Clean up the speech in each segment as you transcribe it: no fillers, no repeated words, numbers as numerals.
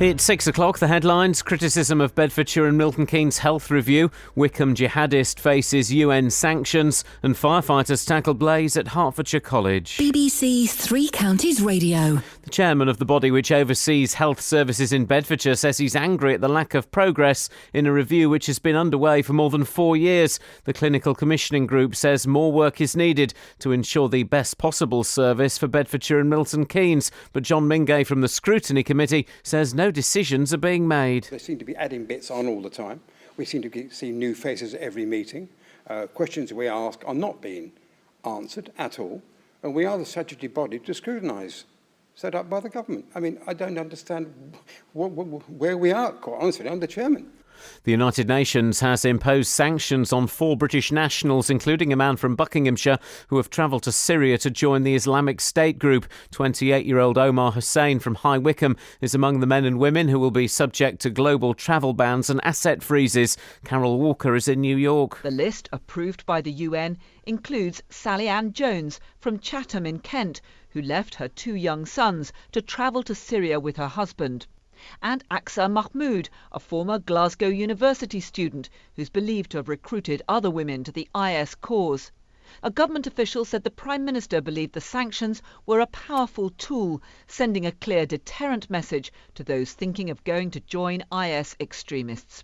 It's 6 o'clock, the headlines. Criticism of Bedfordshire and Milton Keynes health review. Wickham jihadist faces UN sanctions. And firefighters tackle blaze at Hertfordshire College. BBC Three Counties Radio. The chairman of the body which oversees health services in Bedfordshire says he's angry at the lack of progress in a review which has been underway for more than 4 years. The clinical commissioning group says more work is needed to ensure the best possible service for Bedfordshire and Milton Keynes. But John Mingay from the Scrutiny Committee says no decisions are being made. They seem to be adding bits on all the time. We seem to see new faces at every meeting. Questions we ask are not being answered at all. And we are the statutory body to scrutinise, set up by the government. I mean, I don't understand where we are, quite honestly. I'm the chairman. The United Nations has imposed sanctions on 4 British nationals, including a man from Buckinghamshire who have travelled to Syria to join the Islamic State group. 28-year-old Omar Hussein from High Wycombe is among the men and women who will be subject to global travel bans and asset freezes. Carol Walker is in New York. The list, approved by the UN, includes Sally Ann Jones from Chatham in Kent, who left her 2 young sons to travel to Syria with her husband. And Aqsa Mahmood, a former Glasgow University student who's believed to have recruited other women to the IS cause. A government official said the Prime Minister believed the sanctions were a powerful tool, sending a clear deterrent message to those thinking of going to join IS extremists.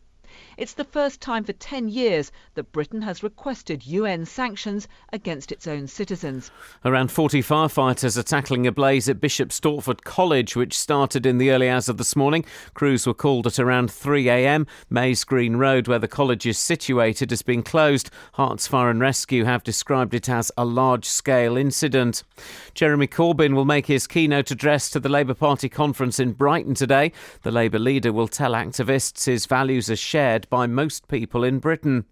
It's the first time for 10 years that Britain has requested UN sanctions against its own citizens. Around 40 firefighters are tackling a blaze at Bishop Stortford College, which started in the early hours of this morning. Crews were called at around 3 a.m. Maze Green Road, where the college is situated, has been closed. Herts Fire and Rescue have described it as a large-scale incident. Jeremy Corbyn will make his keynote address to the Labour Party conference in Brighton today. The Labour leader will tell activists his values are shared by most people in Britain.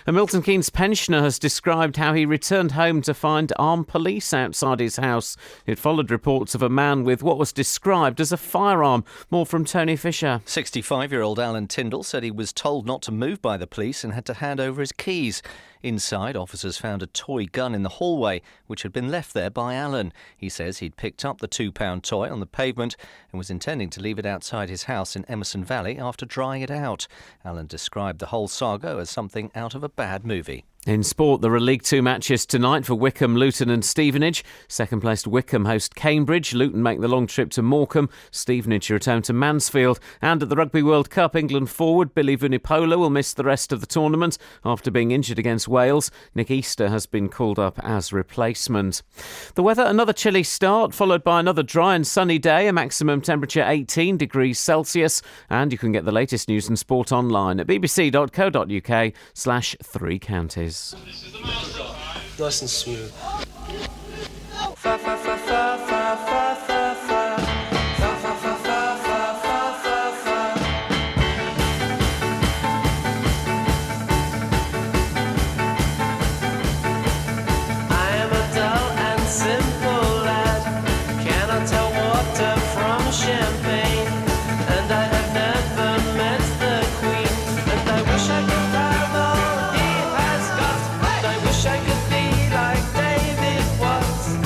A Milton Keynes pensioner has described how he returned home to find armed police outside his house. It followed reports of a man with what was described as a firearm. More from Tony Fisher. 65-year-old Alan Tyndall said he was told not to move by the police and had to hand over his keys. Inside, officers found a toy gun in the hallway, which had been left there by Alan. He says he'd picked up the £2 toy on the pavement and was intending to leave it outside his house in Emerson Valley after drying it out. Alan described the whole saga as something out of a bad movie. In sport, there are League Two matches tonight for Wickham, Luton and Stevenage. Second-placed Wickham host Cambridge. Luton make the long trip to Morecambe. Stevenage return to Mansfield. And at the Rugby World Cup, England forward Billy Vunipola will miss the rest of the tournament after being injured against Wales. Nick Easter has been called up as replacement. The weather, another chilly start, followed by another dry and sunny day, a maximum temperature 18 degrees Celsius. And you can get the latest news and sport online at bbc.co.uk/3 counties. Nice and smooth. I could be like David was.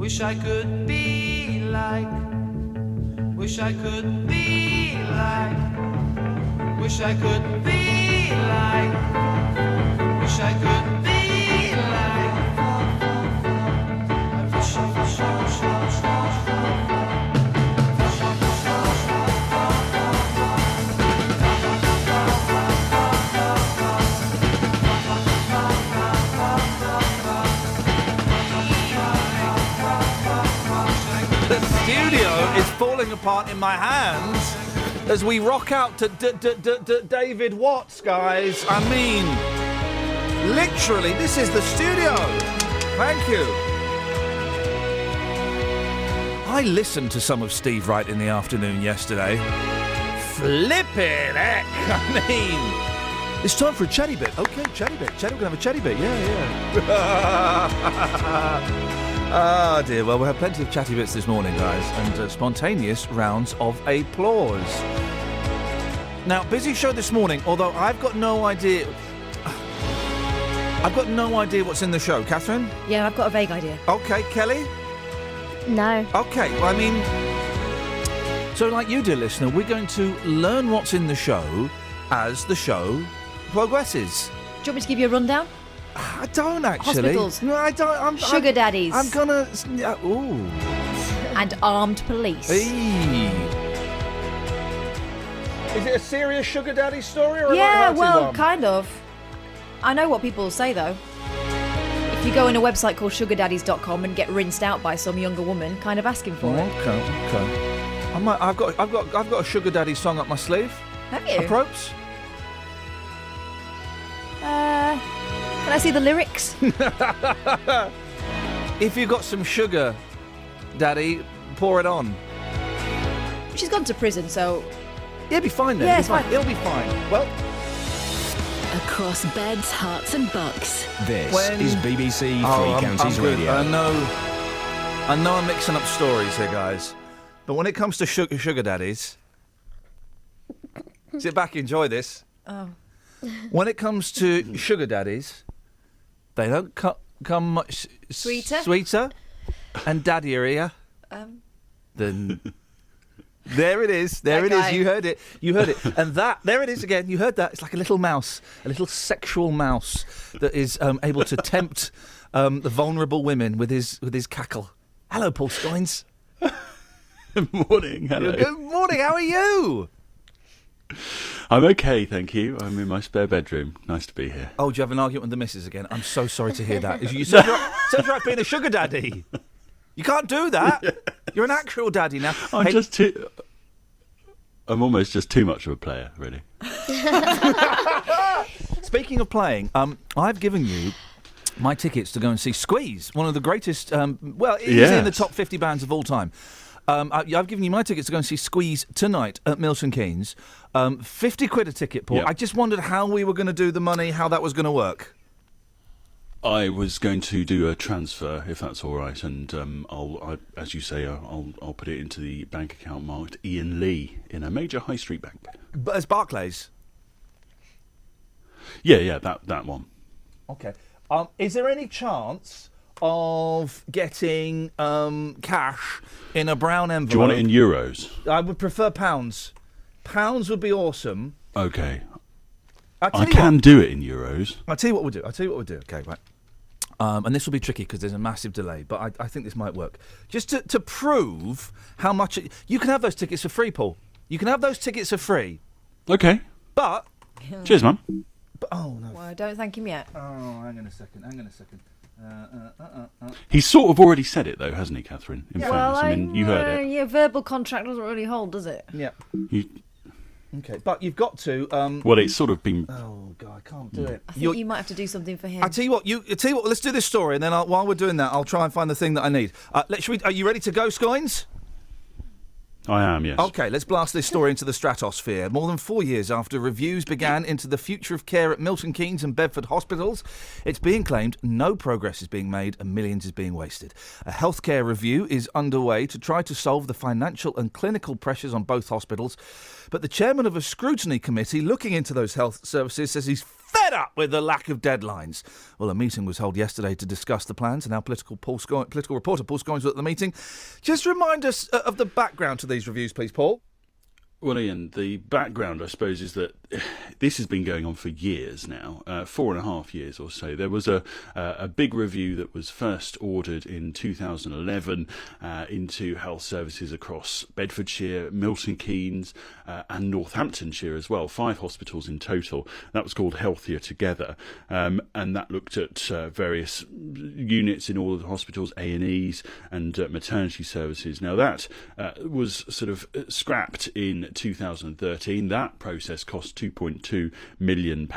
Wish I could be like. Wish I could be like. Wish I could be like. Wish I could be like. I wish I The studio is falling apart in my hands as we rock out to David Watts, guys. I mean, literally, this is the studio. Thank you. I listened to some of Steve Wright in the afternoon yesterday. Flippin' heck, I mean, it's time for a chatty bit. Okay, chatty bit. We're gonna have a chatty bit. Yeah. Ah, dear. Well, we'll have plenty of chatty bits this morning, guys, and spontaneous rounds of applause. Now, busy show this morning, although I've got no idea what's in the show. Catherine? Yeah, I've got a vague idea. Okay, Kelly? No. Okay, well, I mean, so like you, dear listener, we're going to learn what's in the show as the show progresses. Do you want me to give you a rundown? I don't actually. Hospitals. No, I don't. Sugar daddies. I'm gonna. Ooh. And armed police. Eee. Is it a serious sugar daddy story or a Yeah, light-hearted well, one? kind of. I know what people say though. If you go in a website called sugardaddies.com and get rinsed out by some younger woman, kind of asking for it. Okay. I've got a sugar daddy song up my sleeve. Have you? Approps. Can I see the lyrics? If you got some sugar, daddy, pour it on. She's gone to prison, so It'll be fine then. Yeah, it's fine. It'll be fine. Well, Across beds, hearts and bucks. This When- is BBC I'm Three Counties good. Radio. I know I'm mixing up stories here, guys. But when it comes to sugar daddies, sit back, enjoy this. Oh. When it comes to sugar daddies, they don't come much sweeter and daddier than. There it is. There it is. Okay. You heard it. And there it is again. You heard that. It's like a little mouse, a little sexual mouse that is able to tempt the vulnerable women with his cackle. Hello, Paul Scoins. Morning. Hello. Good morning. How are you? I'm okay, thank you. I'm in my spare bedroom. Nice to be here. Oh, do you have an argument with the missus again? I'm so sorry to hear that. You sounds like being a sugar daddy. You can't do that. You're an actual daddy now. I'm almost just too much of a player, really. Speaking of playing, I've given you my tickets to go and see Squeeze, one of the greatest, easily in the top 50 bands of all time. I've given you my tickets to go and see Squeeze tonight at Milton Keynes. 50 quid a ticket, Paul. Yep. I just wondered how we were going to do the money, how that was going to work. I was going to do a transfer, if that's all right, and as you say, I'll put it into the bank account marked Iain Lee in a major high street bank. But as Barclays? Yeah, that one. Okay. Is there any chance of getting cash in a brown envelope? Do you want it in euros? I would prefer pounds. Pounds would be awesome. Okay. I can do it in euros. I'll tell you what we'll do. Okay, right. And this will be tricky because there's a massive delay, but I think this might work. Just to prove how much... you can have those tickets for free, Paul. You can have those tickets for free. Okay. But... Cheers, man. Oh, no. Well, don't thank him yet. Oh, hang on a second. He's sort of already said it, though, hasn't he, Catherine? In fairness, Well, I mean, you heard it. Yeah, verbal contract doesn't really hold, does it? Yeah. Okay, but you've got to... well, it's sort of been... Oh, God, I can't do it. I think you might have to do something for him. I tell you what. Let's do this story, and then while we're doing that, I'll try and find the thing that I need. Are you ready to go, Scoins? I am, yes. Okay, let's blast this story into the stratosphere. More than 4 years after reviews began into the future of care at Milton Keynes and Bedford hospitals, it's being claimed no progress is being made and millions is being wasted. A healthcare review is underway to try to solve the financial and clinical pressures on both hospitals, but the chairman of a scrutiny committee looking into those health services says he's fed up with the lack of deadlines. Well, a meeting was held yesterday to discuss the plans, and our political reporter Paul Scoggins was at the meeting. Just remind us of the background to these reviews, please, Paul. Well, Ian, the background, I suppose, is that this has been going on for years now, 4.5 years or so. There was a big review that was first ordered in 2011 into health services across Bedfordshire, Milton Keynes and Northamptonshire as well, 5 hospitals in total. That was called Healthier Together, and that looked at various units in all of the hospitals, A&Es and maternity services. Now, that was sort of scrapped in 2013. That process cost £2.2 million.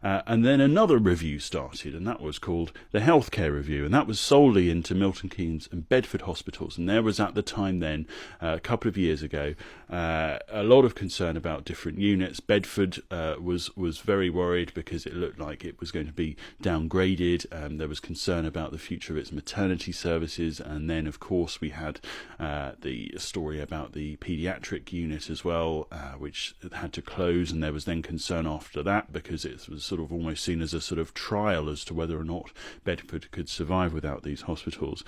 And then another review started, and that was called the Healthcare Review, and that was solely into Milton Keynes and Bedford hospitals. And there was at the time then, a couple of years ago, a lot of concern about different units. Bedford was very worried because it looked like it was going to be downgraded. There was concern about the future of its maternity services, and then of course we had the story about the paediatric unit as well, which had to close, and there was then concern after that because it was sort of almost seen as a sort of trial as to whether or not Bedford could survive without these hospitals.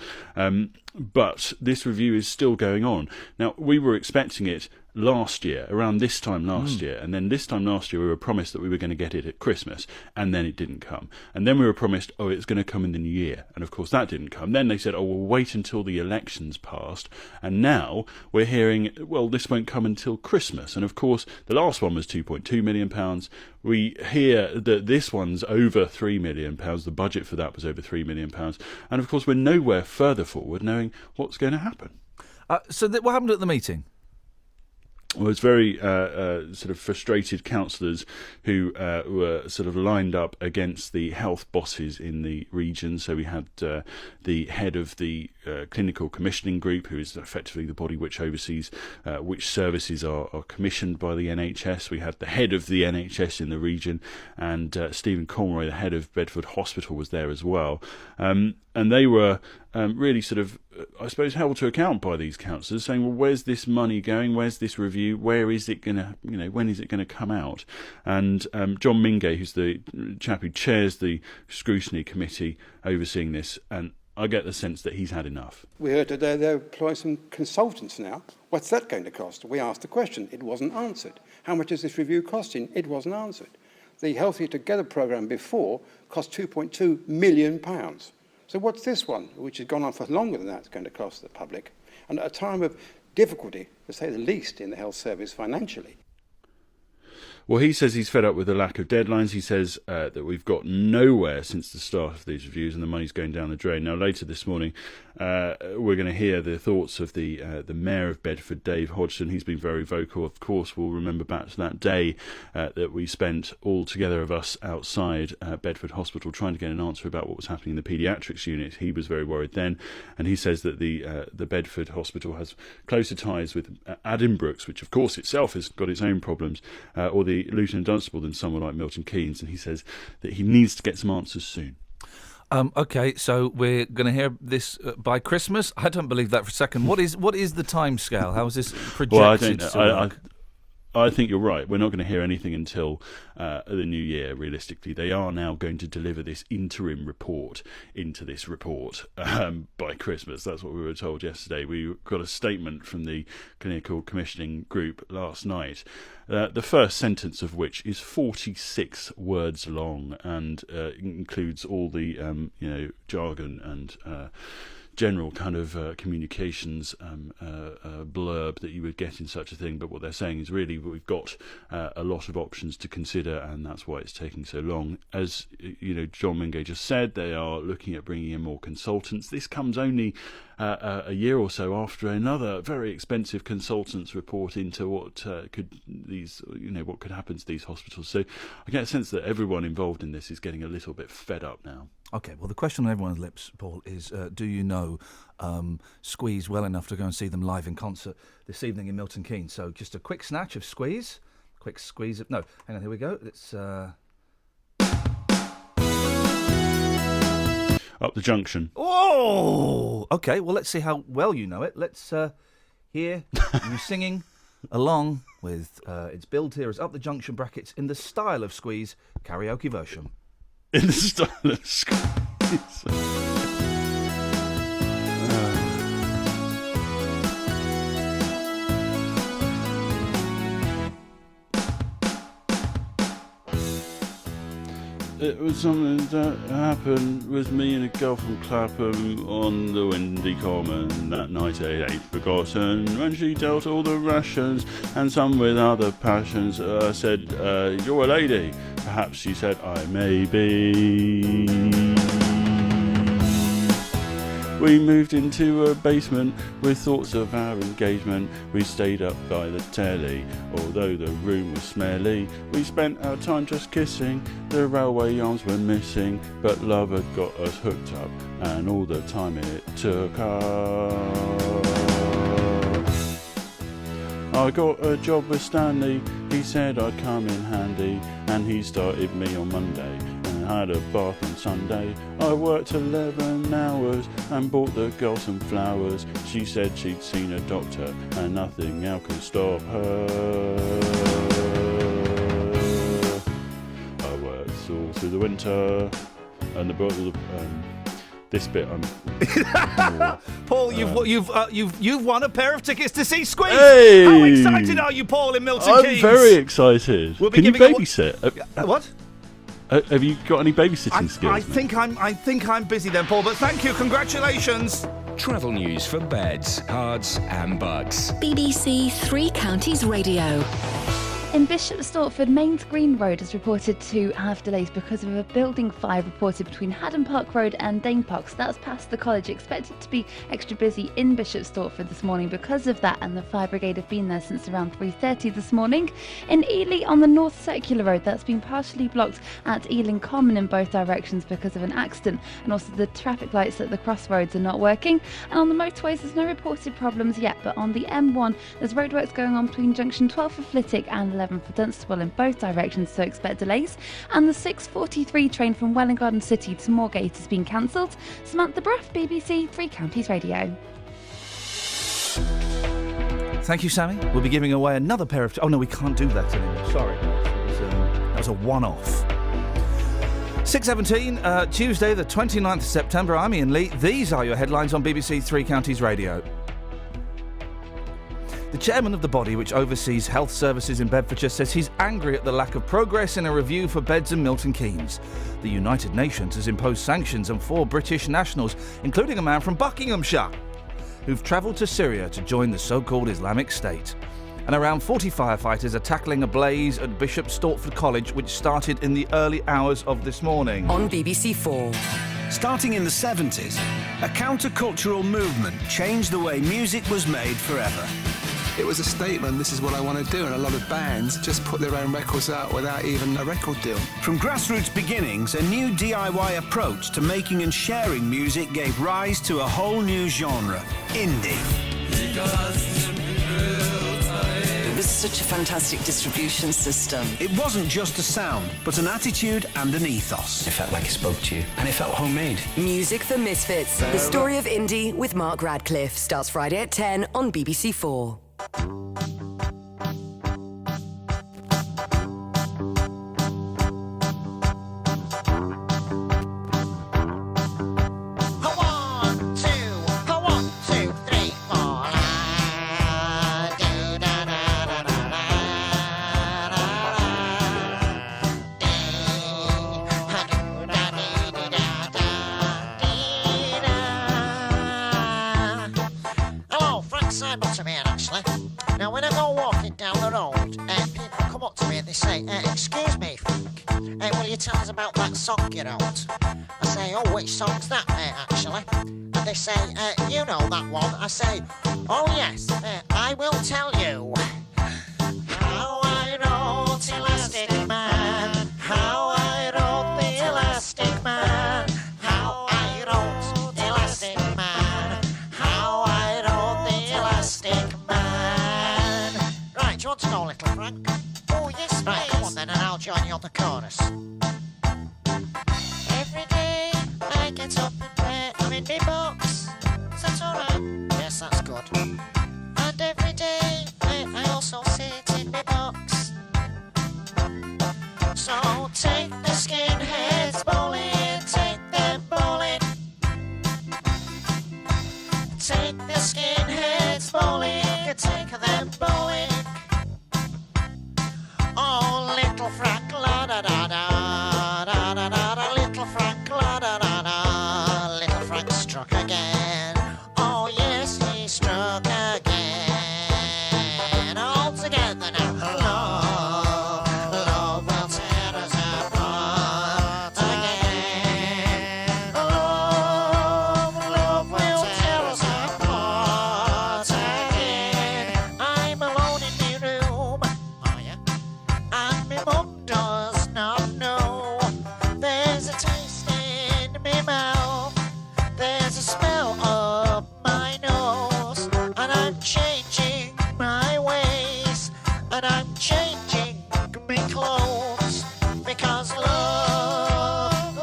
But this review is still going on. Now, we were expecting it last year, around this time last year, and then this time last year we were promised that we were going to get it at Christmas, and then it didn't come. And then we were promised, it's going to come in the new year, and of course that didn't come. Then they said, we'll wait until the elections passed, and now we're hearing, well, this won't come until Christmas. And of course the last one was £2.2 million. We hear that this one's over £3 million. The budget for that was over £3 million. And of course we're nowhere further forward knowing what's going to happen. So what happened at the meeting? Well, it's very sort of frustrated councillors who were sort of lined up against the health bosses in the region. So we had the head of the clinical commissioning group, who is effectively the body which oversees which services are commissioned by the NHS. We had the head of the NHS in the region, and Stephen Conroy, the head of Bedford Hospital, was there as well. And they were really sort of, I suppose, held to account by these councillors, saying, well, where's this money going? Where's this review? Where is it going to, when is it going to come out? And John Mingay, who's the chap who chairs the scrutiny committee overseeing this, and I get the sense that he's had enough. We heard today they employ some consultants now. What's that going to cost? We asked the question. It wasn't answered. How much is this review costing? It wasn't answered. The Healthier Together programme before cost £2.2 million. So what's this one, which has gone on for longer than that, going to cost the public? And at a time of difficulty, to say the least, in the health service financially. Well, he says he's fed up with the lack of deadlines. He says that we've got nowhere since the start of these reviews, and the money's going down the drain. Now, later this morning, we're going to hear the thoughts of the Mayor of Bedford, Dave Hodgson. He's been very vocal. Of course, we'll remember back to that day that we spent, all together of us, outside Bedford Hospital trying to get an answer about what was happening in the paediatrics unit. He was very worried then, and he says that the Bedford Hospital has closer ties with Addenbrooke's, which of course itself has got its own problems, or the Luton and Dunstable than someone like Milton Keynes, and he says that he needs to get some answers soon. Okay, so we're going to hear this by Christmas. I don't believe that for a second. What is the time scale? How is this projected? Well, I think you're right. We're not going to hear anything until the new year, realistically. They are now going to deliver this interim report into this report by Christmas. That's what we were told yesterday. We got a statement from the clinical commissioning group last night, the first sentence of which is 46 words long and includes all the jargon and general kind of communications blurb that you would get in such a thing. But what they're saying is really we've got a lot of options to consider, and that's why it's taking so long. As John Mingay just said, they are looking at bringing in more consultants. This comes only a year or so after another very expensive consultants report into what could happen to these hospitals. So I get a sense that everyone involved in this is getting a little bit fed up now. Okay, well, the question on everyone's lips, Paul, is do you know Squeeze well enough to go and see them live in concert this evening in Milton Keynes? So just a quick snatch of Squeeze. Quick squeeze of... No, hang on, here we go. It's... Up the junction. Oh! Okay, well, let's see how well you know it. Let's hear you singing along with its billed here as Up the Junction brackets in the style of Squeeze karaoke version. In the style of Squeeze. It was something that happened with me and a girl from Clapham on the windy common that night I ain't forgotten. When she dealt all the rations and some with other passions, I said, you're a lady. Perhaps she said, I may be. We moved into a basement with thoughts of our engagement. We stayed up by the telly, although the room was smelly. We spent our time just kissing, the railway arms were missing, but love had got us hooked up, and all the time it took us. I got a job with Stanley, he said I'd come in handy, and he started me on Monday. Had a bath on Sunday. I worked 11 hours and bought the girl some flowers. She said she'd seen a doctor and nothing else could stop her. I worked all through the winter and this bit Paul, you've won a pair of tickets to see Squeeze. Hey! How excited are you, Paul, in Milton Keynes? I'm very excited. We'll be Can you giving babysit? What? Have you got any babysitting skills? I think I'm busy then, Paul. But thank you, congratulations. Travel news for beds, cards, and bugs. BBC Three Counties Radio. In Bishop Stortford, Mains Green Road is reported to have delays because of a building fire reported between Haddon Park Road and Dane Park. So that's past the college. Expected to be extra busy in Bishop Stortford this morning because of that, and the fire brigade have been there since around 3:30 this morning. In Ely on the North Circular Road, that's been partially blocked at Ealing Common in both directions because of an accident, and also the traffic lights at the crossroads are not working. And on the motorways, there's no reported problems yet, but on the M1, there's roadworks going on between junction 12 for Flitwick and 11 for Dunstable in both directions, so expect delays. And the 6:43 train from Welwyn Garden City to Moorgate has been cancelled. Samantha Bruff, BBC Three Counties Radio. Thank you, Sammy. We'll be giving away another pair of... Oh, no, we can't do that anymore. Sorry. That was a one-off. 6:17, Tuesday, the 29th of September. I'm Iain Lee. These are your headlines on BBC Three Counties Radio. The chairman of the body which oversees health services in Bedfordshire says he's angry at the lack of progress in a review for beds in Milton Keynes. The United Nations has imposed sanctions on 4 British nationals, including a man from Buckinghamshire, who've travelled to Syria to join the so-called Islamic State. And around 40 firefighters are tackling a blaze at Bishop Stortford College, which started in the early hours of this morning. On BBC 4. Starting in the 70s, a countercultural movement changed the way music was made forever. It was a statement, this is what I want to do, and a lot of bands just put their own records out without even a record deal. From grassroots beginnings, a new DIY approach to making and sharing music gave rise to a whole new genre, indie. It was such a fantastic distribution system. It wasn't just a sound, but an attitude and an ethos. It felt like it spoke to you, and it felt homemade. Music for Misfits. The story of indie with Mark Radcliffe starts Friday at 10 on BBC 4. Tell us about that song you wrote. I say, oh, which song's that, mate, actually? And they say, you know that one. I say, oh, yes, I will tell you. How I wrote Elastic Man. How I wrote the Elastic Man. How I wrote Elastic Man. How I wrote the Elastic Man. Right, do you want to go, little Frank? Oh, yes, right, please. Come on then, and I'll join you on the chorus. Get up and pray, I'm in my box. Is that alright? Yes, that's good. And every day I also So take the skinheads bowling, take them bowling. Take the skinheads bowling, take them bowling. Oh, little Frank, la da da da da da da da, little Frank, la da da da. Little Frank struck again. Oh yes, he struck again. All together now. Love will tear us apart again. Love will tear us apart again. I'm alone in my room. Oh yeah. And my mum does not know. There's a taste in my mouth. There's a smell up my nose. And I'm changing my ways. And I'm changing my clothes. Because love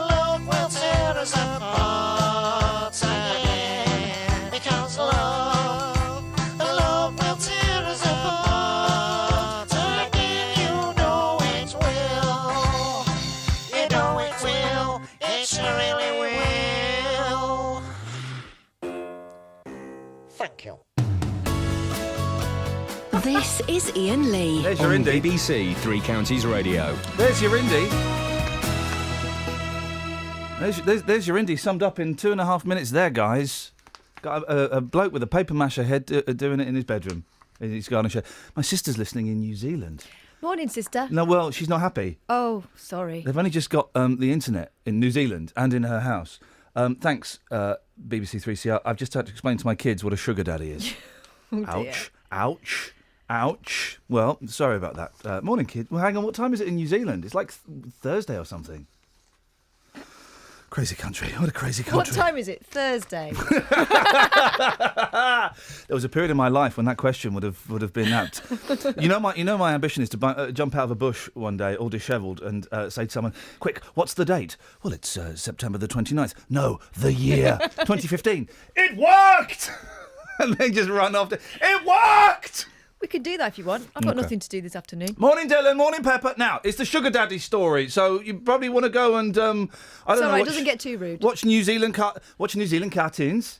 will tear us apart again. Because love will tear us apart again. You know it will. You know it will. It really will. Thank you. This is Iain Lee. There's your On indie. BBC Three Counties Radio. There's your indie. There's your indie summed up in 2.5 minutes there, guys. Got a bloke with a paper mache head doing it in his bedroom. In his garden shed. My sister's listening in New Zealand. Morning, sister. No, well, she's not happy. Oh, sorry. They've only just got the internet in New Zealand and in her house. Thanks, BBC 3CR. I've just had to explain to my kids what a sugar daddy is. Oh, dear. Ouch. Ouch. Ouch. Well, sorry about that. Morning, kid. Well, hang on. What time is it in New Zealand? It's like Thursday or something. Crazy country. What a crazy country. What time is it? Thursday. There was a period in my life when that question would have been apt. You know my ambition is to jump out of a bush one day, all dishevelled, and say to someone, "Quick, what's the date?" Well, it's September the 29th. No, the year 2015. It worked. And they just run off. It worked. We could do that if you want. I've got Okay. nothing to do this afternoon. Morning, Dylan. Morning, Pepper. Now, it's the sugar daddy story, so you probably want to go and I don't It's know. all right, doesn't get too rude. Watch New Zealand cartoons.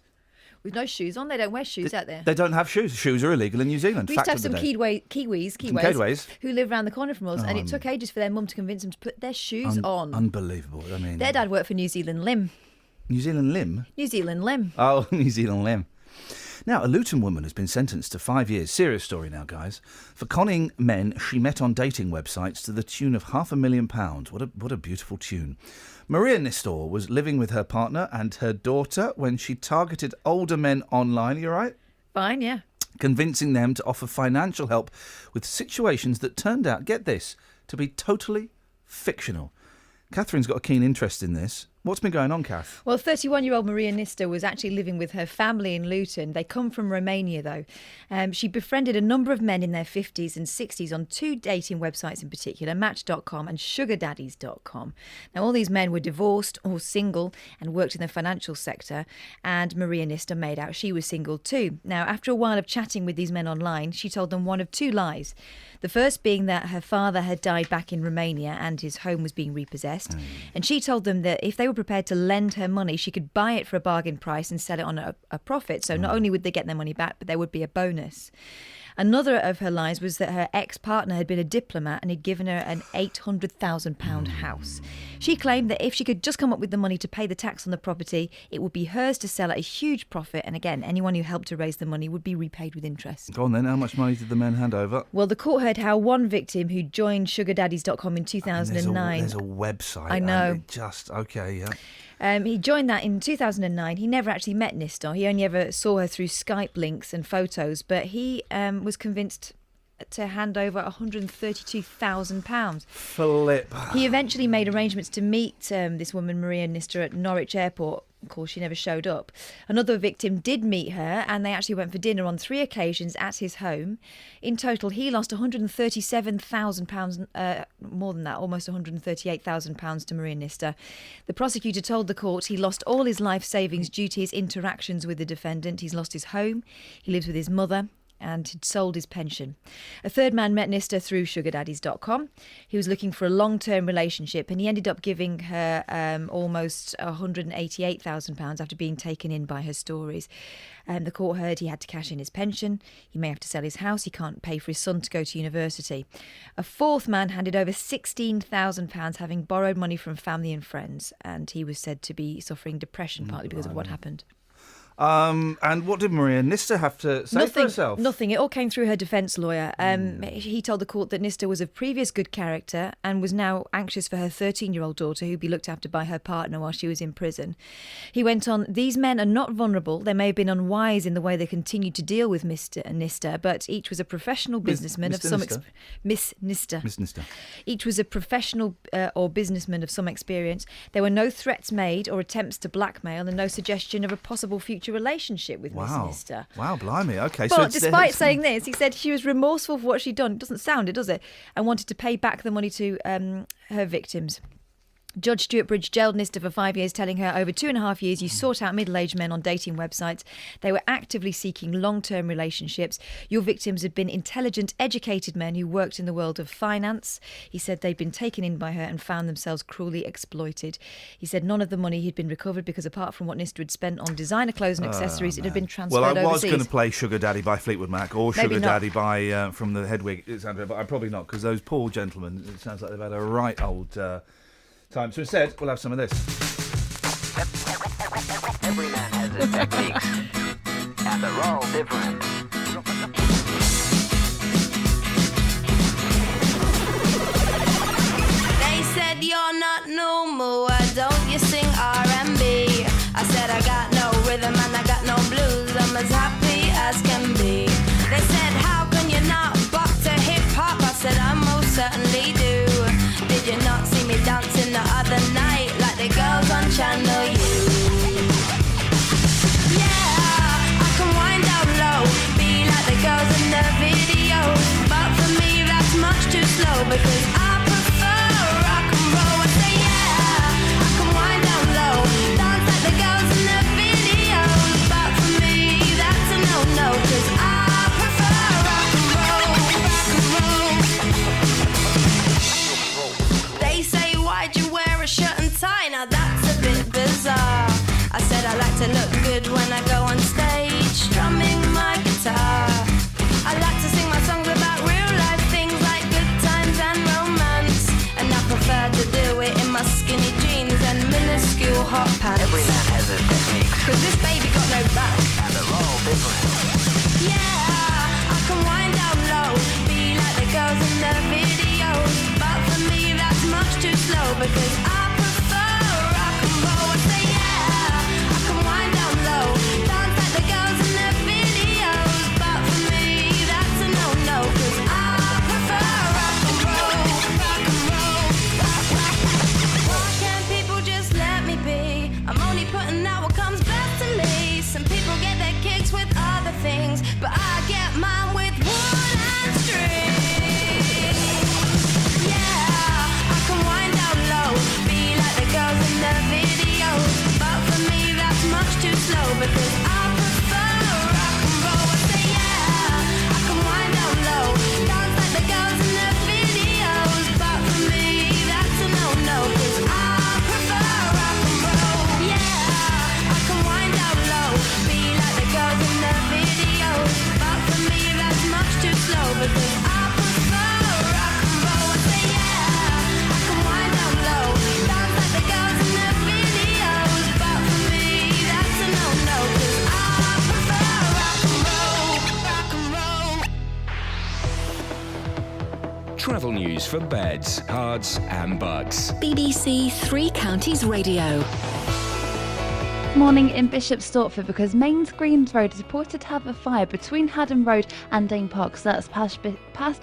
With no shoes on, they don't wear shoes out there. They don't have shoes. Shoes are illegal in New Zealand. We used to have Fact some of the day. Kiwis Kiwis. who live around the corner from us, Oh, and it took ages for their mum to convince them to put their shoes on. Unbelievable. I mean, Their dad worked for New Zealand Lim. New Zealand Lim. New Zealand Lim. Oh, New Zealand Lim. Now, a Luton woman has been sentenced to 5 years. Serious story now, guys. For conning men she met on dating websites to the tune of £500,000. What a beautiful tune. Maria Nistor was living with her partner and her daughter when she targeted older men online. Are you all right? Fine, yeah. Convincing them to offer financial help with situations that turned out, get this, to be totally fictional. Catherine's got a keen interest in this. What's been going on, Kath? Well, 31-year-old Maria Nista was actually living with her family in Luton. They come from Romania, though. She befriended a number of men in their 50s and 60s on two dating websites in particular, Match.com and SugarDaddies.com. Now, all these men were divorced or single and worked in the financial sector, and Maria Nista made out she was single too. Now, after a while of chatting with these men online, she told them one of two lies. The first being that her father had died back in Romania and his home was being repossessed. And she told them that if they were prepared to lend her money, she could buy it for a bargain price and sell it on a profit. So not only would they get their money back, but there would be a bonus. Another of her lies was that her ex-partner had been a diplomat and had given her an £800,000 house. She claimed that if she could just come up with the money to pay the tax on the property, it would be hers to sell at a huge profit. And again, anyone who helped to raise the money would be repaid with interest. Go on then, how much money did the men hand over? Well, the court heard how one victim who joined SugarDaddies.com in 2009... There's a website. I know. And it just, okay, yeah. He joined that in 2009. He never actually met Nistor. He only ever saw her through Skype links and photos, but he was convinced to hand over £132,000. Flip. He eventually made arrangements to meet this woman, Maria Nistor, at Norwich Airport. Of course, she never showed up. Another victim did meet her, and they actually went for dinner on 3 occasions at his home. In total, he lost £137,000, more than that, almost £138,000 to Maria Nistor. The prosecutor told the court he lost all his life savings due to his interactions with the defendant. He's lost his home. He lives with his mother. and had sold his pension. A third man met Nista through sugardaddies.com. He was looking for a long-term relationship, and he ended up giving her almost £188,000 after being taken in by her stories. The court heard he had to cash in his pension. He may have to sell his house. He can't pay for his son to go to university. A fourth man handed over £16,000, having borrowed money from family and friends, and he was said to be suffering depression partly because of what happened. And what did Maria Nista have to say for herself? Nothing. It all came through her defence lawyer. He told the court that Nista was of previous good character and was now anxious for her 13-year-old daughter, who'd be looked after by her partner while she was in prison. He went on, these men are not vulnerable. They may have been unwise in the way they continued to deal with Mr. and Nista, but each was a professional businessman of some Miss Nista. Each was a professional or businessman of some experience. There were no threats made or attempts to blackmail, and no suggestion of a possible future relationship with Miss Nista. Wow, blimey. Okay. But despite saying this, he said she was remorseful for what she'd done. It doesn't sound it, does it? And wanted to pay back the money to her victims. Judge Stuart Bridge jailed Nista for 5 years, telling her over 2.5 years you sought out middle-aged men on dating websites. They were actively seeking long-term relationships. Your victims had been intelligent, educated men who worked in the world of finance. He said they'd been taken in by her and found themselves cruelly exploited. He said none of the money had been recovered because apart from what Nista had spent on designer clothes and accessories, it had been transferred overseas. Well, I was going to play Sugar Daddy by Fleetwood Mac or Sugar Daddy by from the Hedwig, Sandra, but I'm probably not, because those poor gentlemen, it sounds like they've had a right old... time. So instead, we'll have some of this. Every man has his techniques, and they're all different. They said you're not normal, why don't you sing R&B? I said I got no rhythm and I got no blues, I'm as happy as can be. They said how can you not bop to hip-hop? I said I most certainly do. Did you not see me dancing the other night like the girls on Channel U? Yeah, I can wind down low, be like the girls in the videos, but for me that's much too slow because I prefer rock and roll. I say yeah, I can wind down low, dance like the girls in the videos, but for me that's a no-no because I prefer rock and roll, rock and roll. They say, why'd you wear a shirt and tie? Now that's a bit bizarre. I said I like to look good when I go on stage, strumming my guitar. I like to sing my songs about real life things like good times and romance. And I prefer to do it in my skinny jeans and minuscule hot pants. Every man has his techniques. Cause this baby got no back. And they're all different. Yeah, I can wind down low, be like the girls in the videos, but for me that's much too slow because I prefer rock and roll. I say yeah, I can wind down low, dance like the girls in the videos, but for me that's a no-no because I prefer rock and roll, rock and roll. Why can't people just let me be? I'm only putting out what comes best to me. Some people get their kicks with other things, but I get mine with wood and string. Yeah, I can wind down low, be like the girls in the videos, but for me that's much too slow because I prefer rock and roll. I say yeah, I can wind down low, dance like the girls in the videos, but for me that's a no-no because I prefer rock and roll. Yeah, I can wind down low, be like the girls in the videos, but for me that's much too slow because I prefer rock and roll. I say yeah, I can wind down low, dance like the girls in the videos, but for me that's a no-no because I prefer rock and roll, rock and roll. Travel news for beds, cards and bugs. BBC Three Counties Radio. Morning in Bishop Stortford because Mains Greens Road is reported to have a fire between Haddon Road and Dane Park, so that's past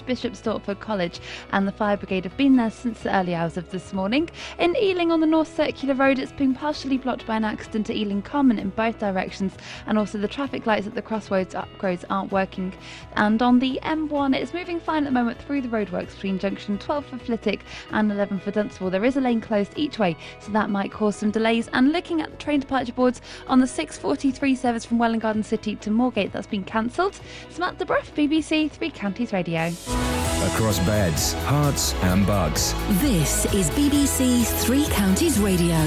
Bishop Stortford College, and the fire brigade have been there since the early hours of this morning. In Ealing on the North Circular Road, it's been partially blocked by an accident at Ealing Common in both directions, and also the traffic lights at the crossroads aren't working. And on the M1, it's moving fine at the moment through the roadworks between junction 12 for Flitwick and 11 for Dunstable. There is a lane closed each way, so that might cause some delays. And looking at the train departure boards on the 6:43 service from Welwyn Garden City to Moorgate. That's been cancelled. Samantha Bruff, BBC Three Counties Radio. Across beds, hearts and bugs. This is BBC Three Counties Radio.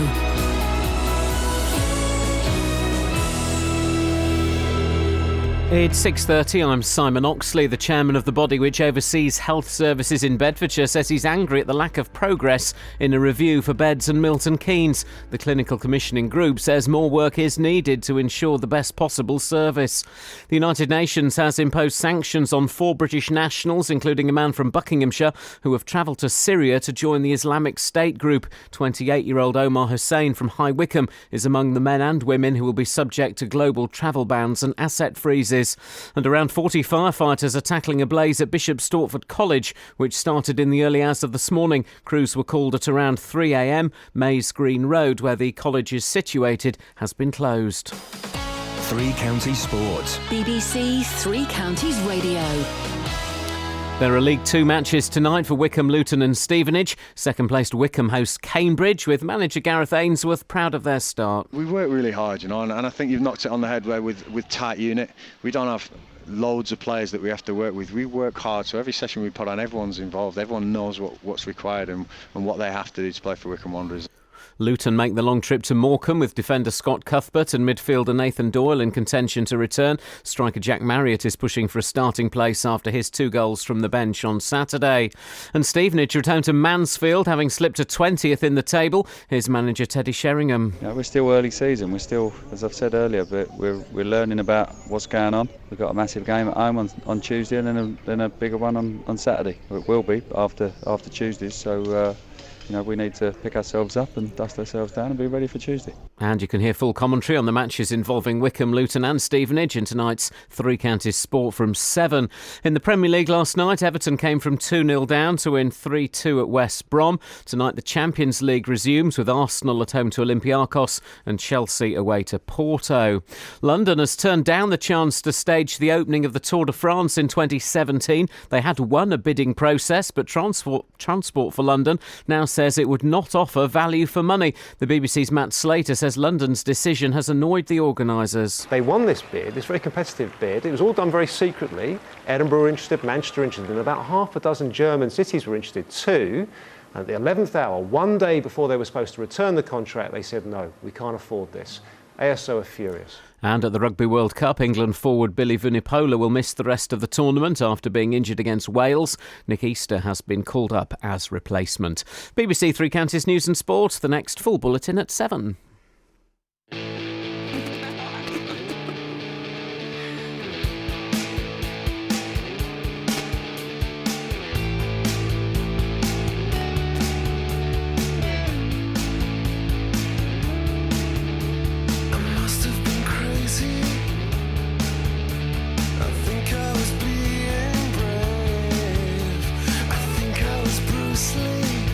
It's 6:30. I'm Simon Oxley. The chairman of the body which oversees health services in Bedfordshire says he's angry at the lack of progress in a review for beds and Milton Keynes. The clinical commissioning group says more work is needed to ensure the best possible service. The United Nations has imposed sanctions on 4 British nationals, including a man from Buckinghamshire, who have travelled to Syria to join the Islamic State group. 28-year-old Omar Hussein from High Wycombe is among the men and women who will be subject to global travel bans and asset freezes. And around 40 firefighters are tackling a blaze at Bishop Stortford College, which started in the early hours of this morning. Crews were called at around 3 a.m. Mays Green Road, where the college is situated, has been closed. Three Counties Sports. BBC Three Counties Radio. There are League Two matches tonight for Wycombe, Luton and Stevenage. Second-placed Wycombe hosts Cambridge, with manager Gareth Ainsworth proud of their start. We work really hard, and I think you've knocked it on the head there with tight unit. We don't have loads of players that we have to work with. We work hard, so every session we put on, everyone's involved. Everyone knows what's required and what they have to do to play for Wycombe Wanderers. Luton make the long trip to Morecambe with defender Scott Cuthbert and midfielder Nathan Doyle in contention to return. Striker Jack Marriott is pushing for a starting place after his 2 goals from the bench on Saturday. And Stevenage return to Mansfield, having slipped to 20th in the table. Here's manager Teddy Sheringham. Yeah, we're still early season. We're still, as I've said earlier, but we're learning about what's going on. We've got a massive game at home on Tuesday and then a bigger one on Saturday. It will be after Tuesdays, so we need to pick ourselves up and dust ourselves down and be ready for Tuesday. And you can hear full commentary on the matches involving Wycombe, Luton and Stevenage in tonight's Three Counties Sport from 7. In the Premier League last night, Everton came from 2-0 down to win 3-2 at West Brom. Tonight the Champions League resumes with Arsenal at home to Olympiacos and Chelsea away to Porto. London has turned down the chance to stage the opening of the Tour de France in 2017. They had won a bidding process, but Transport for London now says it would not offer value for money. The BBC's Matt Slater says London's decision has annoyed the organisers. They won this bid, this very competitive bid. It was all done very secretly. Edinburgh were interested, Manchester were interested, and about half a dozen German cities were interested too. At the 11th hour, one day before they were supposed to return the contract, they said, no, we can't afford this. ASO are furious. And at the Rugby World Cup, England forward Billy Vunipola will miss the rest of the tournament after being injured against Wales. Nick Easter has been called up as replacement. BBC Three Counties News and Sport, the next full bulletin at 7. Bruce Lee.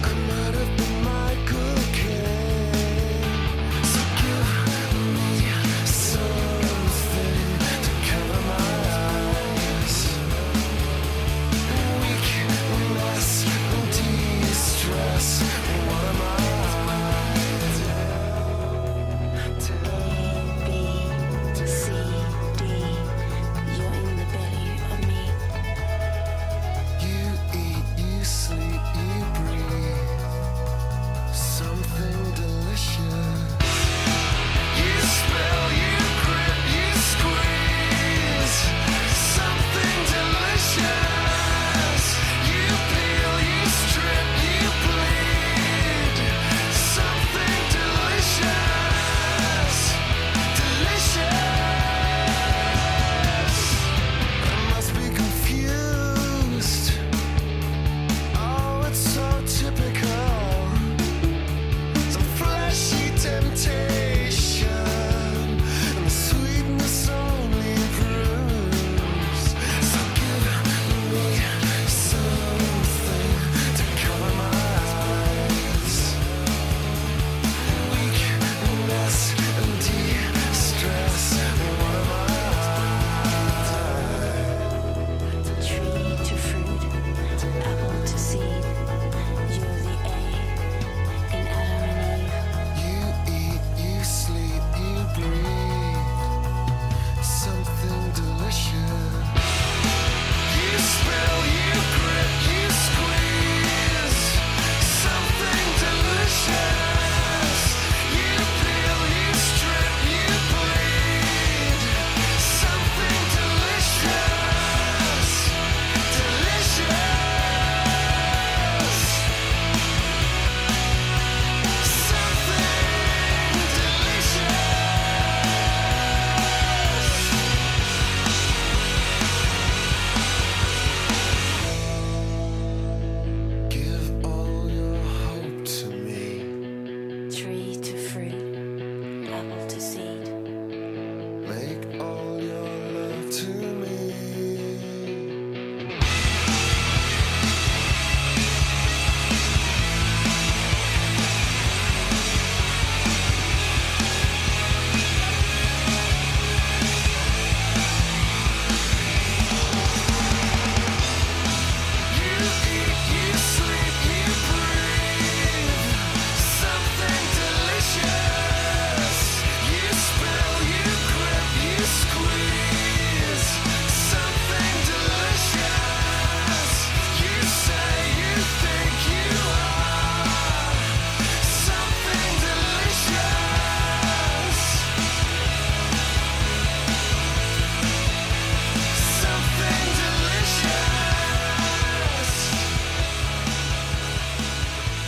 I might have been Michael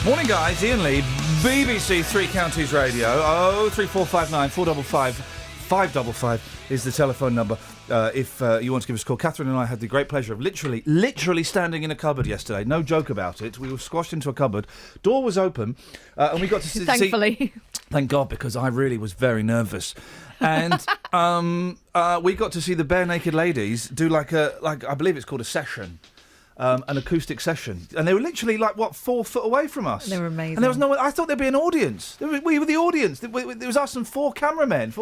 Morning, guys. Iain Lee, BBC Three Counties Radio. 03459 455 555 is the telephone number. If you want to give us a call. Catherine and I had the great pleasure of literally standing in a cupboard yesterday. No joke about it. We were squashed into a cupboard. Door was open, and we got to see. Thankfully. Thank God, because I really was very nervous. And we got to see the Bare Naked Ladies do like I believe it's called a session. An acoustic session, and they were literally 4 foot away from us. They were amazing, and there was no. I thought there'd be an audience. We were the audience. There was us and 4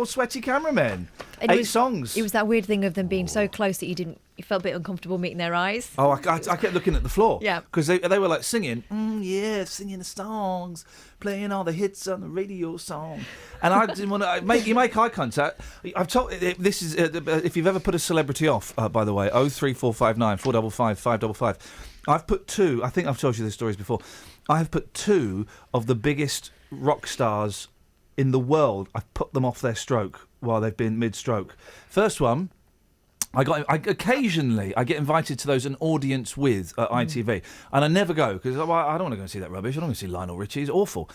sweaty cameramen. And 8 songs. It was that weird thing of them being so close that you felt a bit uncomfortable meeting their eyes. Oh, I kept looking at the floor. Yeah, because they were like singing. Singing the songs, playing all the hits on the radio song, and I didn't want to make eye contact. I've told this is if you've ever put a celebrity off. By the way, 03459 455 555. I've put 2. I think I've told you these stories before. I have put 2 of the biggest rock stars in the world. I've put them off their stroke while they've been mid-stroke. First one. Occasionally I get invited to those an audience with at ITV, and I never go because I don't want to go and see that rubbish. I don't want to see Lionel Richie; it's awful.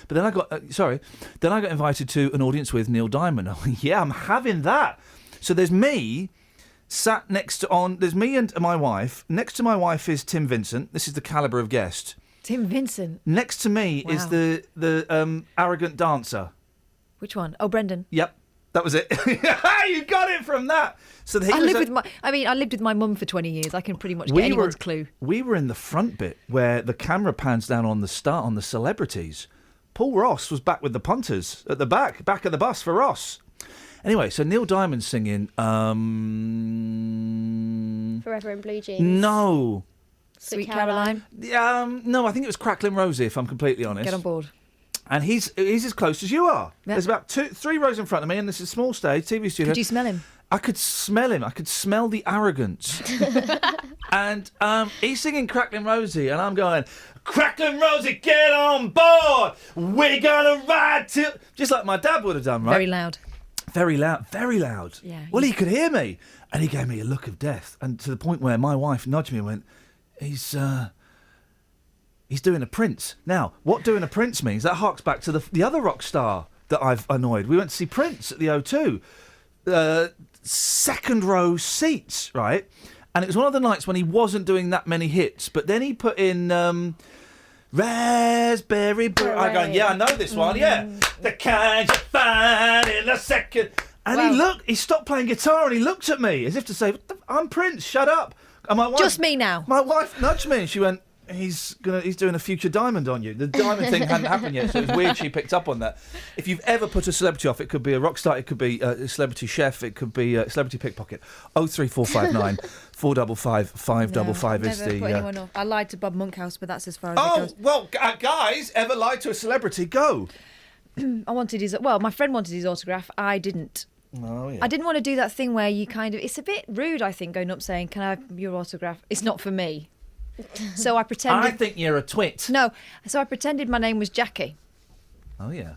But then I got invited to an audience with Neil Diamond. Yeah, I'm having that. So there's me sat there's me and my wife. Next to my wife is Tim Vincent. This is the calibre of guest. Tim Vincent. Next to me is the arrogant dancer. Which one? Oh, Brendan. Yep. That was it. You got it from that. So I lived with my mum for 20 years. I can pretty much get anyone's clue. We were in the front bit where the camera pans down on the celebrities. Paul Ross was back with the punters at the back of the bus for Ross. Anyway, so Neil Diamond singing Forever in Blue Jeans. No. Sweet Caroline. No, I think it was Crackling Rosie, if I'm completely honest. Get on board. And he's as close as you are. Yeah. There's about 3 rows in front of me, and this is a small stage, TV studio. Could you smell him? I could smell him. I could smell the arrogance. And he's singing Crackling Rosie, and I'm going, Crackling Rosie, get on board. We're going to ride till... Just like my dad would have done, right? Very loud. Very loud. Very loud. Yeah. Well, he could hear me. And he gave me a look of death. And to the point where my wife nudged me and went, He's doing a Prince. Now, what doing a Prince means, that harks back to the other rock star that I've annoyed. We went to see Prince at the O2. Second row seats, right? And it was one of the nights when he wasn't doing that many hits, but then he put in Raspberry Beret. I go, yeah, I know this one, yeah. The kind you find in a second. And he stopped playing guitar and he looked at me as if to say, I'm Prince, shut up. And my wife, just me now. My wife nudged me and she went, He's doing a future diamond on you. The diamond thing hadn't happened yet, so it was weird she picked up on that. If you've ever put a celebrity off, it could be a rock star, it could be a celebrity chef, it could be a celebrity pickpocket. 03459 455 555 is the... Never put anyone off. I lied to Bob Monkhouse, but that's as far as it goes. Well, guys, ever lied to a celebrity? Go. I wanted my friend wanted his autograph. I didn't. Oh, yeah. I didn't want to do that thing where you it's a bit rude, I think, going up saying, can I have your autograph? It's not for me. So I pretended... I think you're a twit. No. So I pretended my name was Jackie. Oh, yeah.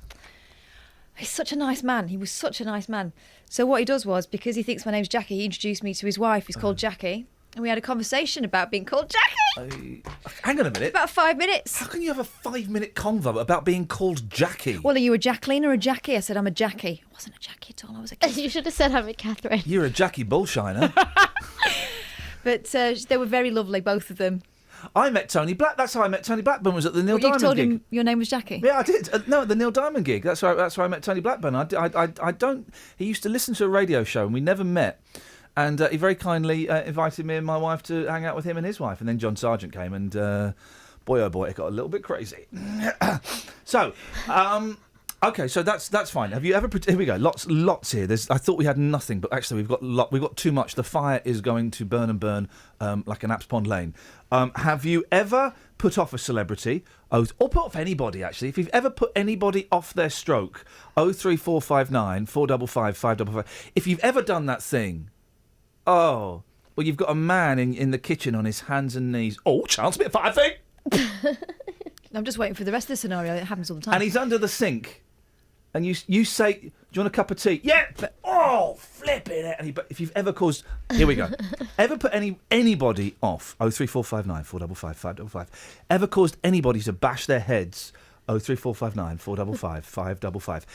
He's such a nice man. He was such a nice man. So what he does was, because he thinks my name's Jackie, he introduced me to his wife, who's called Jackie. And we had a conversation about being called Jackie. Hang on a minute. About 5 minutes. How can you have a 5-minute convo about being called Jackie? Well, are you a Jacqueline or a Jackie? I said, I'm a Jackie. I wasn't a Jackie at all. I was a Catherine. You should have said I'm a Catherine. You're a Jackie Bullshiner. But they were very lovely, both of them. I met Tony Black. That's how I met Tony Blackburn. Was at the Neil Diamond gig. You told gig. him your name was Jackie? Yeah, I did. No, at the Neil Diamond gig. That's where I met Tony Blackburn. I don't. He used to listen to a radio show, and we never met. And he very kindly invited me and my wife to hang out with him and his wife. And then John Sargent came, and boy, oh boy, it got a little bit crazy. So. Okay, so that's fine. Have you ever? Here we go. Lots here. I thought we had nothing, but actually we've got too much. The fire is going to burn and burn like an Apps Pond Lane. Have you ever put off a celebrity? Or put off anybody, actually. If you've ever put anybody off their stroke, 03459 455 555. If you've ever done that thing, well, you've got a man in the kitchen on his hands and knees. Oh, chance me a fire thing. I'm just waiting for the rest of the scenario. It happens all the time. And he's under the sink. and you say, "Do you want a cup of tea?" Yeah. Oh, flipping it! But if you've ever caused, here we go. Ever put anybody off? 03459 455 555. Ever caused anybody to bash their heads? 03459 455 555.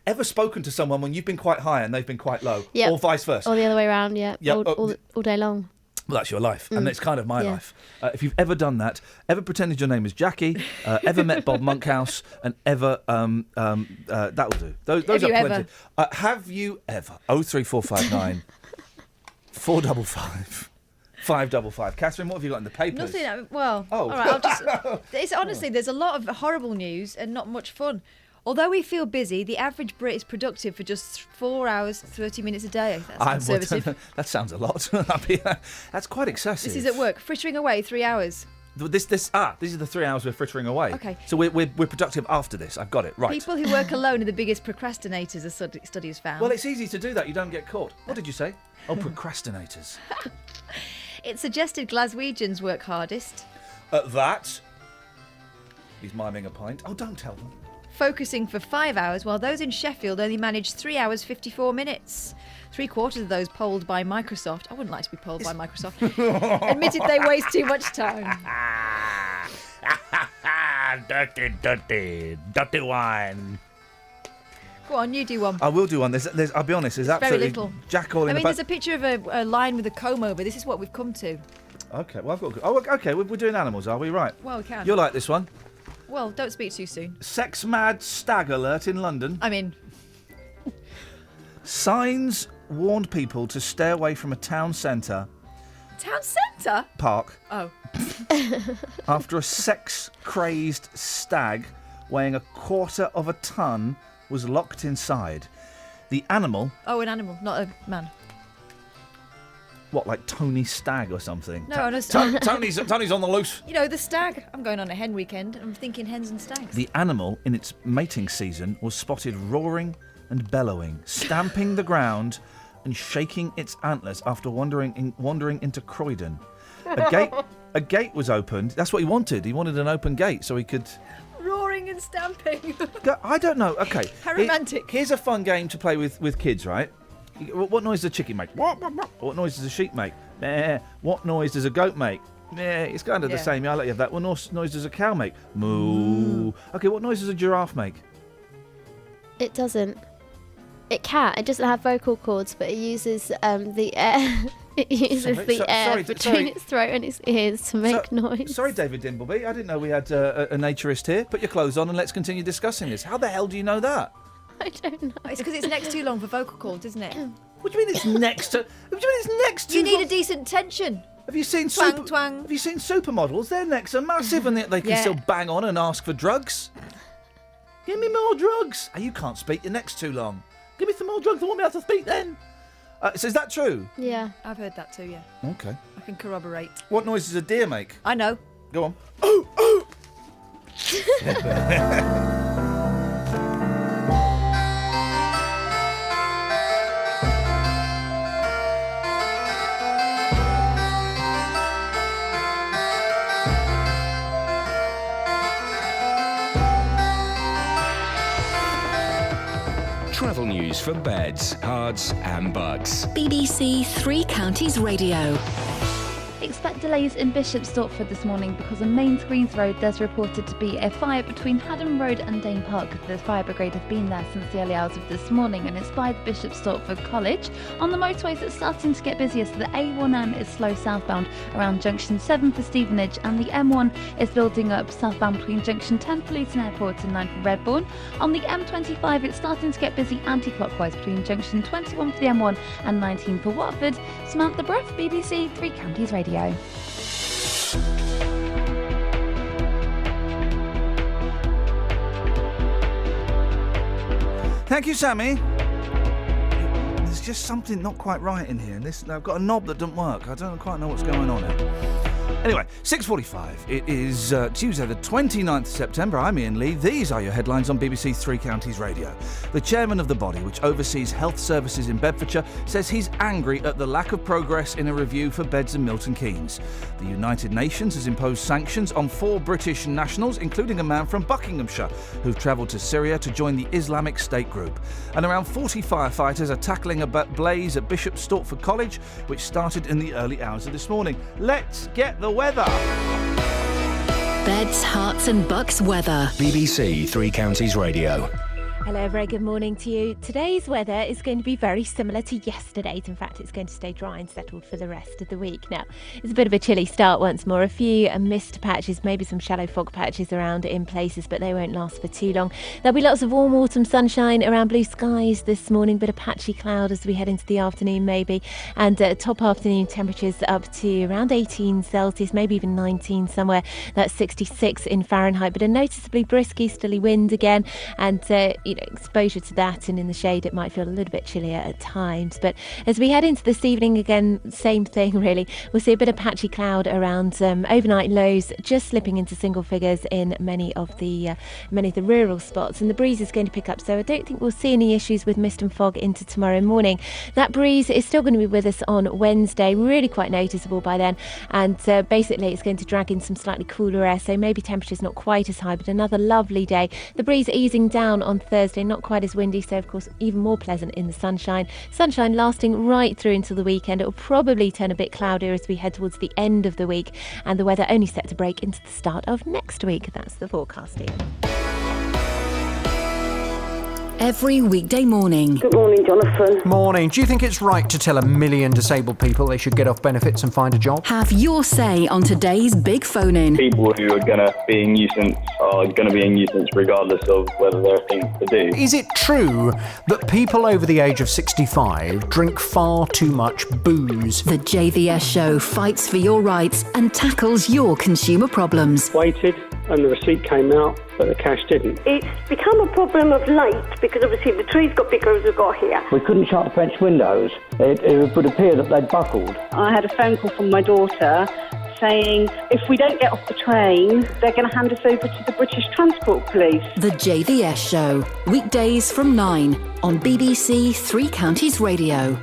Ever spoken to someone when you've been quite high and they've been quite low, Yep. or vice versa? Or the other way around, yeah. Yep. All day long. Well, that's your life, and Mm. it's kind of my Yeah. life. If you've ever done that, ever pretended your name is Jackie, ever met Bob Monkhouse, and ever that'll do. Those Have are you plenty. ever? Have you ever? 03459 455 555. Catherine, what have you got in the papers? Nothing. Well, Oh. all right. I'll just. It's honestly, there's a lot of horrible news and not much fun. Although we feel busy, the average Brit is productive for just 4 hours, 30 minutes a day. That's conservative. That sounds a lot. That's quite excessive. This is at work. Frittering away 3 hours. These are the 3 hours we're frittering away. Okay. So we're productive after this. I've got it right. People who work alone are the biggest procrastinators, a study has found. Well, it's easy to do that. You don't get caught. What did you say? Oh, procrastinators. It suggested Glaswegians work hardest, That. He's miming a pint. Oh, don't tell them. focusing for 5 hours, while those in Sheffield only managed 3 hours 54 minutes. 3/4 of those polled by Microsoft, I wouldn't like to be polled by Microsoft, admitted they waste too much time. Dirty wine. Go on, you do one. I will do one. There's I'll be honest, there's Very absolutely little. jack all in I mean, the there's a picture of a line with a comb over. This is what we've come to. Okay, well, I've got. Oh, okay, we're doing animals, are we? Right. Well, we can. You'll like this one. Well, don't speak too soon. Sex mad stag alert in London. I mean, Signs warned people to stay away from a town centre town centre? park Oh. after a sex-crazed stag weighing 1/4 of a tonne was locked inside. The animal, Oh, an animal, not a man. what, like Tony Stag or something? No, on a Tony's on the loose. You know, the stag. I'm going on a hen weekend. I'm thinking hens and stags. The animal, in its mating season, was spotted roaring and bellowing, stamping the ground and shaking its antlers after wandering into Croydon. A gate was opened. That's what he wanted. He wanted an open gate so he could... Roaring and stamping. I don't know. Okay. How romantic. Here's a fun game to play with kids, right? What noise does a chicken make? What noise does a sheep make? Meh. What noise does a goat make? Meh. It's kind of the Yeah. same. I'll let you have that. What noise does a cow make? Moo. Okay, what noise does a giraffe make? It doesn't. It can. It doesn't have vocal cords, but it uses the air. It uses air between its throat and its ears to make noise. Sorry, David Dimbleby. I didn't know we had a naturist here. Put your clothes on and let's continue discussing this. How the hell do you know that? I don't know. It's because it's next too long for vocal cords, isn't it? What do you mean it's next to? What do you mean it's next to? You need a decent tension. Have you seen Twang, twang. Have you seen supermodels? Their necks are massive and they can Yeah. still bang on and ask for drugs. Give me more drugs. Oh, you can't speak. Your neck's too long. Give me some more drugs. I won't be able to speak then. So is that true? Yeah. I've heard that too, yeah. Okay. I can corroborate. What noise does a deer make? I know. Go on. Travel news for beds, cards, and bugs. BBC Three Counties Radio. Expect delays in Bishop Stortford this morning because on Mains Greens Road there's reported to be a fire between Haddon Road and Dane Park. The fire brigade have been there since the early hours of this morning and it's by Bishop Stortford College. On the motorways it's starting to get busier, so the A1M is slow southbound around junction 7 for Stevenage and the M1 is building up southbound between junction 10 for Luton Airport and 9 for Redbourne. On the M25 it's starting to get busy anti-clockwise between junction 21 for the M1 and 19 for Watford. Samantha Bruff, BBC Three Counties Radio. Thank you, Sammy. There's just something not quite right in here. I've got a knob that doesn't work. I don't quite know what's going on here. Anyway, 6:45. It is Tuesday the 29th of September. I'm Iain Lee. These are your headlines on BBC Three Counties Radio. The chairman of the body, which oversees health services in Bedfordshire, says he's angry at the lack of progress in a review for beds in Milton Keynes. The United Nations has imposed sanctions on 4 British nationals, including a man from Buckinghamshire, who've travelled to Syria to join the Islamic State group. And around 40 firefighters are tackling a blaze at Bishop Stortford College, which started in the early hours of this morning. Let's get the weather. Beds, Herts and Bucks weather. BBC Three Counties Radio. Hello, very good morning to you. Today's weather is going to be very similar to yesterday's. In fact, it's going to stay dry and settled for the rest of the week. Now, it's a bit of a chilly start once more. A few mist patches, maybe some shallow fog patches around in places, but they won't last for too long. There'll be lots of warm autumn sunshine around blue skies this morning, bit of patchy cloud as we head into the afternoon maybe, and top afternoon temperatures up to around 18 Celsius, maybe even 19 somewhere. That's 66 in Fahrenheit, but a noticeably brisk easterly wind again, and exposure to that, and in the shade it might feel a little bit chillier at times. But as we head into this evening, again, same thing really. We'll see a bit of patchy cloud around, overnight lows just slipping into single figures in many of the rural spots, and the breeze is going to pick up, so I don't think we'll see any issues with mist and fog into tomorrow morning. That breeze is still going to be with us on Wednesday, really quite noticeable by then, and basically it's going to drag in some slightly cooler air, so maybe temperatures not quite as high, but another lovely day. The breeze easing down on Thursday, not quite as windy, so of course even more pleasant in the sunshine lasting right through into the weekend. It will probably turn a bit cloudier as we head towards the end of the week, and the weather only set to break into the start of next week. That's the forecast, Iain. Every weekday morning. Good morning, Jonathan. Morning. Do you think it's right to tell 1 million disabled people they should get off benefits and find a job? Have your say on today's big phone-in. People who are going to be a nuisance are going to be a nuisance regardless of whether there are things to do. Is it true that people over the age of 65 drink far too much booze? The JVS show fights for your rights and tackles your consumer problems. Waited and the receipt came out, but the cash didn't. It's become a problem of late because obviously the trees got bigger as we've got here. We couldn't shut the French windows. It would appear that they'd buckled. I had a phone call from my daughter saying if we don't get off the train, they're going to hand us over to the British Transport Police. The JVS show, weekdays from 9 on BBC Three Counties Radio.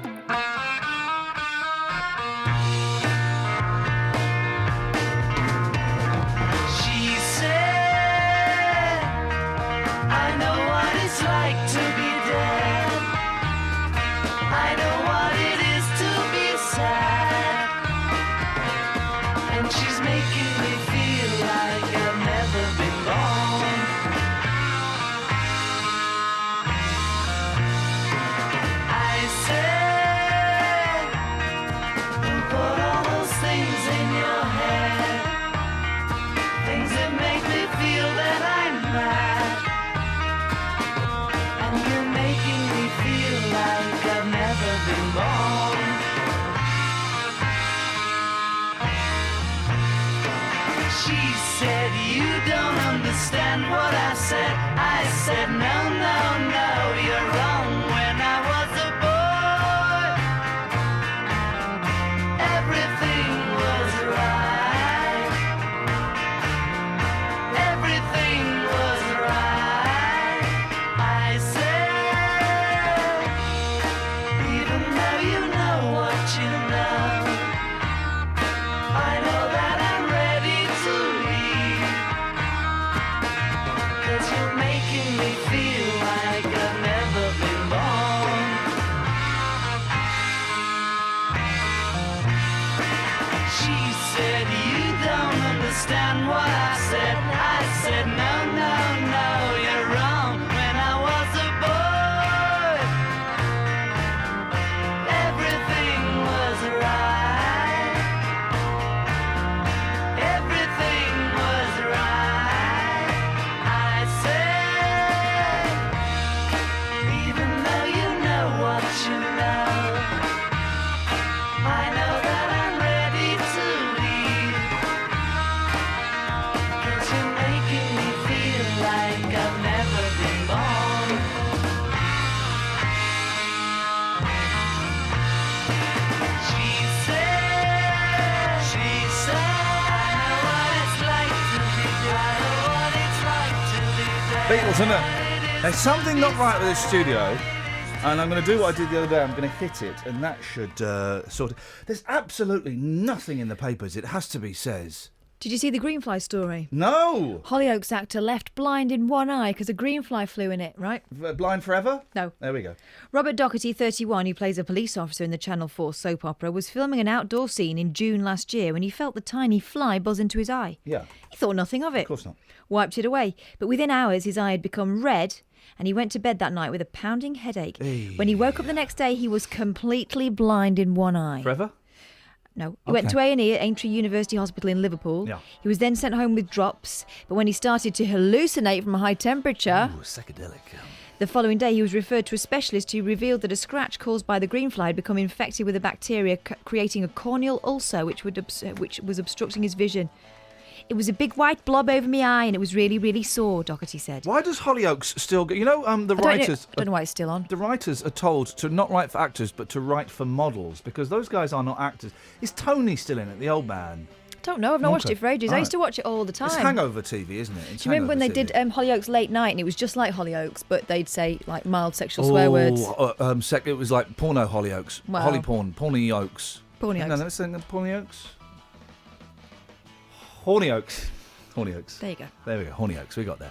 Beatles, isn't it? There's something not right with this studio, and I'm going to do what I did the other day. I'm going to hit it, and that should sort of... There's absolutely nothing in the papers, it has to be says. Did you see the greenfly story? No! Hollyoaks actor left blind in one eye because a greenfly flew in it, right? Blind forever? No. There we go. Robert Docherty, 31, who plays a police officer in the Channel 4 soap opera, was filming an outdoor scene in June last year when he felt the tiny fly buzz into his eye. Yeah. He thought nothing of it. Of course not. Wiped it away. But within hours, his eye had become red, and he went to bed that night with a pounding headache. Hey. When he woke up the next day, he was completely blind in one eye. Forever? No. He went to A&E at Aintree University Hospital in Liverpool. Yeah. He was then sent home with drops, but when he started to hallucinate from a high temperature... Ooh, psychedelic. The following day, he was referred to a specialist who revealed that a scratch caused by the greenfly had become infected with a bacteria, creating a corneal ulcer, which was obstructing his vision. It was a big white blob over my eye, and it was really, really sore, Docherty said. Why does Hollyoaks still go... You know, the writers... I don't know why it's still on. The writers are told to not write for actors, but to write for models, because those guys are not actors. Is Tony still in it, the old man? I don't know. I've not watched Okay. it for ages. I used to watch it all the time. It's hangover TV, isn't it? It's Do you remember when they hangover did TV. Hollyoaks Late Night, and it was just like Hollyoaks, but they'd say like mild sexual swear words? It was like porno Hollyoaks. Wow. Holly porn. Porny Oaks. Porny No, Oaks. let's say Porny Oaks. Horny Oaks. Horny Oaks. There you go. There we go. Horny Oaks. We got there.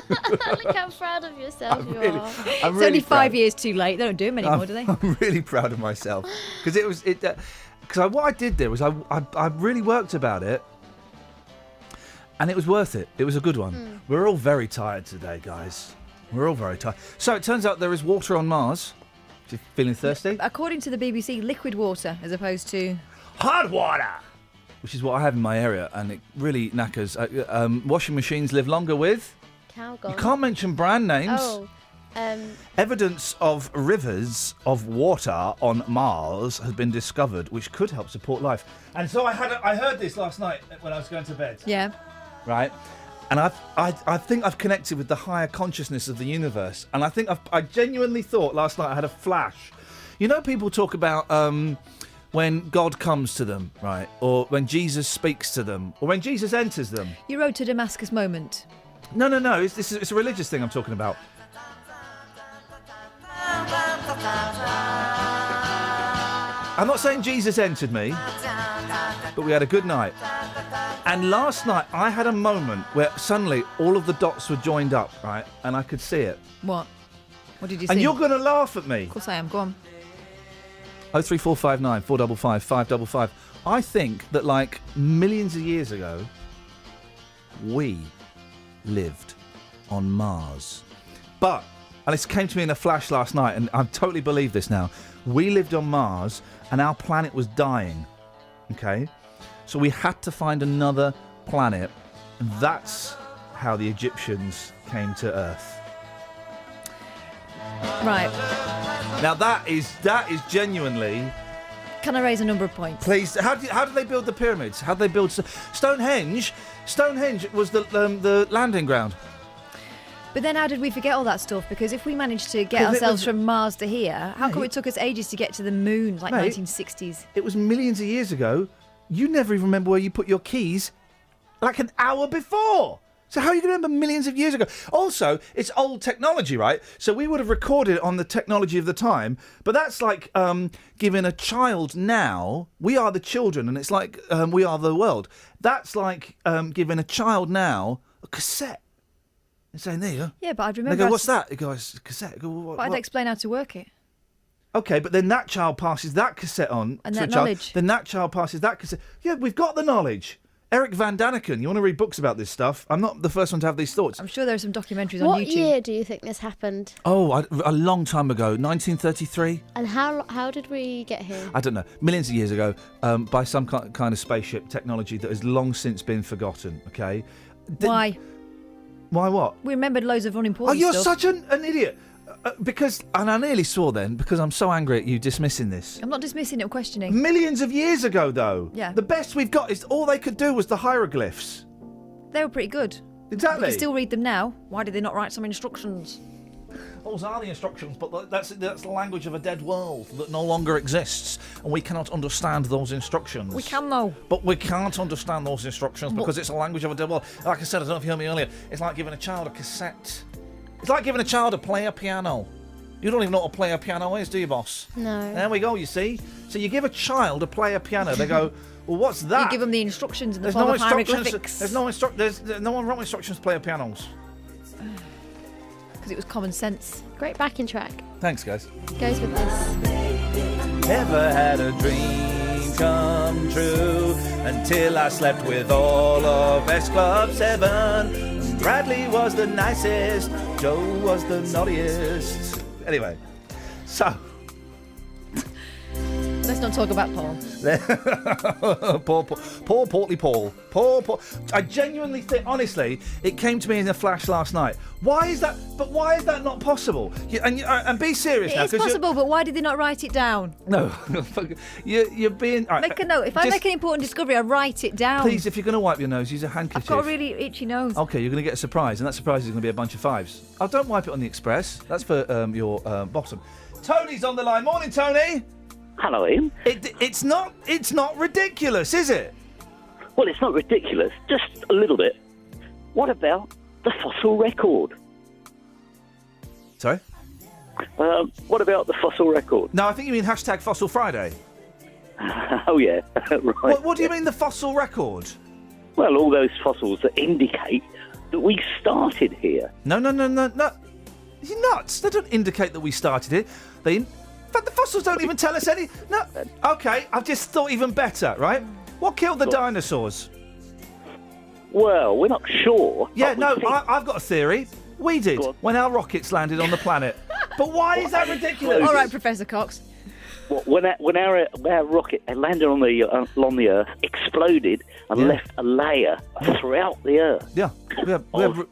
Look how proud of yourself you are. I'm It's really only 5 proud. years too late. They don't do them anymore, do they? I'm really proud of myself because it was it. Because what I did there was I really worked about it, and it was worth it. It was a good one. We're all very tired today, guys. We're all very tired. So it turns out there is water on Mars. You feeling thirsty? According to the BBC, liquid water as opposed to... Hard water! Which is what I have in my area, and it really knackers. Washing machines live longer with... Calgon. You can't mention brand names. Oh. Evidence of rivers of water on Mars has been discovered, which could help support life. And so I heard this last night when I was going to bed. Yeah. Right? And I think I've connected with the higher consciousness of the universe. And I think I genuinely thought last night I had a flash. You know, people talk about when God comes to them, right? Or when Jesus speaks to them, or when Jesus enters them. You rode to Damascus moment. No. It's a religious thing I'm talking about. I'm not saying Jesus entered me, but we had a good night. And last night I had a moment where suddenly all of the dots were joined up, right? And I could see it. What? What did you see? And you're going to laugh at me. Of course I am. Go on. 03459 455 555. I think that like millions of years ago, we lived on Mars. But, and this came to me in a flash last night, and I totally believe this now. We lived on Mars, and our planet was dying. Okay? So we had to find another planet, and that's how the Egyptians came to Earth. Right. Now that is genuinely... Can I raise a number of points? Please. How did they build the pyramids? How did they build Stonehenge? Stonehenge was the landing ground. But then how did we forget all that stuff? Because if we managed to get ourselves from Mars to here, how come it took us ages to get to the moon, like 1960s? It was millions of years ago. You never even remember where you put your keys like an hour before. So how are you going to remember millions of years ago? Also, it's old technology, right? So we would have recorded it on the technology of the time, but that's like giving a child now, we are the children, and it's like we are the world. That's like giving a child now a cassette. And saying, there you go. Yeah, but I'd They remember... go, what's that? They go, it's a cassette. I go, what? But I'd explain how to work it. Okay, but then that child passes that cassette on And to that a child. knowledge. Then that child passes that cassette. Yeah, we've got the knowledge. Eric Van Daniken, you want to read books about this stuff? I'm not the first one to have these thoughts. I'm sure there are some documentaries on What YouTube. year do you think this happened? Oh, a long time ago, 1933. And how did we get here? I don't know, millions of years ago, by some kind of spaceship technology that has long since been forgotten. Okay. Why? Why what? We remembered loads of unimportant Oh, you're stuff. such an idiot. Because, and I nearly swore then, because I'm so angry at you dismissing this. I'm not dismissing it, I'm questioning. Millions of years ago, though. Yeah. The best we've got is all they could do was the hieroglyphs. They were pretty good. Exactly. You can still read them now. Why did they not write some instructions? Those are the instructions, but that's the language of a dead world that no longer exists, and we cannot understand those instructions. We can, though. But we can't understand those instructions because it's a language of a dead world. Like I said, I don't know if you heard me earlier, it's like giving a child a cassette. It's like giving a child a player piano. You don't even know what a player piano is, do you, boss? No. There we go, you see? So you give a child a player piano, they go, well, what's that? You give them the instructions in the There's form no of instructions. hieroglyphics. There's no wrong instructions to player pianos. Because it was common sense. Great backing track. Thanks, guys. Goes with this. Never had a dream come true until I slept with all of S Club 7. Bradley was the nicest, Joe was the naughtiest. Anyway, so... Let's not talk about Paul. Poor Portly Paul. Poor. I genuinely think, honestly, it came to me in a flash last night. Why is that? But why is that not possible? And be serious now. It's possible, but why did they not write it down? No, you're being. Right, make a note. If I make an important discovery, I write it down. Please, if you're going to wipe your nose, use a handkerchief. I've got a really itchy nose. Okay, you're going to get a surprise, and that surprise is going to be a bunch of 5s. Oh, don't wipe it on the express. That's for your bottom. Tony's on the line. Morning, Tony. Hello, Ian. It's not ridiculous, is it? Well, it's not ridiculous, just a little bit. What about the fossil record? Sorry? What about the fossil record? No, I think you mean hashtag Fossil Friday. Oh, yeah, right. What do you mean the fossil record? Well, all those fossils that indicate that we started here. No. You're nuts. They don't indicate that we started it. But the fossils don't even tell us any... No. OK, I've just thought even better, right? What killed the dinosaurs? Well, we're not sure. Yeah, no, I've got a theory. We did, when our rockets landed on the planet. But why is that ridiculous? All right, Professor Cox. When our rocket landed on the Earth, exploded and left a layer throughout the Earth. Yeah. Yeah. Oh.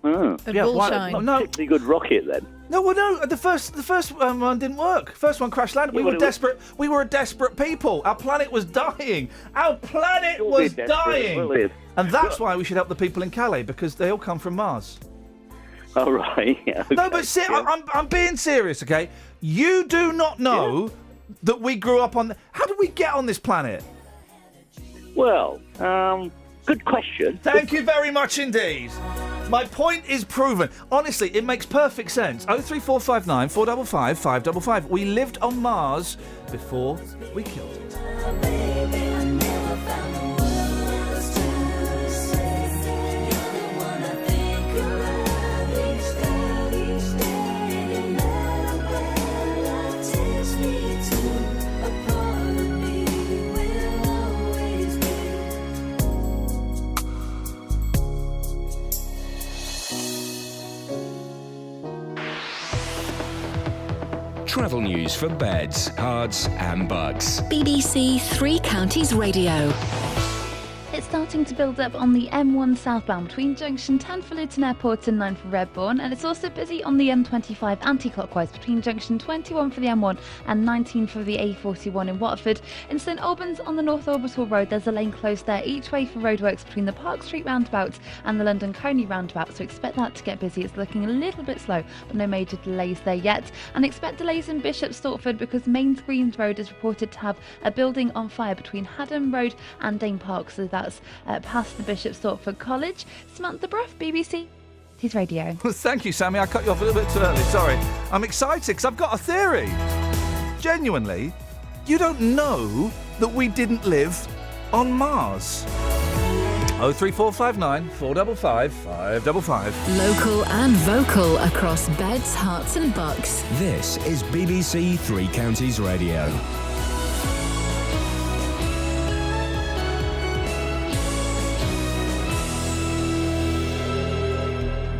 No. Particularly good rocket then. No, well, no. The first one didn't work. First one crash landed. We were desperate. We were a desperate people. Our planet was dying. Our planet was dying. And that's why we should help the people in Calais, because they all come from Mars. Oh, right. Yeah, okay. No, but I'm being serious, okay? You do not know that we grew up on... How did we get on this planet? Well, good question. Thank you very much indeed. My point is proven. Honestly, it makes perfect sense. 03459 455 555. We lived on Mars before we killed it. Travel news for beds, cards and bugs. BBC Three Counties Radio. It's starting to build up on the M1 southbound between junction 10 for Luton Airport and 9 for Redbourne, and it's also busy on the M25 anti-clockwise between junction 21 for the M1 and 19 for the A41 in Watford. In St Albans on the North Orbital Road, there's a lane closed there each way for roadworks between the Park Street roundabout and the London Coney roundabout, so expect that to get busy. It's looking a little bit slow, but no major delays there yet. And expect delays in Bishop Stortford because Mains Greens Road is reported to have a building on fire between Haddon Road and Dane Park, so that's past the Bishop Stortford College. Samantha Bruff, BBC His Radio. Thank you, Sammy. I cut you off a little bit too early. Sorry. I'm excited because I've got a theory. Genuinely, you don't know that we didn't live on Mars. 03459 455 555. Local and vocal across beds, hearts and bucks. This is BBC Three Counties Radio.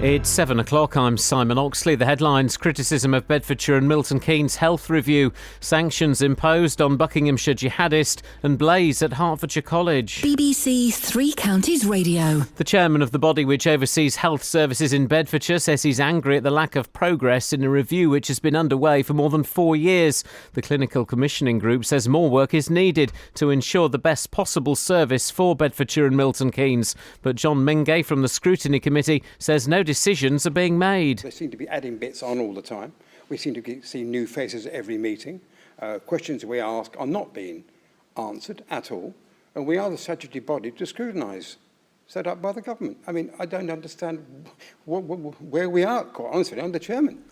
It's 7 o'clock. I'm Simon Oxley. The headlines: criticism of Bedfordshire and Milton Keynes health review, sanctions imposed on Buckinghamshire jihadist, and blaze at Hertfordshire College. BBC Three Counties Radio. The chairman of the body which oversees health services in Bedfordshire says he's angry at the lack of progress in a review which has been underway for more than 4 years. The clinical commissioning group says more work is needed to ensure the best possible service for Bedfordshire and Milton Keynes. But John Mingay from the scrutiny committee says no decisions are being made. They seem to be adding bits on all the time. We seem to see new faces at every meeting. Questions we ask are not being answered at all. And we are the statutory body to scrutinise, set up by the government. I mean, I don't understand where we are, quite honestly. I'm the chairman.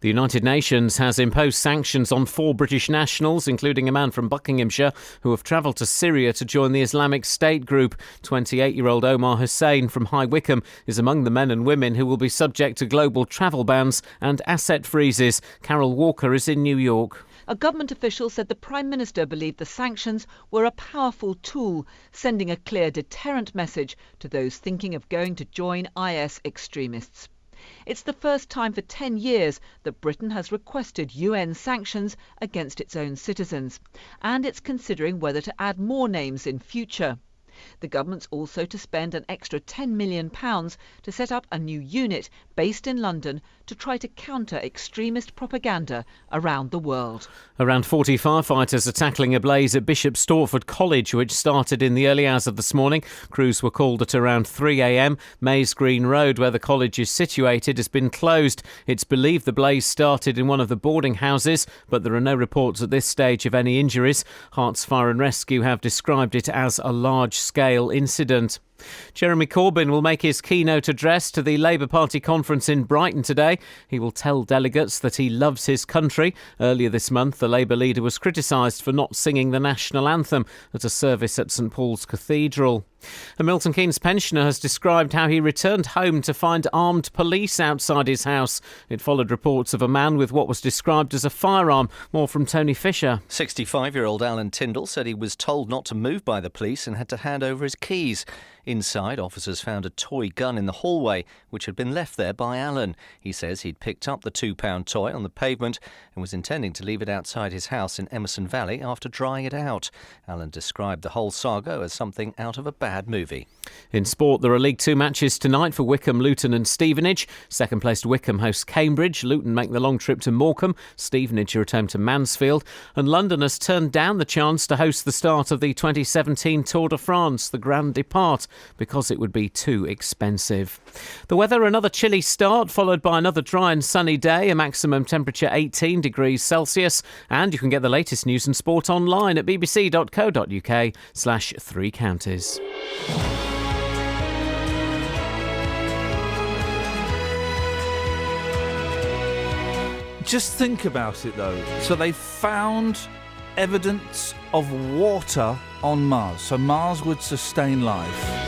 The United Nations has imposed sanctions on 4 British nationals, including a man from Buckinghamshire who have travelled to Syria to join the Islamic State group. 28-year-old Omar Hussein from High Wycombe is among the men and women who will be subject to global travel bans and asset freezes. Carol Walker is in New York. A government official said the Prime Minister believed the sanctions were a powerful tool, sending a clear deterrent message to those thinking of going to join IS extremists. It's the first time for 10 years that Britain has requested UN sanctions against its own citizens, and it's considering whether to add more names in future. The government's also to spend an extra £10 million to set up a new unit based in London to try to counter extremist propaganda around the world. Around 40 firefighters are tackling a blaze at Bishop Stortford College, which started in the early hours of this morning. Crews were called at around 3 a.m. Mays Green Road, where the college is situated, has been closed. It's believed the blaze started in one of the boarding houses, but there are no reports at this stage of any injuries. Herts Fire and Rescue have described it as a large-scale incident. Jeremy Corbyn will make his keynote address to the Labour Party conference in Brighton today. He will tell delegates that he loves his country. Earlier this month, the Labour leader was criticised for not singing the national anthem at a service at St Paul's Cathedral. A Milton Keynes pensioner has described how he returned home to find armed police outside his house. It followed reports of a man with what was described as a firearm. More from Tony Fisher. 65-year-old Alan Tyndall said he was told not to move by the police and had to hand over his keys. Inside, officers found a toy gun in the hallway, which had been left there by Alan. He says he'd picked up the £2 toy on the pavement and was intending to leave it outside his house in Emerson Valley after drying it out. Alan described the whole saga as something out of a bad movie. In sport, there are League Two matches tonight for Wycombe, Luton and Stevenage. Second-placed Wycombe hosts Cambridge. Luton make the long trip to Morecambe. Stevenage are at home to Mansfield. And London has turned down the chance to host the start of the 2017 Tour de France, the Grand Depart, because it would be too expensive. The weather, another chilly start, followed by another dry and sunny day, a maximum temperature 18 degrees Celsius. And you can get the latest news and sport online at bbc.co.uk/3 counties. Just think about it, though. So they found evidence of water on Mars. So Mars would sustain life.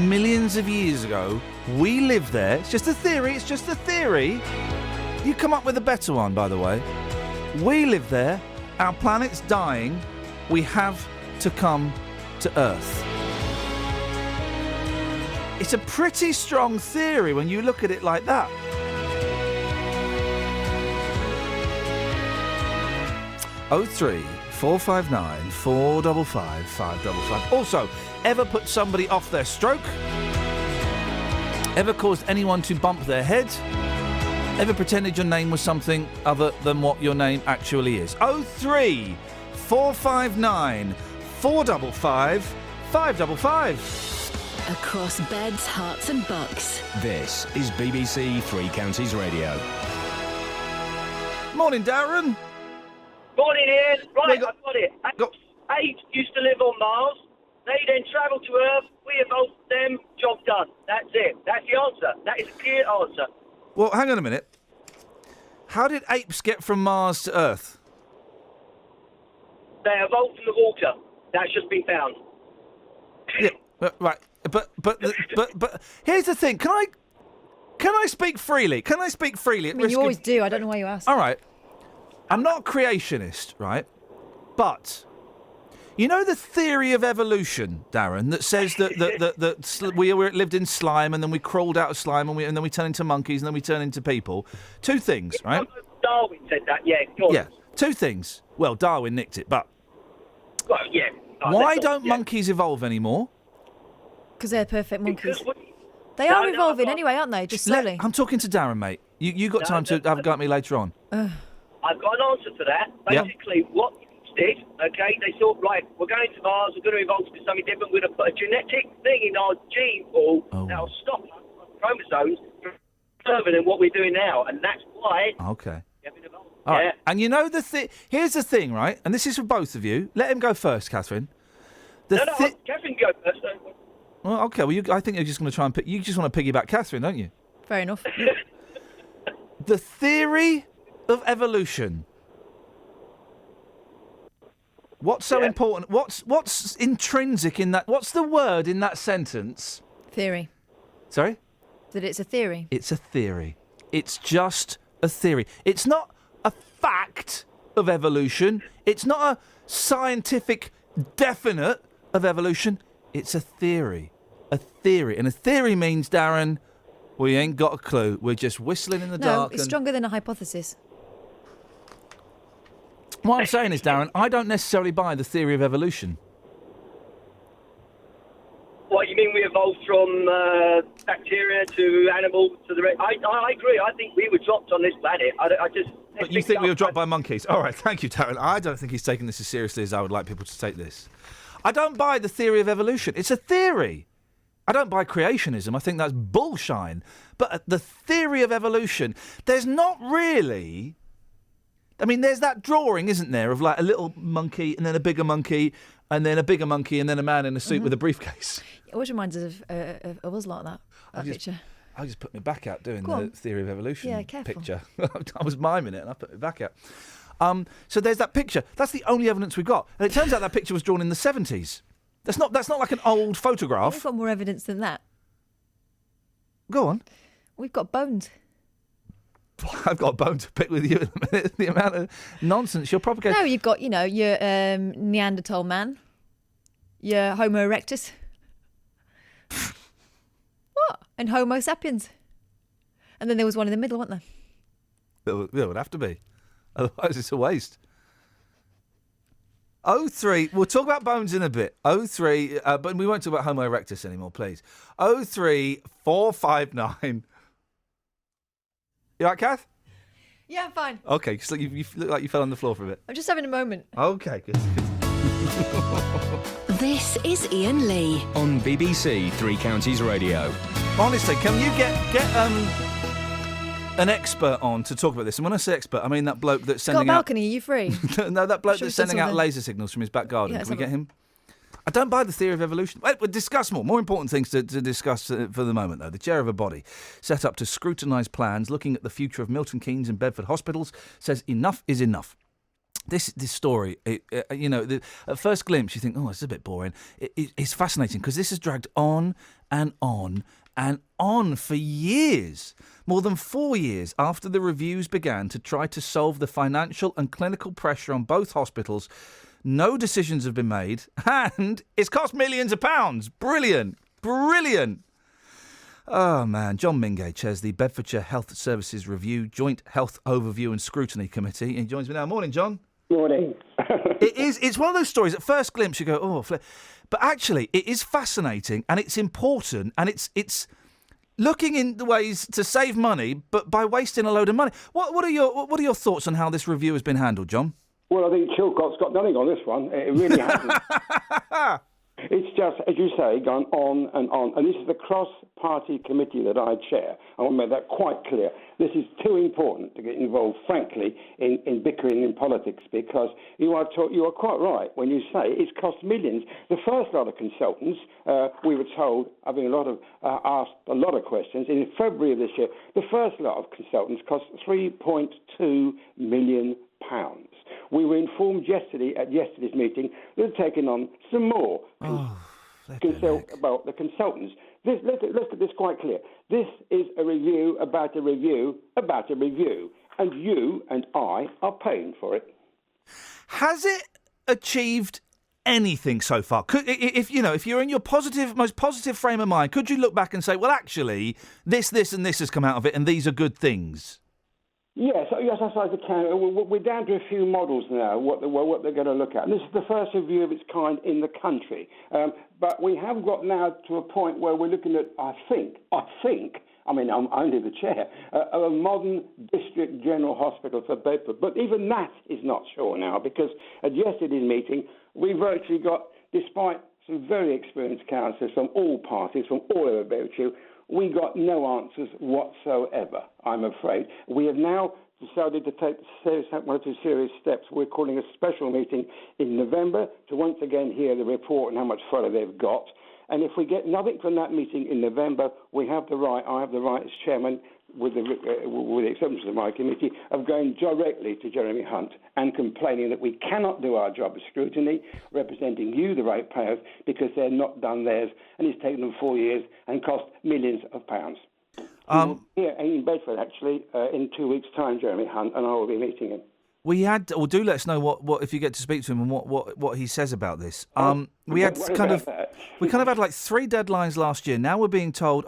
Millions of years ago, we lived there. It's just a theory. It's just a theory. You come up with a better one, by the way. We live there. Our planet's dying. We have to come to Earth. It's a pretty strong theory when you look at it like that. #03 459 455 555. Also, ever put somebody off their stroke? Ever caused anyone to bump their head? Ever pretended your name was something other than what your name actually is? 03 459 455 555. Across beds, hearts and bucks. This is BBC Three Counties Radio. Morning, Darren. Morning, Ian. Right, I've got it. Apes used to live on Mars. They then travelled to Earth. We evolved them. Job done. That's it. That's the answer. That is a clear answer. Well, hang on a minute. How did apes get from Mars to Earth? They evolved from the water. That's just been found. Yeah, right. But here's the thing. Can I speak freely? Can I speak freely? I mean, you always do. I don't know why you asked. All right. I'm not a creationist, right? But you know the theory of evolution, Darren, that says that we lived in slime and then we crawled out of slime and then we turn into monkeys and then we turn into people. Two things, right? Darwin said that. Yeah. Go on. Yeah. Two things. Well, Darwin nicked it, but well, yeah. Why don't monkeys evolve anymore? Because they're perfect monkeys. They are evolving anyway, aren't they? Just slowly. I'm talking to Darren, mate. You got time to have a go at me later on. I've got an answer to that. Basically, what did, okay, they thought, right, we're going to Mars, we're going to evolve to something different, we're going to put a genetic thing in our gene pool that'll stop chromosomes from further than what we're doing now, and that's why... Okay. we haven't evolved. All right. And you know here's the thing, right? And this is for both of you. Let him go first, Catherine. Catherine can go first. Well, okay. Well, I think you're just going to try and you just want to piggyback Catherine, don't you? Fair enough. The theory of evolution. What's so important? What's intrinsic in that? What's the word in that sentence? Theory. Sorry? That it's a theory. It's a theory. It's just a theory. It's not a fact of evolution. It's not a scientific definite of evolution. It's a theory. A theory. And a theory means, Darren, we ain't got a clue. We're just whistling in the dark. No, it's stronger than a hypothesis. What I'm saying is, Darren, I don't necessarily buy the theory of evolution. What, you mean we evolved from bacteria to animals to the rest? I agree. I think we were dropped on this planet. But you think we were dropped by monkeys? All right, thank you, Darren. I don't think he's taking this as seriously as I would like people to take this. I don't buy the theory of evolution. It's a theory. I don't buy creationism. I think that's bullshine. But the theory of evolution, there's not really... I mean, there's that drawing, isn't there, of like a little monkey and then a bigger monkey and then a bigger monkey and then a man in a suit with a briefcase. It always reminds us of us like that picture. I just put my back out doing the theory of evolution picture. I was miming it and I put my back out. So there's that picture. That's the only evidence we've got. And it turns out that picture was drawn in the 70s. That's not like an old photograph. We've got more evidence than that. Go on. We've got bones. I've got a bone to pick with you in a minute. The amount of nonsense you're propagating. No, you've got, your Neanderthal man, your Homo erectus. What? And Homo sapiens. And then there was one in the middle, wasn't there? There would have to be. Otherwise, it's a waste. 03, we'll talk about bones in a bit. 03, but we won't talk about Homo erectus anymore, please. 03 459. You all right, Kath? Yeah, I'm fine. Okay, so you look like you fell on the floor for a bit. I'm just having a moment. Okay, good. This is Iain Lee on BBC Three Counties Radio. Honestly, can you get an expert on to talk about this? And when I say expert, I mean that bloke that's sending got a balcony, are you free? No, that bloke that's sending out laser signals from his back garden. Can we get him? I don't buy the theory of evolution. Wait, we'll discuss more important things to discuss for the moment, though. The chair of a body set up to scrutinise plans looking at the future of Milton Keynes and Bedford hospitals says enough is enough. This story, at first glimpse, you think, oh, it's a bit boring. It's fascinating because this has dragged on and on and on for years. More than 4 years after the reviews began to try to solve the financial and clinical pressure on both hospitals, no decisions have been made, and it's cost millions of pounds. Brilliant. Brilliant. Oh, man. John Mingay chairs the Bedfordshire Health Services Review, Joint Health Overview and Scrutiny Committee. He joins me now. Morning, John. Morning. It's one of those stories, at first glimpse, you go, oh, but actually, it is fascinating, and it's important, and it's looking in the ways to save money, but by wasting a load of money. What are your thoughts on how this review has been handled, John? Well, I think Chilcott's got nothing on this one. It really hasn't. It's just, as you say, gone on and on. And this is the cross-party committee that I chair. I want to make that quite clear. This is too important to get involved, frankly, in bickering in politics, because you are quite right when you say it's cost millions. The first lot of consultants, we were told, having asked a lot of questions, in February of this year, the first lot of consultants cost £3.2 million. We were informed yesterday at yesterday's meeting that they're taking on some more about the consultants. Let's get this quite clear. This is a review about a review about a review, and you and I are paying for it. Has it achieved anything so far? If you're in your most positive frame of mind, could you look back and say, well, actually, this, and this has come out of it, and these are good things? Yes, I suppose I can. We're down to a few models now, what they're going to look at. And this is the first review of its kind in the country. But we have got now to a point where we're looking at, I think, I'm only the chair, of a modern district general hospital for Bedford. But even that is not sure now, because at yesterday's meeting, we virtually got, despite some very experienced councillors from all parties, from all over Bedfordshire, we got no answers whatsoever, I'm afraid. We have now decided to take one or two serious steps. We're calling a special meeting in November to once again hear the report and how much further they've got. And if we get nothing from that meeting in November, I have the right as chairman, with the acceptance of my committee, of going directly to Jeremy Hunt and complaining that we cannot do our job of scrutiny, representing you, the ratepayers, because they're not done theirs, and it's taken them 4 years and cost millions of pounds. Here in Bedford, actually, in 2 weeks' time, Jeremy Hunt, and I will be meeting him. Do let us know what if you get to speak to him and what he says about this. We had kind of had like 3 deadlines last year. Now we're being told,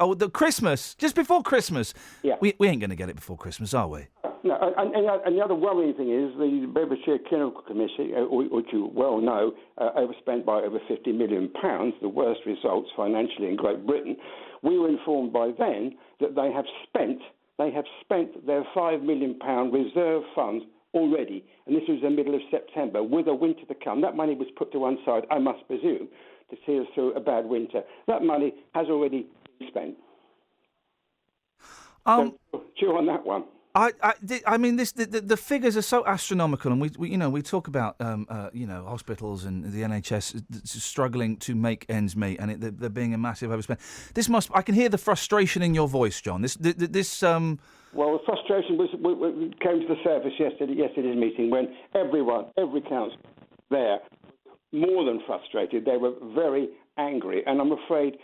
just before Christmas. Yeah. We ain't going to get it before Christmas, are we? No, and the other worrying thing is the Bedfordshire Clinical Committee, which you well know, overspent by over £50 million, the worst results financially in Great Britain. We were informed by then that they have spent their £5 million reserve funds already, and this was the middle of September, with a winter to come. That money was put to one side, I must presume, to see us through a bad winter. That money has already been spent. So, chew on that one. I mean, the figures are so astronomical, and we talk about hospitals and the NHS struggling to make ends meet, and there being a massive overspend. I can hear the frustration in your voice, John. Well, the frustration came to the surface yesterday's meeting when every council there, more than frustrated, they were very angry, and I'm afraid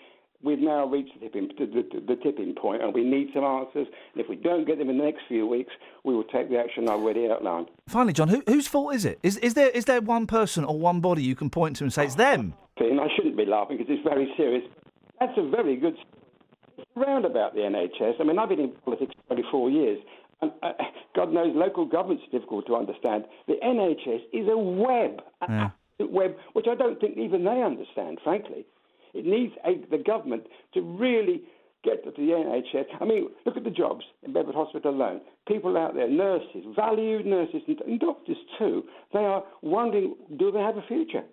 we've now reached the tipping point, and we need some answers. And if we don't get them in the next few weeks, we will take the action I've already outlined. Finally, John, whose fault is it? Is there one person or one body you can point to and say it's them? I shouldn't be laughing because it's very serious. That's a very good round about the NHS. I mean, I've been in politics for 24 years, and God knows local government's difficult to understand. The NHS is a web, an absolute web, which I don't think even they understand, frankly. It needs the government to really get to the NHS. I mean, look at the jobs in Bedford Hospital alone. People out there, nurses, valued nurses, and doctors too, they are wondering, do they have a future?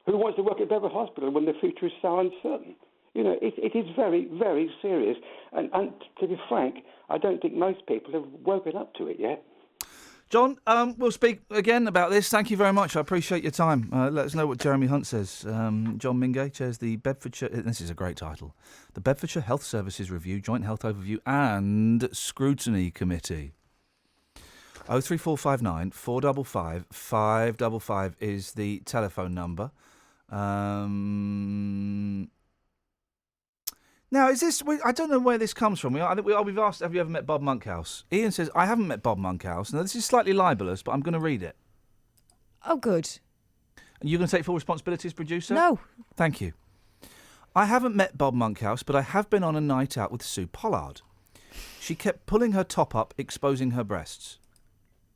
Who wants to work at Bedford Hospital when the future is so uncertain? You know, it is very, very serious. And to be frank, I don't think most people have woken up to it yet. John, we'll speak again about this. Thank you very much. I appreciate your time. Let us know what Jeremy Hunt says. John Mingay chairs the Bedfordshire... This is a great title. The Bedfordshire Health Services Review, Joint Health Overview and Scrutiny Committee. 03459 455 555 is the telephone number. Now, is this... I don't know where this comes from. We've asked, have you ever met Bob Monkhouse? Ian says, I haven't met Bob Monkhouse. Now, this is slightly libellous, but I'm going to read it. Oh, good. Are you going to take full responsibility as producer? No. Thank you. I haven't met Bob Monkhouse, but I have been on a night out with Sue Pollard. She kept pulling her top up, exposing her breasts.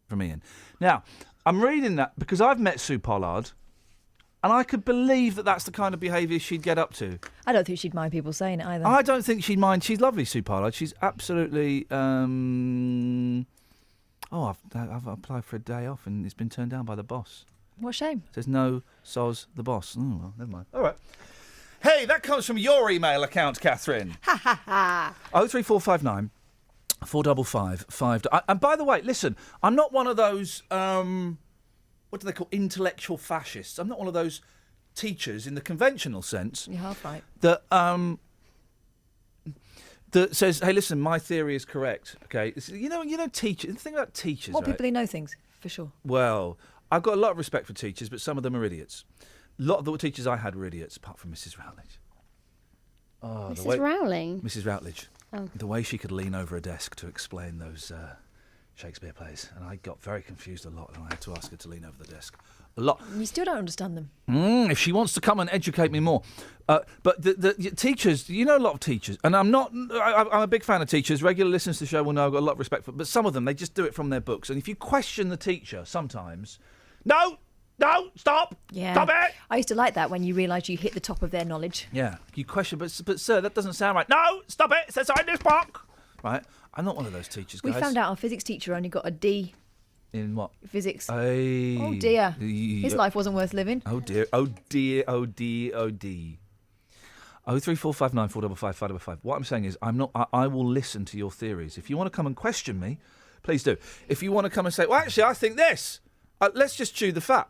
From Ian. Now, I'm reading that because I've met Sue Pollard... And I could believe that that's the kind of behaviour she'd get up to. I don't think she'd mind people saying it either. I don't think she'd mind. She's lovely, Sue Pollard. She's absolutely... I've applied for a day off and it's been turned down by the boss. What a shame. Says no, soz the boss. Oh, well, never mind. All right. Hey, that comes from your email account, Catherine. Ha, ha, ha. 03459 455 5... And by the way, listen, I'm not one of those... what do they call intellectual fascists? I'm not one of those teachers in the conventional sense. You're half right. That says, hey, listen, my theory is correct. Okay, you know, teachers. The thing about teachers, More right? people who know things, for sure. Well, I've got a lot of respect for teachers, but some of them are idiots. A lot of the teachers I had were idiots, apart from Mrs. Routledge. Oh, Mrs. Rowling? Mrs. Routledge. Oh. The way she could lean over a desk to explain those Shakespeare plays, and I got very confused a lot, and I had to ask her to lean over the desk a lot. You still don't understand them. If she wants to come and educate me more. But the teachers, you know, a lot of teachers, and I'm a big fan of teachers. Regular listeners to the show will know I've got a lot of respect for, but some of them, they just do it from their books. And if you question the teacher sometimes, no, No, stop. Yeah. Stop it. I used to like that when you realised you hit the top of their knowledge. Yeah, you question, but sir, that doesn't sound right. No, stop it. It says in this book. Right, I'm not one of those teachers, guys. We found out our physics teacher only got a D. In what? Physics. Hey. Oh dear. His life wasn't worth living. Oh dear. Oh dear. Oh dear. Oh dear. 03459 455 555. What I'm saying is, I will listen to your theories. If you want to come and question me, please do. If you want to come and say, well, actually, I think this. Let's just chew the fat.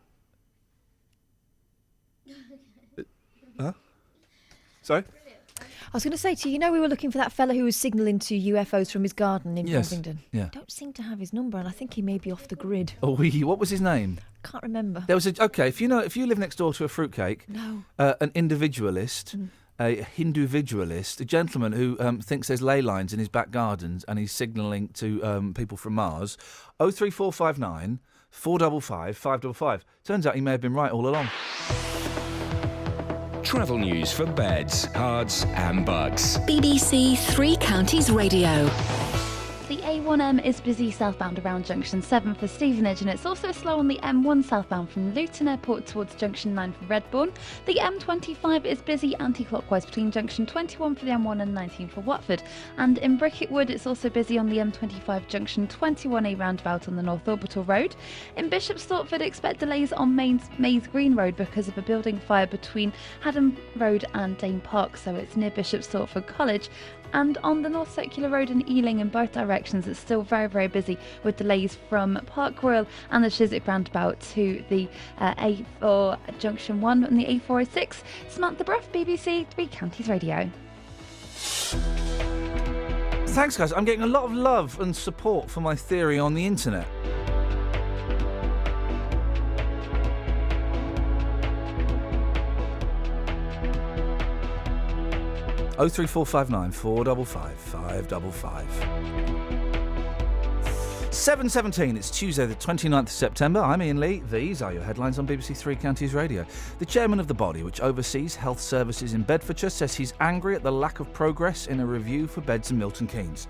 Huh? Sorry? I was going to say to you, we were looking for that fella who was signalling to UFOs from his garden in Kensington. Yeah. Don't seem to have his number, and I think he may be off the grid. Oh, what was his name? Can't remember. There was if you live next door to a fruitcake, No. An individualist, a Hinduvidualist, a gentleman who thinks there's ley lines in his back gardens and he's signalling to people from Mars, 03459 455 555. Turns out he may have been right all along. Travel news for beds, cards and bugs. BBC Three Counties Radio. The A1M is busy southbound around Junction 7 for Stevenage, and it's also slow on the M1 southbound from Luton Airport towards Junction 9 for Redbourne. The M25 is busy anti-clockwise between Junction 21 for the M1 and 19 for Watford. And in Bricket Wood, it's also busy on the M25 Junction 21A roundabout on the North Orbital Road. In Bishop's Stortford, expect delays on Maze Green Road because of a building fire between Haddon Road and Dane Park, so it's near Bishop's Stortford College. And on the North Circular Road in Ealing in both directions, it's still very, very busy with delays from Park Royal and the Chiswick roundabout to the A4 Junction 1 and the A406. Samantha Bruff, BBC Three Counties Radio. Thanks, guys. I'm getting a lot of love and support for my theory on the internet. Oh 03459 455 555. 7:17. It's Tuesday, the 29th of September. I'm Iain Lee. These are your headlines on BBC Three Counties Radio. The chairman of the body, which oversees health services in Bedfordshire, says he's angry at the lack of progress in a review for beds in Milton Keynes.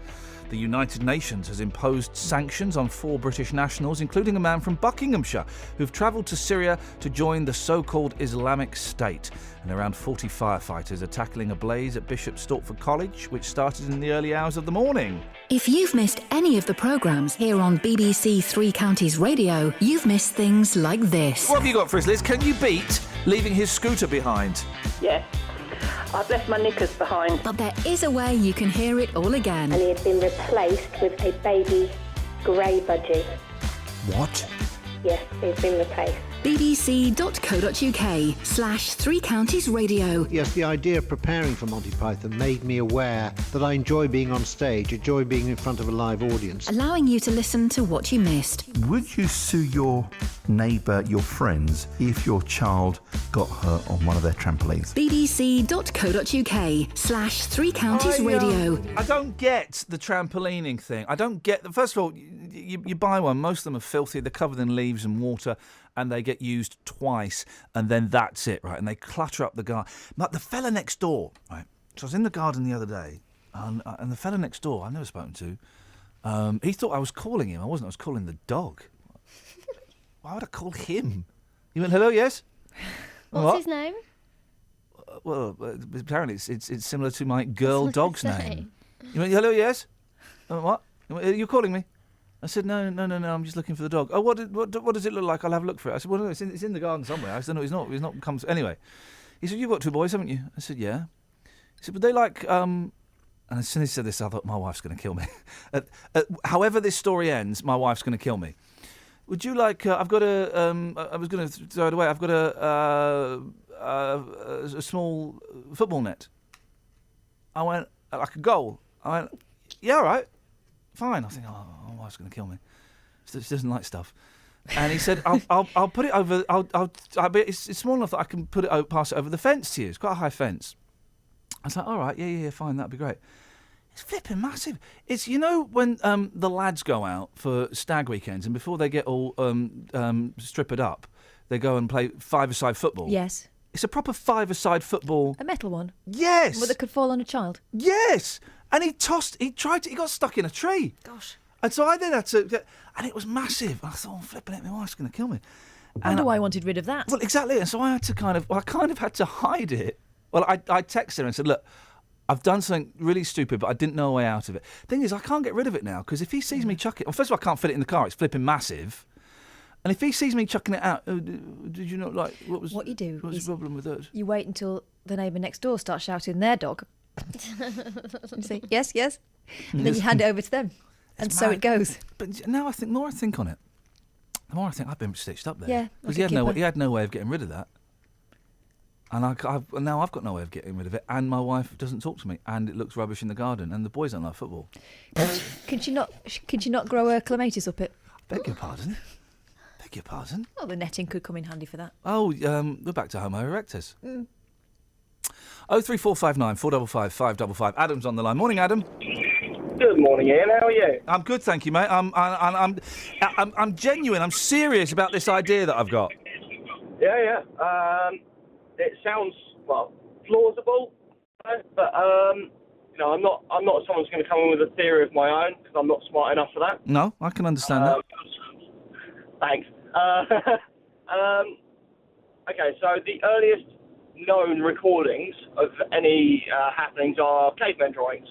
The United Nations has imposed sanctions on 4 British nationals, including a man from Buckinghamshire, who've travelled to Syria to join the so-called Islamic State. And around 40 firefighters are tackling a blaze at Bishop's Stortford College, which started in the early hours of the morning. If you've missed any of the programmes here on BBC Three Counties Radio, you've missed things like this. What have you got for us, Liz? Can you beat leaving his scooter behind? Yes. I've left my knickers behind. But there is a way you can hear it all again. And he had been replaced with a baby grey budgie. What? Yes, he's been replaced. bbc.co.uk/Three Counties Radio. Yes, the idea of preparing for Monty Python made me aware that I enjoy being on stage, enjoy being in front of a live audience. Allowing you to listen to what you missed. Would you sue your neighbour, your friends, if your child got hurt on one of their trampolines? bbc.co.uk/Three Counties Radio. I don't get the trampolining thing. I don't get... First of all, you buy one, most of them are filthy, they're covered in leaves and water, and they get used twice, and then that's it, right? And they clutter up the garden. But the fella next door, right? So I was in the garden the other day, and the fella next door, I've never spoken to, he thought I was calling him. I wasn't. I was calling the dog. Why would I call him? You went, hello, yes? What's his name? Well, apparently it's similar to my girl dog's name. You went, hello, yes? What? Are you calling me? I said, no, I'm just looking for the dog. Oh, what does it look like? I'll have a look for it. I said, well, no, it's in the garden somewhere. I said, no, he's not come. Anyway, he said, you've got 2 boys, haven't you? I said, yeah. He said, but they like, and as soon as he said this, I thought, my wife's going to kill me. However this story ends, my wife's going to kill me. Would you like, I've got I was going to throw it away, I've got a small football net. I went, like a goal. I went, yeah, all right. Fine. I think, my wife's going to kill me. She doesn't like stuff. And he said, I'll put it over. It's small enough that I can pass it over the fence to you. It's quite a high fence. I was like, all right, yeah, fine, that'd be great. It's flipping massive. It's when the lads go out for stag weekends and before they get all strippered up, they go and play 5-a-side football. Yes. It's a proper 5-a-side football. A metal one? Yes. One that could fall on a child? Yes. And he got stuck in a tree. Gosh. And so I then had to, and it was massive. I thought, flipping it, my wife's going to kill me. Wonder why I wanted rid of that. Well, exactly. And so I kind of had to hide it. Well, I texted her and said, look, I've done something really stupid, but I didn't know a way out of it. Thing is, I can't get rid of it now, because if he sees me chuck it... Well, first of all, I can't fit it in the car. It's flipping massive. And if he sees me chucking it out, did you not like... What you do What's is the problem with it? you wait until the neighbour next door starts shouting their dog. You say, yes, yes. And then you hand it over to them. And so it goes. But now the more I think on it, the more I think I've been stitched up there. Yeah, because like he had no way of getting rid of that. And now I've got no way of getting rid of it, and my wife doesn't talk to me, and it looks rubbish in the garden, and the boys don't like football. Could you not grow a clematis up it? Beg your pardon? Beg your pardon? Well, the netting could come in handy for that. Oh, we're back to Homo erectus. Mm. 03459 455 555. Adam's on the line. Morning, Adam. Good morning, Ian. How are you? I'm good, thank you, mate. I'm genuine. I'm serious about this idea that I've got. Yeah. It sounds plausible, but I'm not someone who's going to come in with a theory of my own, because I'm not smart enough for that. No, I can understand that. Thanks. Okay, so the earliest known recordings of any happenings are caveman drawings.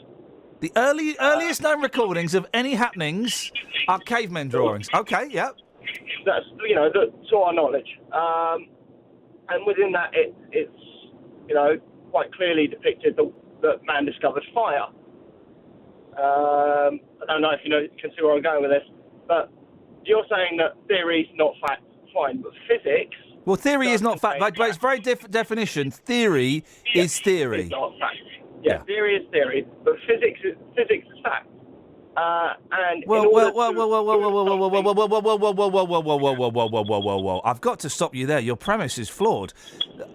The earliest known recordings of any happenings are cavemen drawings. Okay, yep. That's to our knowledge. And within that, it's quite clearly depicted that man discovered fire. I don't know if can see where I'm going with this, but you're saying that theory is not fact, fine, but physics... Well, theory is not fact. By its very definition, theory is theory. It's not fact. Yeah, theory is theory, but physics is fact. And whoa. I've got to stop you there. Your premise is flawed.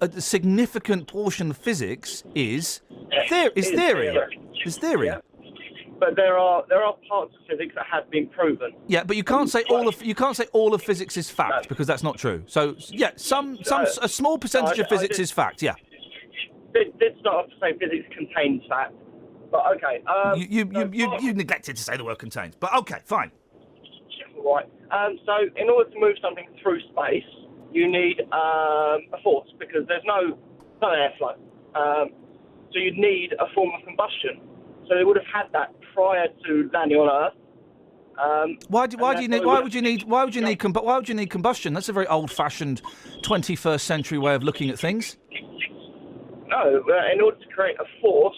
A significant portion of physics is theory. Is theory. Yeah. But there are parts of physics that have been proven. Yeah, but you can't say all of physics is fact, because that's not true. So yeah, a small percentage of physics is fact. Yeah. Did start off to say physics contains fact, but okay. You neglected to say the word contains, but okay, fine. Right. So in order to move something through space, you need a force, because there's no airflow. So you'd need a form of combustion. So they would have had that prior to landing on Earth. Why would you need combustion? That's a very old-fashioned 21st century way of looking at things. No, in order to create a force,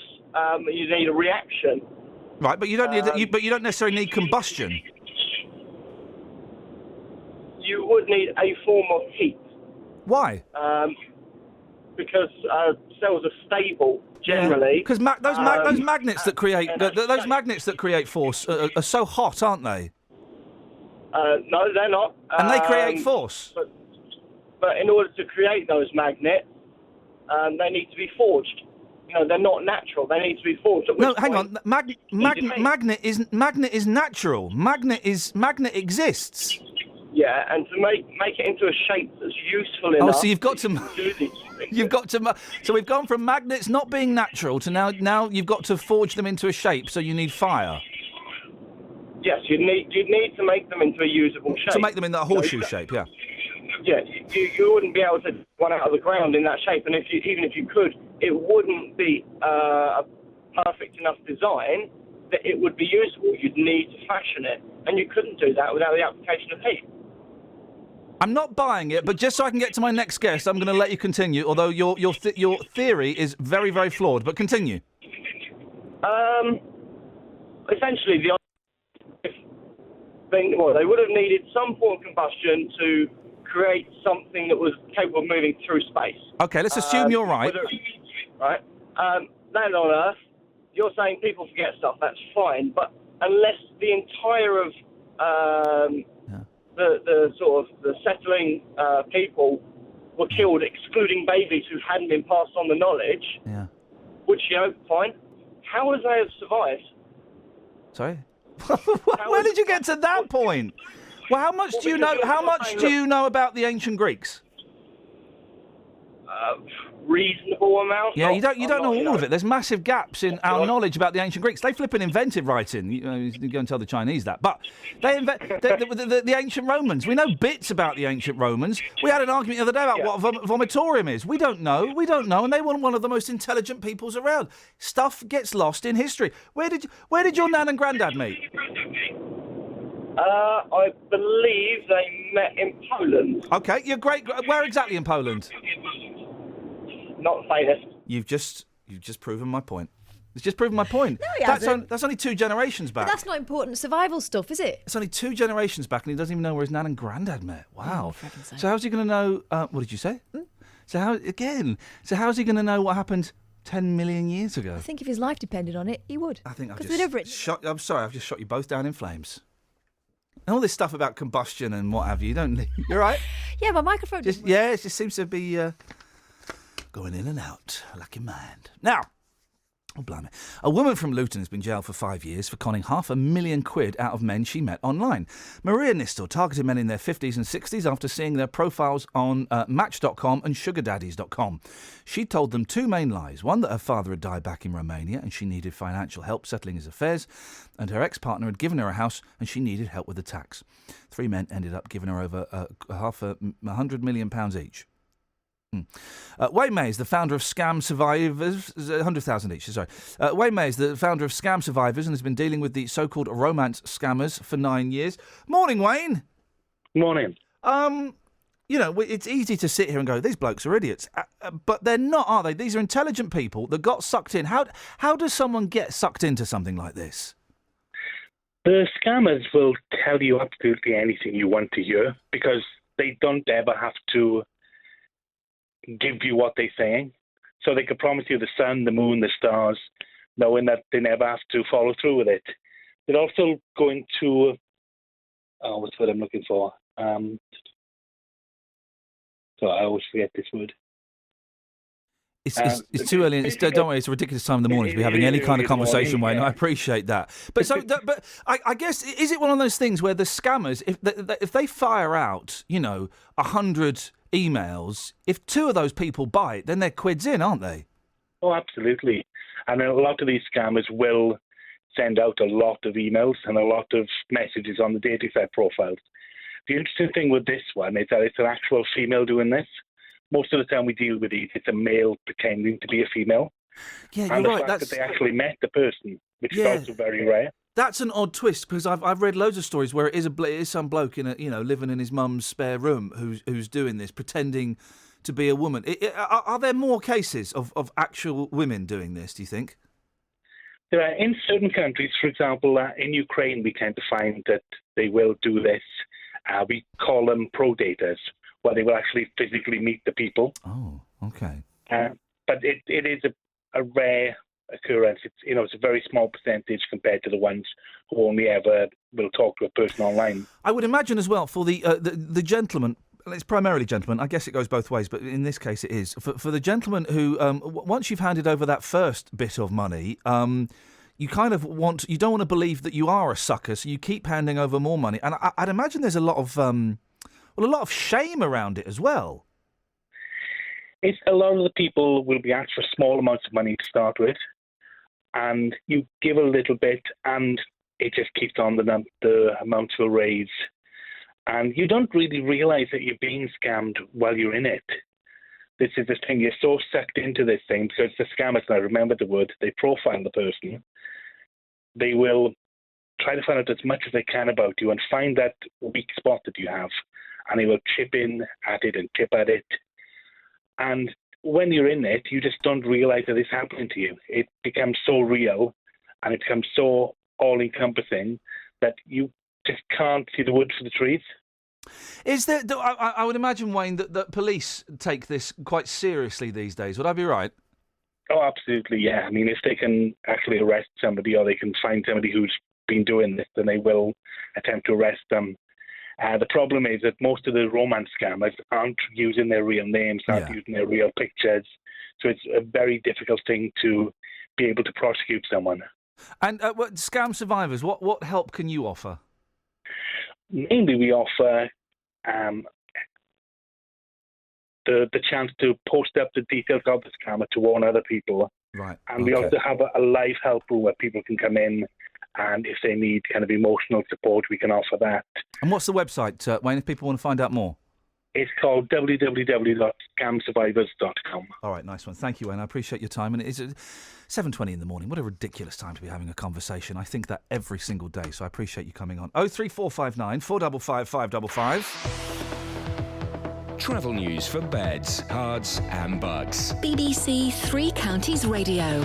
you need a reaction. Right, but you don't you don't necessarily need combustion. You would need a form of heat. Why? Because cells are stable generally. Because those magnets that create those magnets that create force are so hot, aren't they? No, they're not. And they create force. But in order to create those magnets, they need to be forged. They're not natural. They need to be forged. No, hang on. Magnet is natural. Magnet exists. Yeah, and to make it into a shape that's useful enough. Oh, so you've got to. So we've gone from magnets not being natural to now you've got to forge them into a shape. So you need fire. Yes, you'd need to make them into a usable shape. To make them in that horseshoe shape, yeah. Yeah, you wouldn't be able to run out of the ground in that shape, and even if you could, it wouldn't be a perfect enough design that it would be usable. You'd need to fashion it, and you couldn't do that without the application of heat. I'm not buying it, but just so I can get to my next guest, I'm going to let you continue. Although your theory is very, very flawed, but continue. Essentially, they would have needed some form of combustion to create something that was capable of moving through space. Okay, let's assume you're right. Right. Land on Earth. You're saying people forget stuff. That's fine, but unless the entire of the settling people were killed, excluding babies who hadn't been passed on the knowledge, which fine. How would they have survived? Sorry. Where did you get to that point? Well, how much do you know? How much do you know about the ancient Greeks? reasonable amount. Yeah, you don't know all of it. There's massive gaps in our knowledge about the ancient Greeks. They flipping invented writing. You go and tell the Chinese that. But they the ancient Romans. We know bits about the ancient Romans. We had an argument the other day about what vomitorium is. We don't know, and they were one of the most intelligent peoples around. Stuff gets lost in history. Where did your nan and granddad meet? I believe they met in Poland. Okay, where exactly in Poland? Not famous. You've just proven my point. It's just proven my point. No, he hasn't. That's only 2 generations back. But that's not important survival stuff, is it? It's only 2 generations back, and he doesn't even know where his nan and granddad met. Wow. So how's he going to know? What did you say? So how's he going to know what happened 10 million years ago? I think if his life depended on it, he would. I think I'm sorry, I've just shot you both down in flames. And all this stuff about combustion and what have you, you're right. Yeah, my microphone. It just seems to be going in and out like your mind. Now. Oh, blimey. A woman from Luton has been jailed for 5 years for conning £500,000 out of men she met online. Maria Nistel targeted men in their 50s and 60s after seeing their profiles on Match.com and SugarDaddies.com. She told them 2 main lies. One, that her father had died back in Romania and she needed financial help settling his affairs, and her ex-partner had given her a house and she needed help with the tax. 3 men ended up giving her over £100 million each. Wayne Mays, the founder of Scam Survivors, 100,000 each, sorry. Wayne Mays, the founder of Scam Survivors, and has been dealing with the so-called romance scammers for 9 years. Morning, Wayne. Morning. It's easy to sit here and go, these blokes are idiots. But they're not, are they? These are intelligent people that got sucked in. How does someone get sucked into something like this? The scammers will tell you absolutely anything you want to hear because they don't ever have to give you what they're saying. So they could promise you the sun, the moon, the stars, knowing that they never have to follow through with it. They're also going to... what's what I'm looking for? So I always forget this word. It's too early. Don't worry, it's a ridiculous time in the morning to be having any kind of conversation, Wayne. I appreciate that. But I guess, is it one of those things where the scammers, if they fire out, 100 emails, if 2 of those people bite, then they're quids in, aren't they? Oh, absolutely. And a lot of these scammers will send out a lot of emails and a lot of messages on the dating site profiles. The interesting thing with this one is that it's an actual female doing this. Most of the time we deal with these, it's a male pretending to be a female. Yeah, you're and the right. fact that they actually met the person, which is also very rare. That's an odd twist because I've read loads of stories where it is some bloke in living in his mum's spare room who's doing this, pretending to be a woman. Are there more cases of actual women doing this? Do you think? There are in certain countries, for example, in Ukraine, we tend to find that they will do this. We call them pro-daters, where they will actually physically meet the people. Oh, okay. But it is a rare occurrence. It's a very small percentage compared to the ones who only ever will talk to a person online. I would imagine as well for the gentleman. It's primarily gentlemen. I guess it goes both ways, but in this case, it is for the gentleman who once you've handed over that first bit of money, you kind of you don't want to believe that you are a sucker, so you keep handing over more money. And I'd imagine there's a lot of shame around it as well. It's a lot of the people will be asked for small amounts of money to start with, and you give a little bit, and it just keeps on the amounts will raise, and you don't really realise that you're being scammed while you're in it. This is the thing, you're so sucked into this thing because the scammers, and I remember the word, they profile the person. They will try to find out as much as they can about you and find that weak spot that you have, and they will chip in at it and chip at it. And when you're in it, you just don't realise that it's happening to you. It becomes so real and it becomes so all-encompassing that you just can't see the wood for the trees. Is there? I would imagine, Wayne, that police take this quite seriously these days. Would I be right? Oh, absolutely, yeah. I mean, if they can actually arrest somebody or they can find somebody who's been doing this, then they will attempt to arrest them. The problem is that most of the romance scammers aren't using their real names, aren't using their real pictures. So it's a very difficult thing to be able to prosecute someone. And Scam Survivors, what help can you offer? Mainly we offer the chance to post up the details of the scammer to warn other people. Right. And we also have a live help room where people can come in, and if they need kind of emotional support, we can offer that. And what's the website, Wayne, if people want to find out more? It's called www.scamsurvivors.com. All right, nice one. Thank you, Wayne. I appreciate your time. And it's 7:20 in the morning. What a ridiculous time to be having a conversation. I think that every single day, so I appreciate you coming on. 03459 455 555. Travel news for beds, cards and bugs. BBC Three Counties Radio.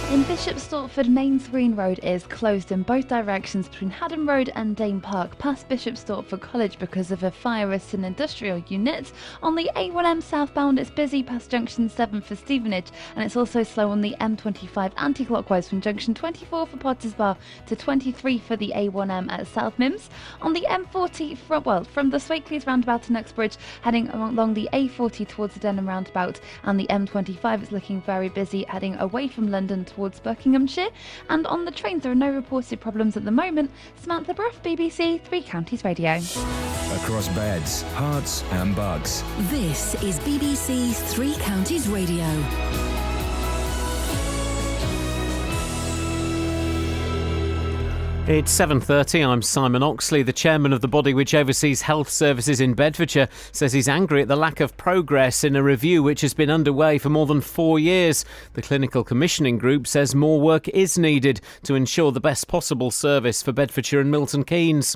In Bishop Stortford, Mains Green Road is closed in both directions between Haddon Road and Dane Park, past Bishop Stortford College because of a fire risk in industrial units. On the A1M southbound, it's busy past Junction 7 for Stevenage, and it's also slow on the M25 anti-clockwise from Junction 24 for Potters Bar to 23 for the A1M at South Mims. On the M40, from the Swakeleys roundabout to Uxbridge, heading along the A40 towards the Denham roundabout, and the M25 is looking very busy, heading away from London towards Buckinghamshire. And on the trains, there are no reported problems at the moment. Samantha Bruff, BBC Three Counties Radio. Across beds, hearts and bugs. This is BBC Three Counties Radio. It's 7:30. I'm Simon Oxley. The chairman of the body which oversees health services in Bedfordshire says he's angry at the lack of progress in a review which has been underway for more than 4 years. The clinical commissioning group says more work is needed to ensure the best possible service for Bedfordshire and Milton Keynes.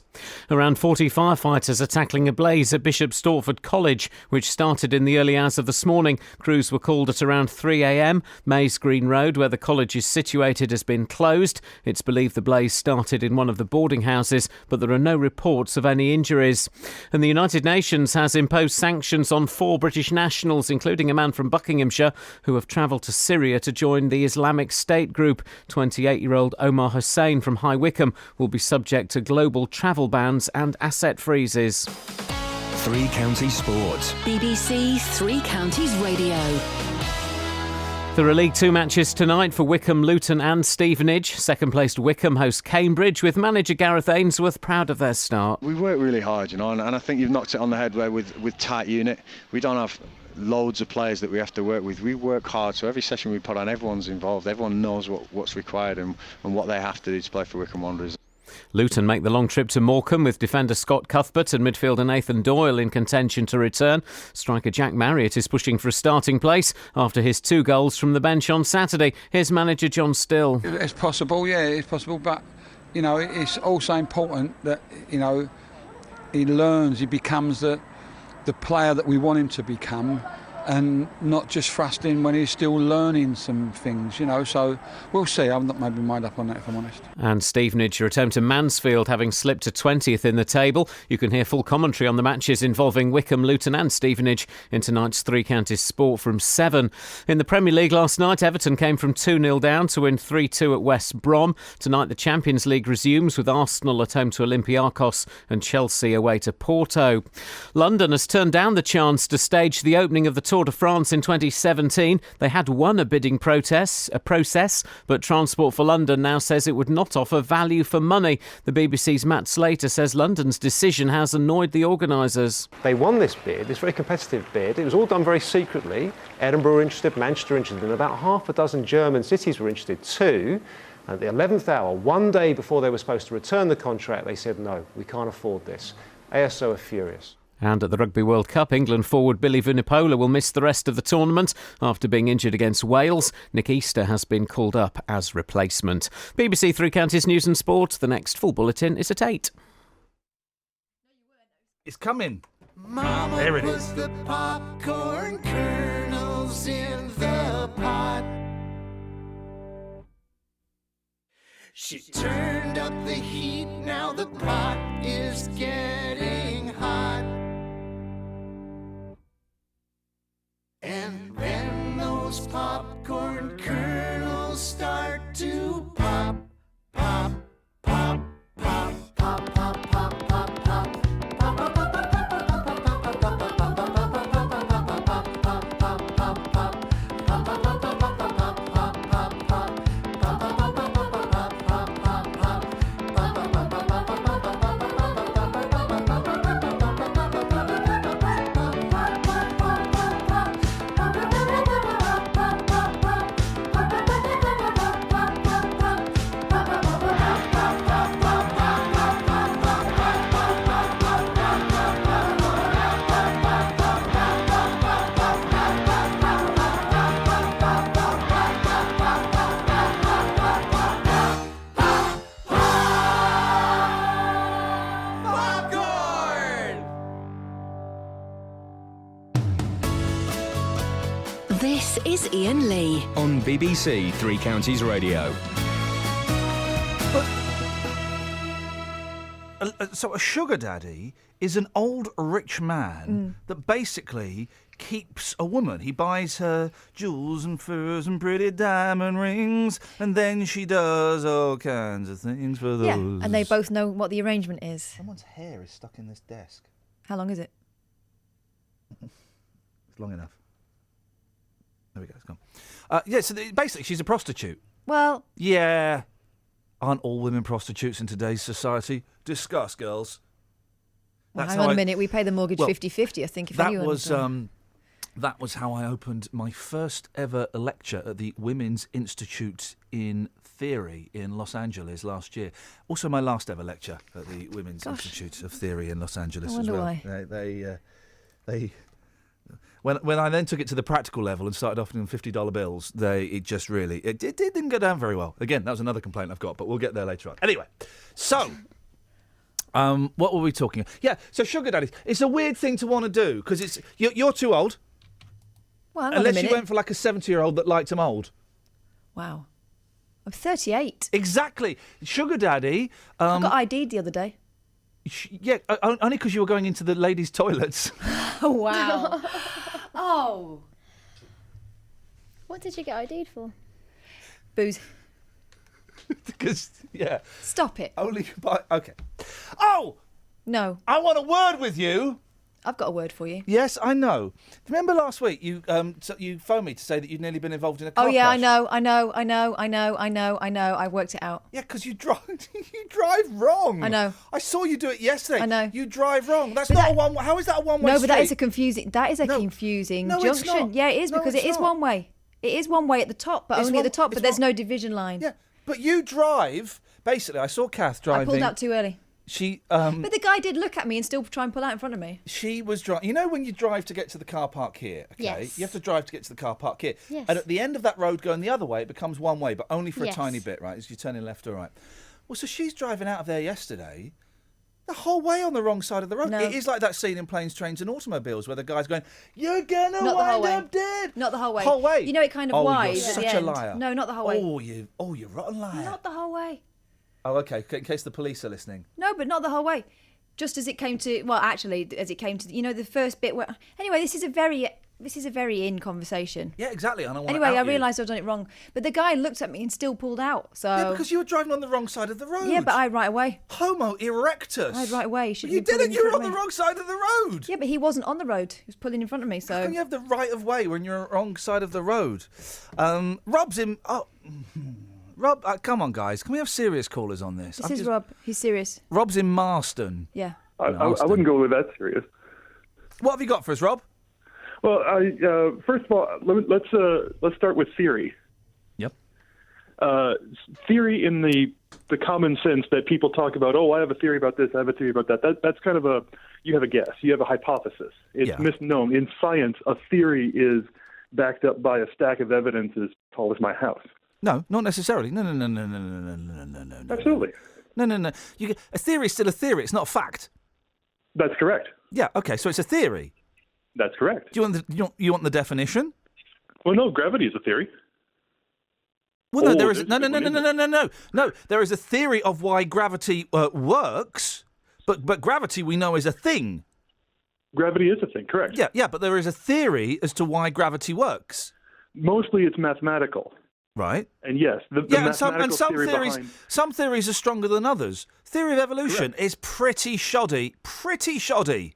Around 40 firefighters are tackling a blaze at Bishop Stortford College, which started in the early hours of this morning. Crews were called at around 3 a.m. Mays Green Road, where the college is situated, has been closed. It's believed the blaze started in one of the boarding houses, but there are no reports of any injuries. And the United Nations has imposed sanctions on 4 British nationals, including a man from Buckinghamshire, who have travelled to Syria to join the Islamic State group. 28-year-old Omar Hussein from High Wycombe will be subject to global travel bans and asset freezes. Three Counties Sports. BBC Three Counties Radio. There are League Two matches tonight for Wycombe, Luton and Stevenage. Second-placed Wycombe host Cambridge, with manager Gareth Ainsworth proud of their start. We've worked really hard, and I think you've knocked it on the head where with tight unit. We don't have loads of players that we have to work with. We work hard, so every session we put on, everyone's involved. Everyone knows what's required and what they have to do to play for Wycombe Wanderers. Luton make the long trip to Morecambe, with defender Scott Cuthbert and midfielder Nathan Doyle in contention to return. Striker Jack Marriott is pushing for a starting place after his 2 goals from the bench on Saturday. Here's manager John Still. It's possible, yeah, it's possible, but, it's also important that, he learns, he becomes the player that we want him to become, and not just thrust in when he's still learning some things, so we'll see. I'm not maybe mind up on that, if I'm honest. And Stevenage return to Mansfield, having slipped to 20th in the table. You can hear full commentary on the matches involving Wycombe, Luton and Stevenage in tonight's Three Counties Sport from 7. In the Premier League last night, Everton came from 2-0 down to win 3-2 at West Brom. Tonight the Champions League resumes, with Arsenal at home to Olympiacos and Chelsea away to Porto. London has turned down the chance to stage the opening of the Tour de France in 2017. They had won a bidding process, but Transport for London now says it would not offer value for money. The BBC's Matt Slater says London's decision has annoyed the organisers. They won this bid, this very competitive bid. It was all done very secretly. Edinburgh were interested, Manchester were interested, and about half a dozen German cities were interested too. At the 11th hour, one day before they were supposed to return the contract, they said, no, we can't afford this. ASO are furious. And at the Rugby World Cup, England forward Billy Vunipola will miss the rest of the tournament after being injured against Wales. Nick Easter has been called up as replacement. BBC Three Counties News and Sport. The next full bulletin is at 8. It's coming. Mama, there it put is. the popcorn kernels in the pot. She turned up the heat, now the pot is getting hot. And then those popcorn kernels start to pop, pop, pop, pop, pop, pop, pop, pop, pop. This is Iain Lee. On BBC Three Counties Radio. So a sugar daddy is an old rich man that basically keeps a woman. He buys her jewels and furs and pretty diamond rings, and then she does all kinds of things for those. Yeah, and they both know what the arrangement is. Someone's hair is stuck in this desk. How long is it? It's long enough. There we go, it's gone. Yeah, so basically she's a prostitute. Well... Yeah. Aren't all women prostitutes in today's society? Discuss, girls. Well, hang on a minute, we pay the mortgage 50-50, I think, if that anyone... That was how I opened my first ever lecture at the Women's Institute in Theory in Los Angeles last year. Also my last ever lecture at the Women's Institute of Theory in Los Angeles I wonder as well. Why. They when I then took it to the practical level and started offering them $50 bills, it didn't go down very well. Again, that was another complaint I've got, but we'll get there later on. Anyway, so what were we talking about? Yeah, so sugar daddies. It's a weird thing to want to do because you're too old. Well, hang on a unless minute. you went for like a 70-year-old that liked them old. Wow. I'm 38. Exactly. Sugar daddy. I got ID'd the other day. Yeah, only because you were going into the ladies' toilets. Oh, wow. Oh. What did you get ID'd for? Booze. Because, yeah. Stop it. Only by... OK. Oh! No. I want a word with you. I've got a word for you. Yes, I know. Remember last week you phoned me to say that you'd nearly been involved in a car Oh, yeah, crash? I know. I worked it out. Yeah, because you drive wrong. I know. I saw you do it yesterday. I know. You drive wrong. That's not a one. How is that a one-way No, street? but that is a confusing No, it's junction. not. Yeah, it is, No, because it's it is not. one way. It is one way at the top, but It's only at one- the top, it's but there's one- no division line. Yeah, but you drive. Basically, I saw Kath driving. I pulled out too early. She. But the guy did look at me and still try and pull out in front of me. She was driving. You know when you drive to get to the car park here, okay? Yes. You have to drive to get to the car park here. Yes. And at the end of that road going the other way, it becomes one way, but only for a Yes. tiny bit, right? As you're turning left or right. Well, so she's driving out of there yesterday, the whole way on the wrong side of the road. No. It is like that scene in Planes, Trains and Automobiles where the guy's going, "You're gonna Not the whole wind way. up dead." Not the whole way. Whole way. You know it kind of Oh, wides you're at such the a end. liar. No, not the whole way. You rotten liar. Not the whole way. Oh, okay. In case the police are listening. No, but not the whole way. Just as it came to, well, actually, as it came to, the first bit where. Anyway, this is a very in conversation. Yeah, exactly. And I want Anyway, to I out you. realised I'd done it wrong, but the guy looked at me and still pulled out. So Yeah, because you were driving on the wrong side of the road. Yeah, but I right away. Homo erectus. I right away. You didn't. You were on the wrong side of the road. Yeah, but he wasn't on the road. He was pulling in front of me. So How can you have the right of way when you're on the wrong side of the road? Rob's in. Oh, Rob, come on, guys. Can we have serious callers on this? This is Rob. He's serious. Rob's in Marston. Yeah. I wouldn't go with that serious. What have you got for us, Rob? Well, first of all, let's start with theory. Yep. Theory in the common sense that people talk about. Oh, I have a theory about this. I have a theory about that. That's kind of you have a guess. You have a hypothesis. It's misnomer. In science, a theory is backed up by a stack of evidence as tall as my house. No, not necessarily. No. Absolutely. No. A theory is still a theory. It's not a fact. That's correct. Yeah. Okay. So it's a theory. That's correct. Do you want the definition? Well, no. Gravity is a theory. Well, no. There is no. There is a theory of why gravity works, but gravity we know is a thing. Gravity is a thing. Correct. Yeah. But there is a theory as to why gravity works. Mostly, it's mathematical. Right. And yes, the and some theory theories, behind... some theories are stronger than others. Theory of evolution is pretty shoddy. Pretty shoddy.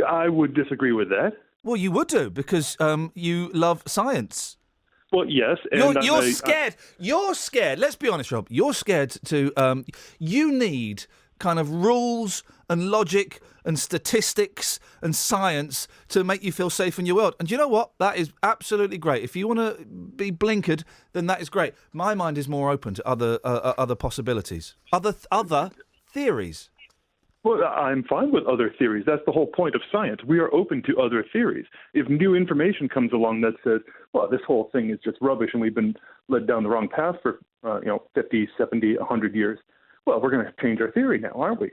I would disagree with that. Well, you would do because you love science. Well, yes. And You're scared. You're scared. Let's be honest, Rob. You're scared to. You need kind of rules and logic and statistics and science to make you feel safe in your world. And you know what? That is absolutely great. If you want to be blinkered, then that is great. My mind is more open to other possibilities, other theories. Well, I'm fine with other theories. That's the whole point of science. We are open to other theories. If new information comes along that says, well, this whole thing is just rubbish and we've been led down the wrong path for 50, 70, 100 years, well, we're going to change our theory now, aren't we?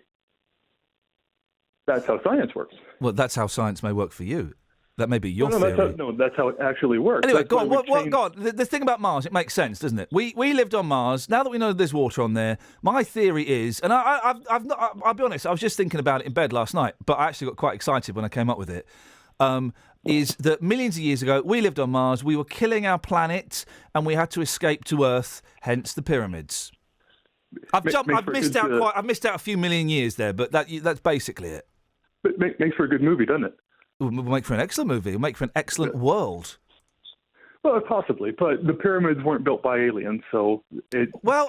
That's how science works. Well, that's how science may work for you. That may be your no, theory. That's how it actually works. Anyway, That's go why on. we changed- Go on. The thing about Mars, it makes sense, doesn't it? We lived on Mars. Now that we know there's water on there, my theory is, and I'll be honest, I was just thinking about it in bed last night, but I actually got quite excited when I came up with it. Is that millions of years ago we lived on Mars, we were killing our planet, and we had to escape to Earth. Hence the pyramids. I've missed out a few million years there, but that's basically it. But makes for a good movie, doesn't it? It will make for an excellent movie. It will make for an excellent world. Well, possibly, but the pyramids weren't built by aliens, so it. Well,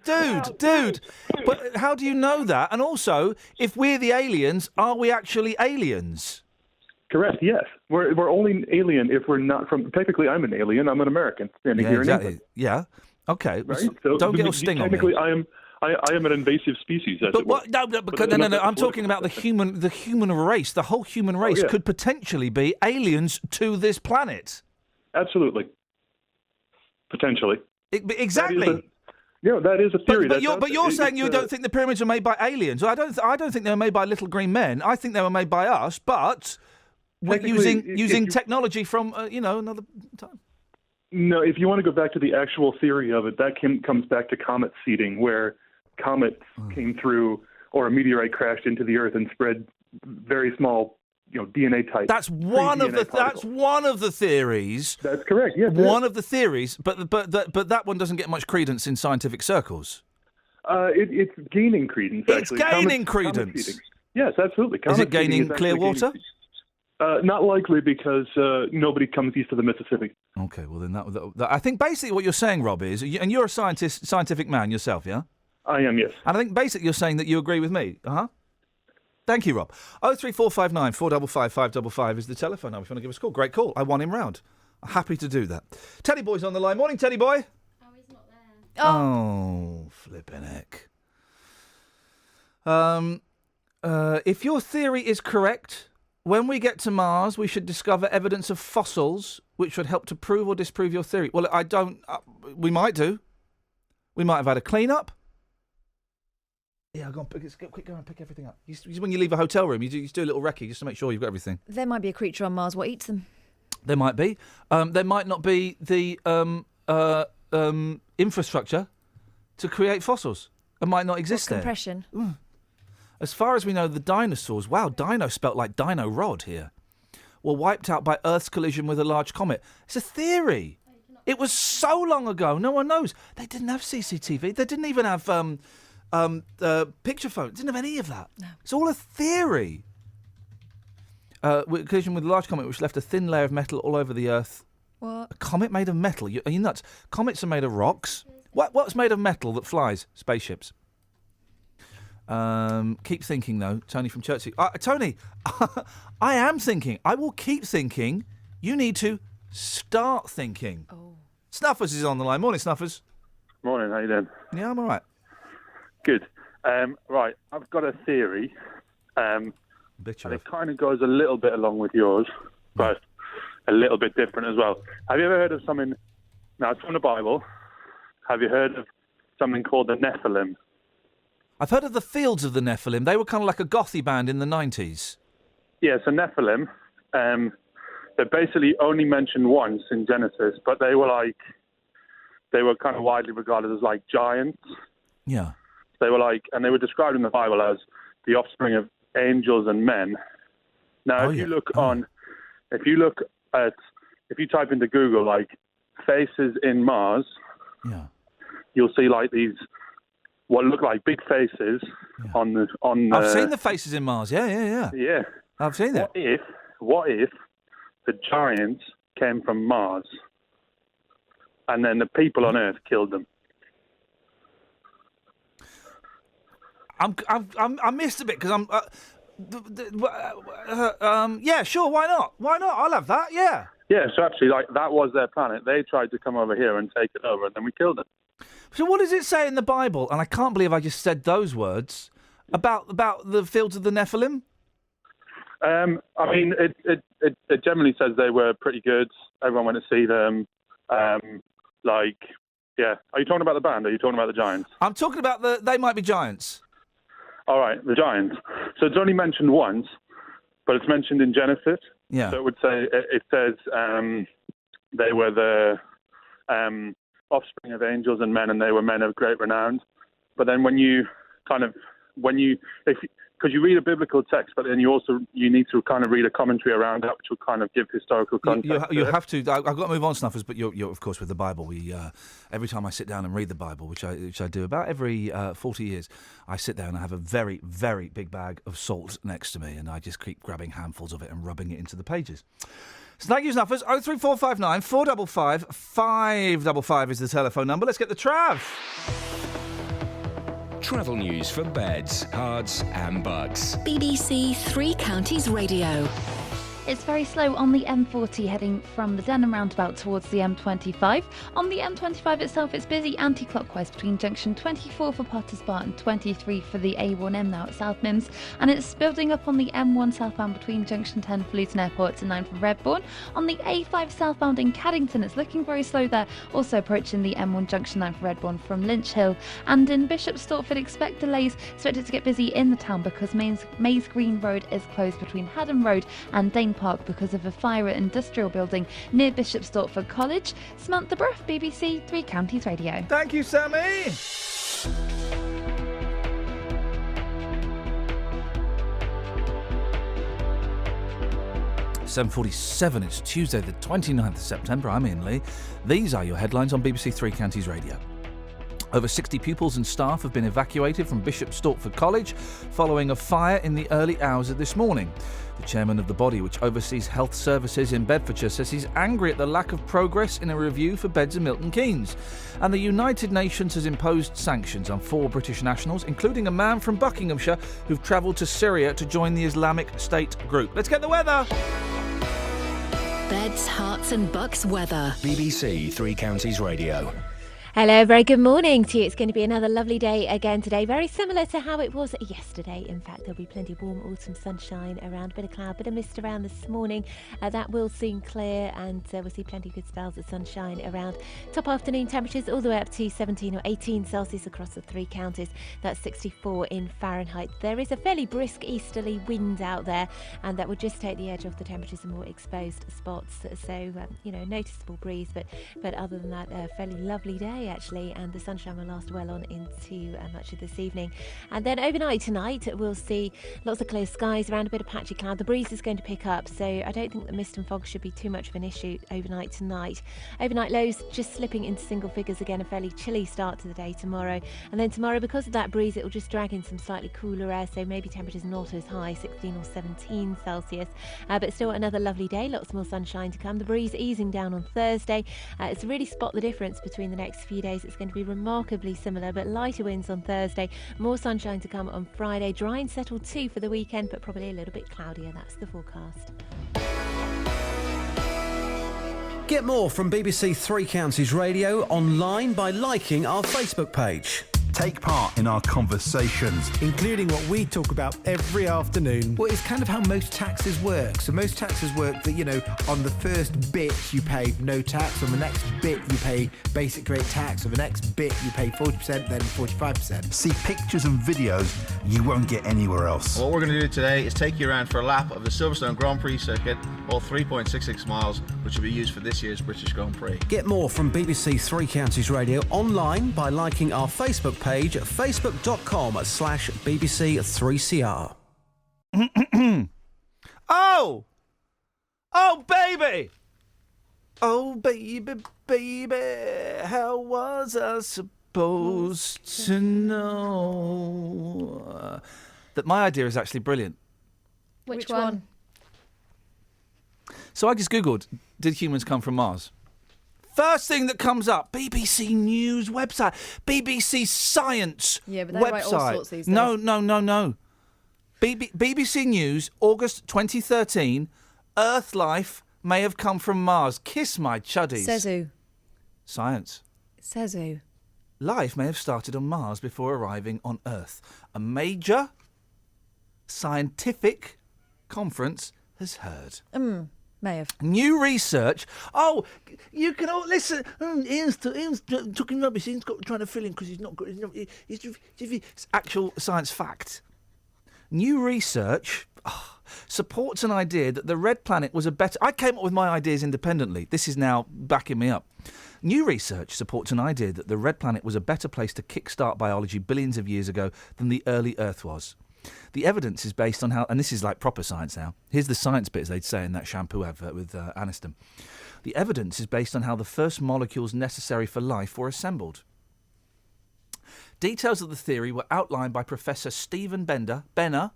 dude. But how do you know that? And also, if we're the aliens, are we actually aliens? Correct. Yes, we're only an alien if we're not from. Technically, I'm an alien. I'm an American standing here in England. Yeah. Okay. Right? So don't get all sting on me. Technically, I am an invasive species. But what? No. I'm talking about the human race. The whole human race could potentially be aliens to this planet. Absolutely. Potentially. Exactly. That is a theory. But you're saying you don't think the pyramids were made by aliens. Well, I don't think they were made by little green men. I think they were made by us, but we're using technology from another time. No, if you want to go back to the actual theory of it, that comes back to comet seeding, where comets came through, or a meteorite crashed into the Earth and spread very small, DNA types. That's one of the theories. That's correct. Yes, one of the theories, but that one doesn't get much credence in scientific circles. It's gaining credence. It's actually. gaining credence. Yes, absolutely. Is it gaining clear water? Not likely, because nobody comes east of the Mississippi. Okay, well then that I think basically what you're saying, Rob, is, and you're a scientific man yourself, yeah? I am, yes. And I think basically you're saying that you agree with me. Thank you, Rob. 03459 455 555 is the telephone number if you want to give us a call. Great call. I won him round. Happy to do that. Teddy Boy's on the line. Morning, Teddy Boy. Oh, he's not there. Oh, flippin' heck. If your theory is correct, when we get to Mars, we should discover evidence of fossils which would help to prove or disprove your theory. Well, I don't... we might do. We might have had a clean-up. Yeah, go and pick everything up. When you leave a hotel room, you do a little recce just to make sure you've got everything. There might be a creature on Mars. What eats them? There might be. There might not be the infrastructure to create fossils. It might not exist there. Compression. As far as we know, the dinosaurs, wow, dino spelt like dino rod here, were wiped out by Earth's collision with a large comet. It's a theory. It was so long ago, no one knows. They didn't have CCTV. They didn't even have picture phone. They didn't have any of that. No. It's all a theory. Collision with a large comet which left a thin layer of metal all over the Earth. What? A comet made of metal? Are you nuts? Comets are made of rocks. What's made of metal that flies? Spaceships. Keep thinking, though. Tony from Chertsey. Tony, I am thinking. I will keep thinking. You need to start thinking. Oh. Snuffers is on the line. Morning, Snuffers. Morning, how you doing? Yeah, I'm all right. Good. Right, I've got a theory. And it kind of goes a little bit along with yours, but a little bit different as well. Have you ever heard of something... Now, it's from the Bible. Have you heard of something called the Nephilim? I've heard of the Fields of the Nephilim. They were kind of like a gothy band in the 90s. Yeah, so Nephilim, they're basically only mentioned once in Genesis, but they were kind of widely regarded as like giants. Yeah. They were and they were described in the Bible as the offspring of angels and men. Now, if you type into Google faces in Mars, you'll see these what look like big faces on the. I've seen the faces in Mars. Yeah. Yeah. I've seen that. What if the giants came from Mars, and then the people on Earth killed them? I missed a bit because I'm. Yeah, sure. Why not? I'll have that. Yeah. Yeah. So actually, that was their planet. They tried to come over here and take it over, and then we killed them. So what does it say in the Bible? And I can't believe I just said those words about the Fields of the Nephilim. I mean, it generally says they were pretty good. Everyone went to see them. Yeah. Are you talking about the band? Or are you talking about the Giants? I'm talking about They Might Be Giants. All right, the Giants. So it's only mentioned once, but it's mentioned in Genesis. Yeah. So it says they were the offspring of angels and men, and they were men of great renown. But then because you read a biblical text, but then you need to kind of read a commentary around that, which will kind of give historical context. You have to. I've got to move on, Snuffers. But you're of course with the Bible. We every time I sit down and read the Bible, which I do about every 40 years, I sit there and I have a very, very big bag of salt next to me, and I just keep grabbing handfuls of it and rubbing it into the pages. Snag you, Snuffers. 03459 455 555 is the telephone number. Let's get the Trav. Travel news for beds, cards and bugs. BBC Three Counties Radio. It's very slow on the M40 heading from the Denham roundabout towards the M25. On the M25 itself, it's busy anti-clockwise between junction 24 for Potters Bar and 23 for the A1M now at South Mims. And it's building up on the M1 southbound between junction 10 for Luton Airport and 9 for Redbourne. On the A5 southbound in Caddington, it's looking very slow there. Also approaching the M1 junction 9 for Redbourne from Lynch Hill. And in Bishop Stortford, expect delays. Expected to get busy in the town because Maze Green Road is closed between Haddon Road and Dane Park because of a fire at industrial building near Bishop Stortford College. Samantha Bruff, BBC Three Counties Radio. Thank you, Sammy. 7:47. It's Tuesday, the 29th of September. I'm Iain Lee. These are your headlines on BBC Three Counties Radio. Over 60 pupils and staff have been evacuated from Bishop Stortford College following a fire in the early hours of this morning. The chairman of the body, which oversees health services in Bedfordshire, says he's angry at the lack of progress in a review for beds in Milton Keynes. And the United Nations has imposed sanctions on 4 British nationals, including a man from Buckinghamshire who've travelled to Syria to join the Islamic State group. Let's get the weather. Beds, Herts and Bucks weather. BBC Three Counties Radio. Hello, very good morning to you. It's going to be another lovely day again today, very similar to how it was yesterday. In fact, there'll be plenty of warm autumn sunshine around, a bit of cloud, bit of mist around this morning. That will soon clear, and we'll see plenty of good spells of sunshine around. Top afternoon temperatures all the way up to 17 or 18 Celsius across the 3 counties. That's 64 in Fahrenheit. There is a fairly brisk easterly wind out there, and that will just take the edge off the temperatures in more exposed spots. So, noticeable breeze, but other than that, a fairly lovely day actually, and the sunshine will last well on into much of this evening. And then overnight tonight we'll see lots of clear skies, around a bit of patchy cloud. The breeze is going to pick up, so I don't think the mist and fog should be too much of an issue overnight tonight. Overnight lows just slipping into single figures again, a fairly chilly start to the day tomorrow. And then tomorrow, because of that breeze, it will just drag in some slightly cooler air, so maybe temperatures not as high, 16 or 17 Celsius, but still another lovely day, lots more sunshine to come. The breeze easing down on Thursday. It's really spot the difference between the next few days. It's going to be remarkably similar, but lighter winds on Thursday, more sunshine to come on Friday, dry and settled too for the weekend, but probably a little bit cloudier. That's the forecast. Get more from BBC Three Counties Radio online by liking our Facebook page. Take part in our conversations, including what we talk about every afternoon. Well, it's kind of how most taxes work. So most taxes work that, on the first bit you pay no tax, on the next bit you pay basic rate tax, on the next bit you pay 40%, then 45%. See pictures and videos you won't get anywhere else. What we're going to do today is take you around for a lap of the Silverstone Grand Prix circuit, all 3.66 miles, which will be used for this year's British Grand Prix. Get more from BBC Three Counties Radio online by liking our Facebook page at facebook.com/BBC3CR. Oh, baby. Oh, baby, how was I supposed to know that my idea is actually brilliant? Which one? So I just Googled, did humans come from Mars? First thing that comes up, BBC News website, BBC Science website. Yeah, but they write all sorts these days. No. BBC News, August 2013, Earth life may have come from Mars. Kiss my chuddies. Says who? Science. Says who? Life may have started on Mars before arriving on Earth. A major scientific conference has heard. May have. New research. Oh, you can all listen. Ian's talking rubbish. Ian's trying to fill in because he's not good. It's actual science fact. New research supports an idea that the red planet was a better... I came up with my ideas independently. This is now backing me up. New research supports an idea that the red planet was a better place to kickstart biology billions of years ago than the early Earth was. The evidence is based on how... And this is like proper science now. Here's the science bit, as they'd say in that shampoo advert with Aniston. The evidence is based on how the first molecules necessary for life were assembled. Details of the theory were outlined by Professor Stephen Benner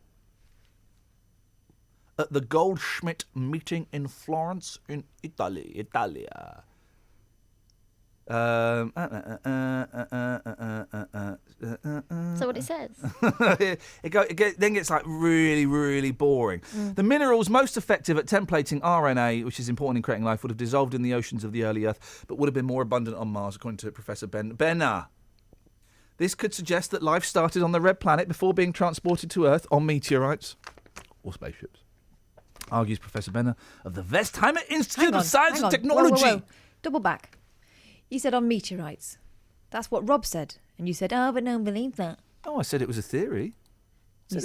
at the Goldschmidt meeting in Florence, in Italia. So what it says? It then gets like really, really boring. The minerals most effective at templating RNA, which is important in creating life, would have dissolved in the oceans of the early Earth, but would have been more abundant on Mars, according to Professor Benner. This could suggest that life started on the red planet before being transported to Earth on meteorites or spaceships, argues Professor Benner of the Westheimer Institute of Science and Technology. Whoa. Double back. You said on meteorites. That's what Rob said. And you said, oh, but no one believes that. Oh, I said it was a theory. And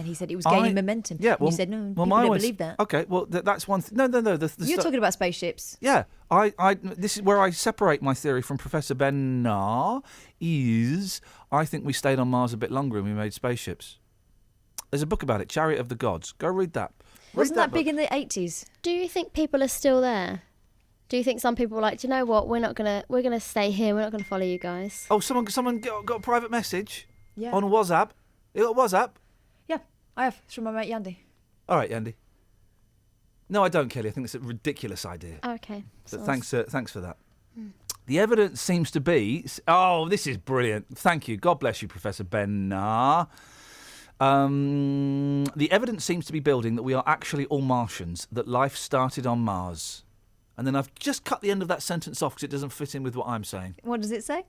he said it was gaining momentum. Yeah, well, you said, no, well, people don't believe that. Okay, well, that's one thing. No. You're talking about spaceships. Yeah, this is where I separate my theory from Professor Benner, is I think we stayed on Mars a bit longer and we made spaceships. There's a book about it, Chariot of the Gods. Go read that. Wasn't that big in the 80s? Do you think people are still there? Do you think some people are like, do you know what? We're gonna stay here. We're not gonna follow you guys. Oh, someone got a private message Yeah. on WhatsApp. You got WhatsApp? Yeah, I have. It's from my mate Yandy. All right, Yandy. No, I don't, Kelly. I think it's a ridiculous idea. Okay. But thanks for that. The evidence seems to be... Oh, this is brilliant. Thank you. God bless you, Professor Benner. The evidence seems to be building that we are actually all Martians, that life started on Mars. And then I've just cut the end of that sentence off because it doesn't fit in with what I'm saying. What does it say?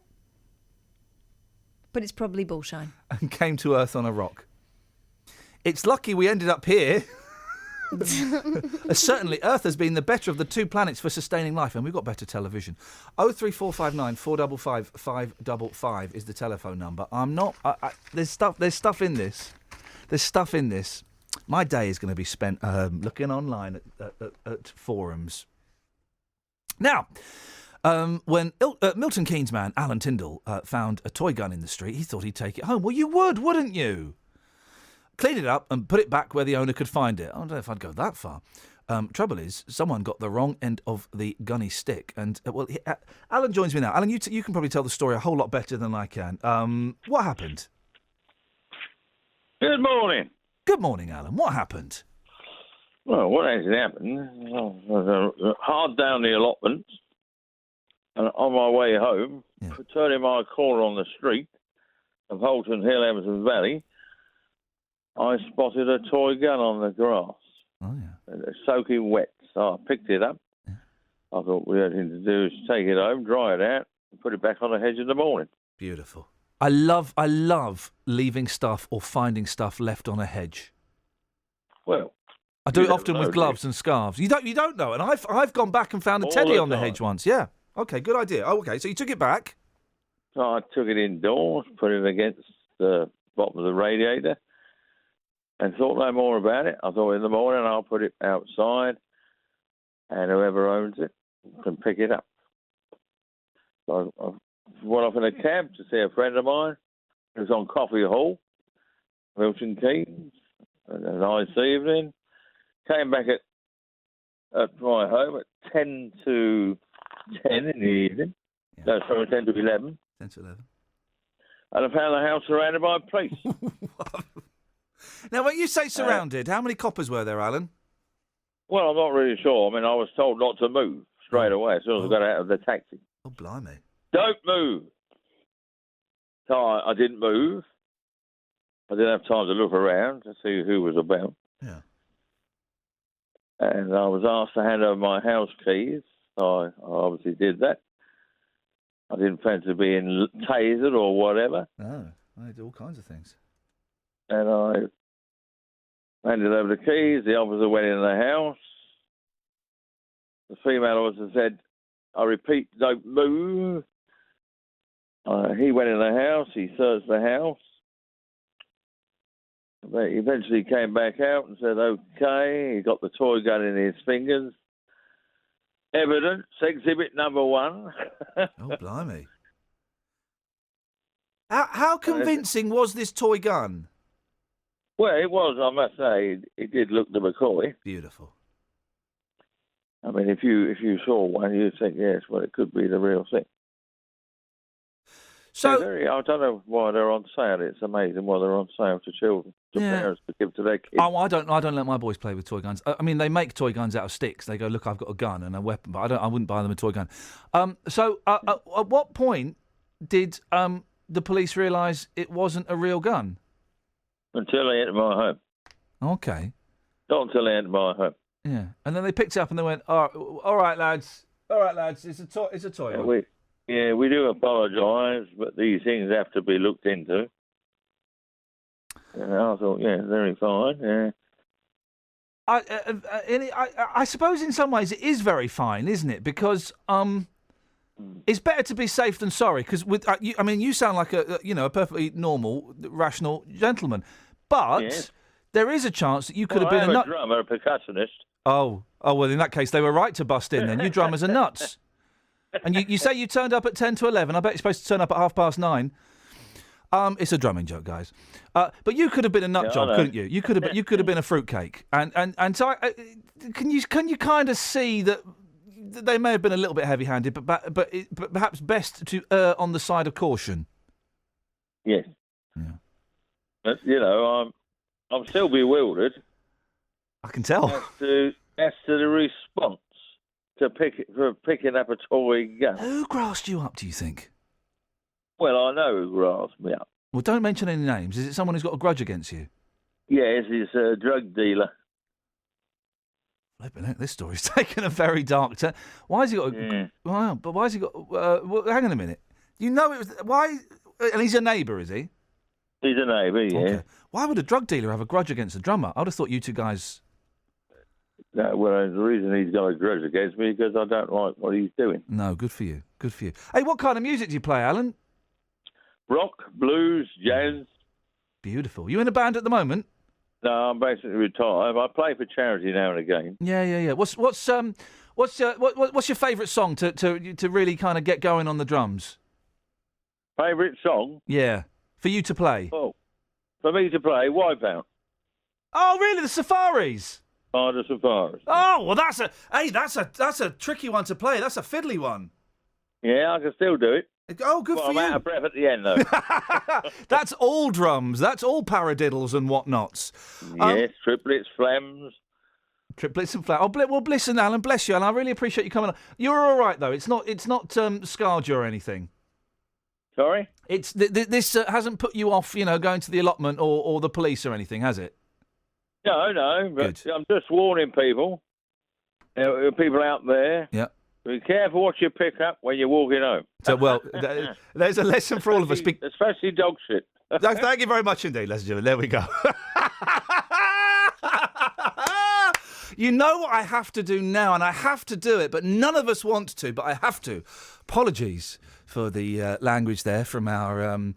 But it's probably bullshine. And came to Earth on a rock. It's lucky we ended up here. Certainly, Earth has been the better of the two planets for sustaining life, and we've got better television. 03459 455 555 is the telephone number. I'm not. There's stuff in this. There's stuff in this. My day is going to be spent looking online at forums. Now, when Milton Keynes man Alan Tyndall found a toy gun in the street, he thought he'd take it home. Well, you would, wouldn't you? Clean it up and put it back where the owner could find it. I don't know if I'd go that far. Trouble is, someone got the wrong end of the gunny stick. And, Alan joins me now. Alan, you can probably tell the story a whole lot better than I can. What happened? Good morning. Good morning, Alan. What happened? Well, what actually happened, I was hard down the allotments, and on my way home, turning my corner on the street of Holton Hill, Emerson Valley, I spotted a toy gun on the grass. Oh, yeah. Soaking wet. So I picked it up. Yeah. I thought the only thing to do is take it home, dry it out, and put it back on the hedge in the morning. Beautiful. I love leaving stuff or finding stuff left on a hedge. Well, I do it often with gloves and scarves. You don't know, and I've gone back and found a teddy on the hedge once. Yeah. Okay, good idea. Oh, okay, so you took it back. So I took it indoors, put it against the bottom of the radiator, and thought no more about it. I thought in the morning I'll put it outside, and whoever owns it can pick it up. So I went off in a cab to see a friend of mine. It was on Coffee Hall, Milton Keynes. A nice evening. Came back at my home at 10 to 10 in the evening. Yeah. No, sorry, 10 to 11. 10 to 11. And I found the house surrounded by police. Now, when you say surrounded, how many coppers were there, Alan? Well, I'm not really sure. I mean, I was told not to move straight away as soon as I got out of the taxi. Oh, blimey. Don't move. So I didn't move. I didn't have time to look around to see who was about. Yeah. And I was asked to hand over my house keys. So I obviously did that. I didn't fancy being tasered or whatever. No, I did all kinds of things. And I handed over the keys. The officer went in the house. The female officer said, I repeat, don't move. He went in the house. He searched the house. But he eventually came back out and said, OK. He got the toy gun in his fingers. Evidence, exhibit number 1. Oh, blimey. How convincing was this toy gun? Well, it was, I must say. It did look the McCoy. Beautiful. I mean, if you saw one, you'd think, yes, well, it could be the real thing. So I don't know why they're on sale. It's amazing why they're on sale to children, to parents to give to their kids. Oh, I don't let my boys play with toy guns. I mean, they make toy guns out of sticks. They go, look, I've got a gun and a weapon, but I wouldn't buy them a toy gun. So at what point did the police realise it wasn't a real gun? Until they entered my home. Okay. Not until they entered my home. Yeah, and then they picked it up and they went, all right, lads, it's a toy. We do apologise, but these things have to be looked into. And I thought, very fine. Yeah. I suppose in some ways it is very fine, isn't it? Because it's better to be safe than sorry. Because you sound like a perfectly normal, rational gentleman, but there is a chance that you could have been a drummer, a percussionist. Oh, well, in that case, they were right to bust in then. You drummers are nuts. And you say you turned up at 10 to 11. I bet you're supposed to turn up at 9:30. It's a drumming joke, guys. But you could have been a nut job, couldn't you? You could have been a fruitcake. And so can you kind of see that they may have been a little bit heavy-handed, but perhaps best to err on the side of caution? Yes. Yeah. But, I'm still bewildered. I can tell. As to the response for picking up a toy gun. Who grassed you up, do you think? Well, I know who grassed me up. Well, don't mention any names. Is it someone who's got a grudge against you? Yes, it's a drug dealer. This story's taken a very dark turn. Why has he got a... Wow, but why has he got... hang on a minute. You know it was... Why... And he's a neighbour, is he? He's a neighbour, yeah. Okay. Why would a drug dealer have a grudge against a drummer? I would have thought you two guys... No, well, the reason he's got a grudge against me is because I don't like what he's doing. No, good for you. Good for you. Hey, what kind of music do you play, Alan? Rock, blues, jazz. Beautiful. You in a band at the moment? No, I'm basically retired. I play for charity now and again. Yeah. What's your favourite song to really kind of get going on the drums? Favourite song? Yeah, for you to play. Oh, for me to play, Wipeout. Oh, really? The Safaris? Oh, the Safaris. Oh, well, that's a tricky one to play. That's a fiddly one. Yeah, I can still do it. Oh, good for you. I'm out of breath at the end, though. That's all drums. That's all paradiddles and whatnots. Yes, triplets, flams. Triplets and flams. Oh, well, listen, Alan, bless you, and I really appreciate you coming on. You're all right, though. It's not scarred you or anything. Sorry? This hasn't put you off, going to the allotment or the police or anything, has it? No, but Good. I'm just warning people, people out there. Yeah. Be careful what you pick up when you're walking home. So, well, there's a lesson for all of us. Especially dog shit. No, thank you very much indeed, ladies and gentlemen. There we go. You know what I have to do now, and I have to do it, but none of us want to, but I have to. Apologies for the language there from our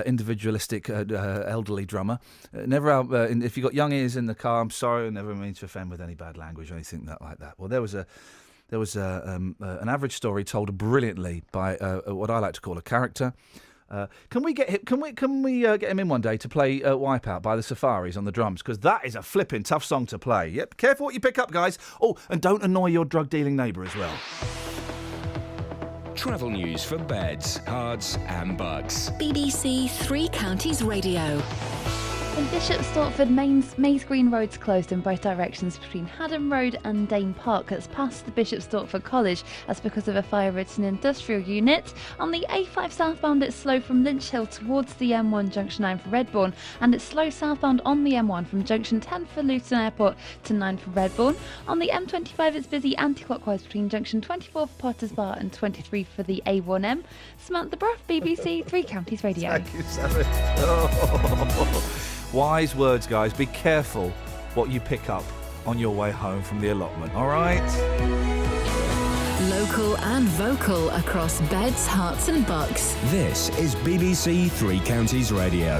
individualistic elderly drummer. If you've got young ears in the car, I'm sorry, I never mean to offend with any bad language or anything like that. Well, there was an average story told brilliantly by what I like to call a character. Can we get him? Can we get him in one day to play Wipeout by the Safaris on the drums? Because that is a flipping tough song to play. Yep. Careful what you pick up, guys. Oh, and don't annoy your drug dealing neighbour as well. Travel news for beds, cards and bugs. BBC Three Counties Radio. In Bishop Stortford, Maze Green Road's closed in both directions between Haddon Road and Dane Park. That's past the Bishop Stortford College. That's because of a fire at an industrial unit. On the A5 southbound, it's slow from Lynch Hill towards the M1 Junction 9 for Redbourne, and it's slow southbound on the M1 from Junction 10 for Luton Airport to 9 for Redbourne. On the M25, it's busy anti-clockwise between Junction 24 for Potters Bar and 23 for the A1M. Samantha Bruff, BBC Three Counties Radio. Thank you, Samantha. Oh. Wise words, guys. Be careful what you pick up on your way home from the allotment, all right? Local and vocal across beds, hearts and bucks. This is BBC Three Counties Radio.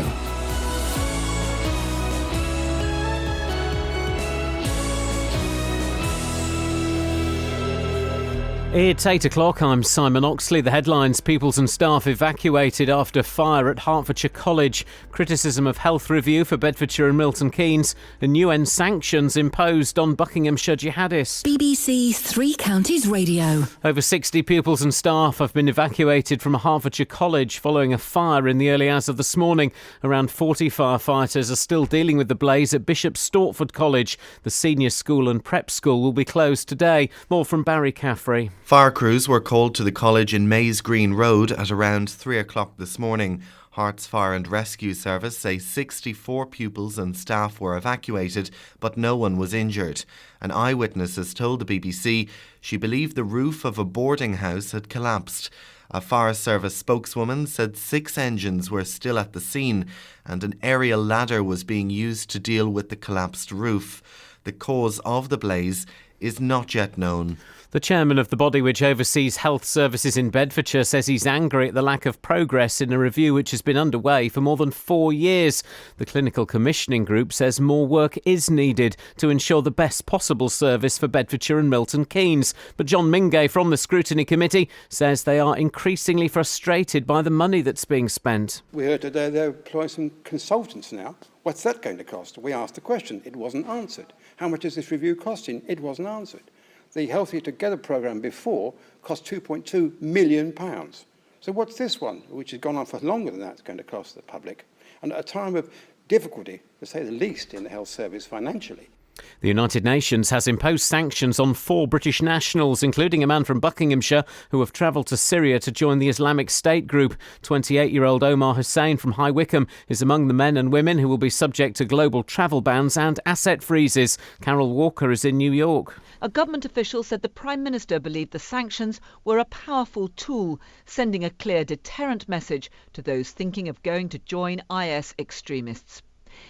It's 8 o'clock. I'm Simon Oxley. The headlines: pupils and staff evacuated after fire at Hertfordshire College. Criticism of health review for Bedfordshire and Milton Keynes. And UN sanctions imposed on Buckinghamshire jihadists. BBC Three Counties Radio. Over 60 pupils and staff have been evacuated from Hertfordshire College following a fire in the early hours of this morning. Around 40 firefighters are still dealing with the blaze at Bishop Stortford College. The senior school and prep school will be closed today. More from Barry Caffrey. Fire crews were called to the college in Mays Green Road at around 3 o'clock this morning. Hearts Fire and Rescue Service say 64 pupils and staff were evacuated, but no one was injured. An eyewitness has told the BBC she believed the roof of a boarding house had collapsed. A fire service spokeswoman said 6 engines were still at the scene and an aerial ladder was being used to deal with the collapsed roof. The cause of the blaze is not yet known. The chairman of the body which oversees health services in Bedfordshire says he's angry at the lack of progress in a review which has been underway for more than 4 years. The clinical commissioning group says more work is needed to ensure the best possible service for Bedfordshire and Milton Keynes. But John Mingay from the scrutiny committee says they are increasingly frustrated by the money that's being spent. We heard today they're employing some consultants now. What's that going to cost? We asked the question. It wasn't answered. How much is this review costing? It wasn't answered. The Healthier Together programme before cost £2.2 million. So what's this one, which has gone on for longer than that, going to cost the public? And at a time of difficulty, to say the least, in the health service financially. The United Nations has imposed sanctions on 4 British nationals, including a man from Buckinghamshire who have travelled to Syria to join the Islamic State group. 28-year-old Omar Hussein from High Wycombe is among the men and women who will be subject to global travel bans and asset freezes. Carol Walker is in New York. A government official said the Prime Minister believed the sanctions were a powerful tool, sending a clear deterrent message to those thinking of going to join IS extremists.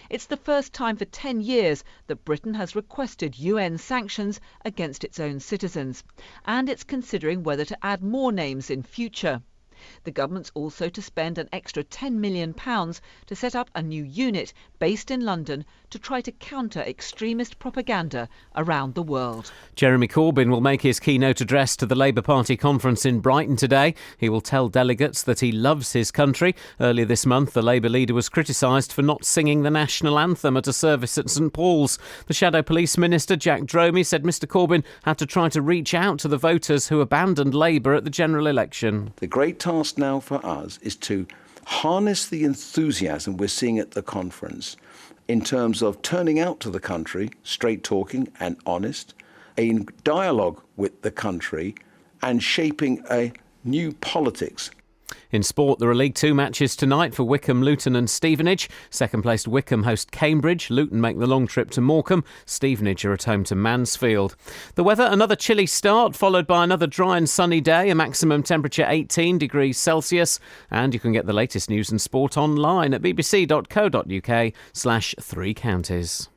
It's the first time for 10 years that Britain has requested UN sanctions against its own citizens, and it's considering whether to add more names in future. The government's also to spend an extra £10 million to set up a new unit based in London to try to counter extremist propaganda around the world. Jeremy Corbyn will make his keynote address to the Labour Party conference in Brighton today. He will tell delegates that he loves his country. Earlier this month, the Labour leader was criticised for not singing the national anthem at a service at St Paul's. The Shadow Police Minister, Jack Dromey, said Mr Corbyn had to try to reach out to the voters who abandoned Labour at the general election. The great task now for us is to harness the enthusiasm we're seeing at the conference in terms of turning out to the country, straight talking and honest, in dialogue with the country and shaping a new politics. In sport, there are League Two matches tonight for Wycombe, Luton and Stevenage. Second-placed Wycombe host Cambridge. Luton make the long trip to Morecambe. Stevenage are at home to Mansfield. The weather, another chilly start, followed by another dry and sunny day, a maximum temperature 18 degrees Celsius. And you can get the latest news and sport online at bbc.co.uk/3 counties.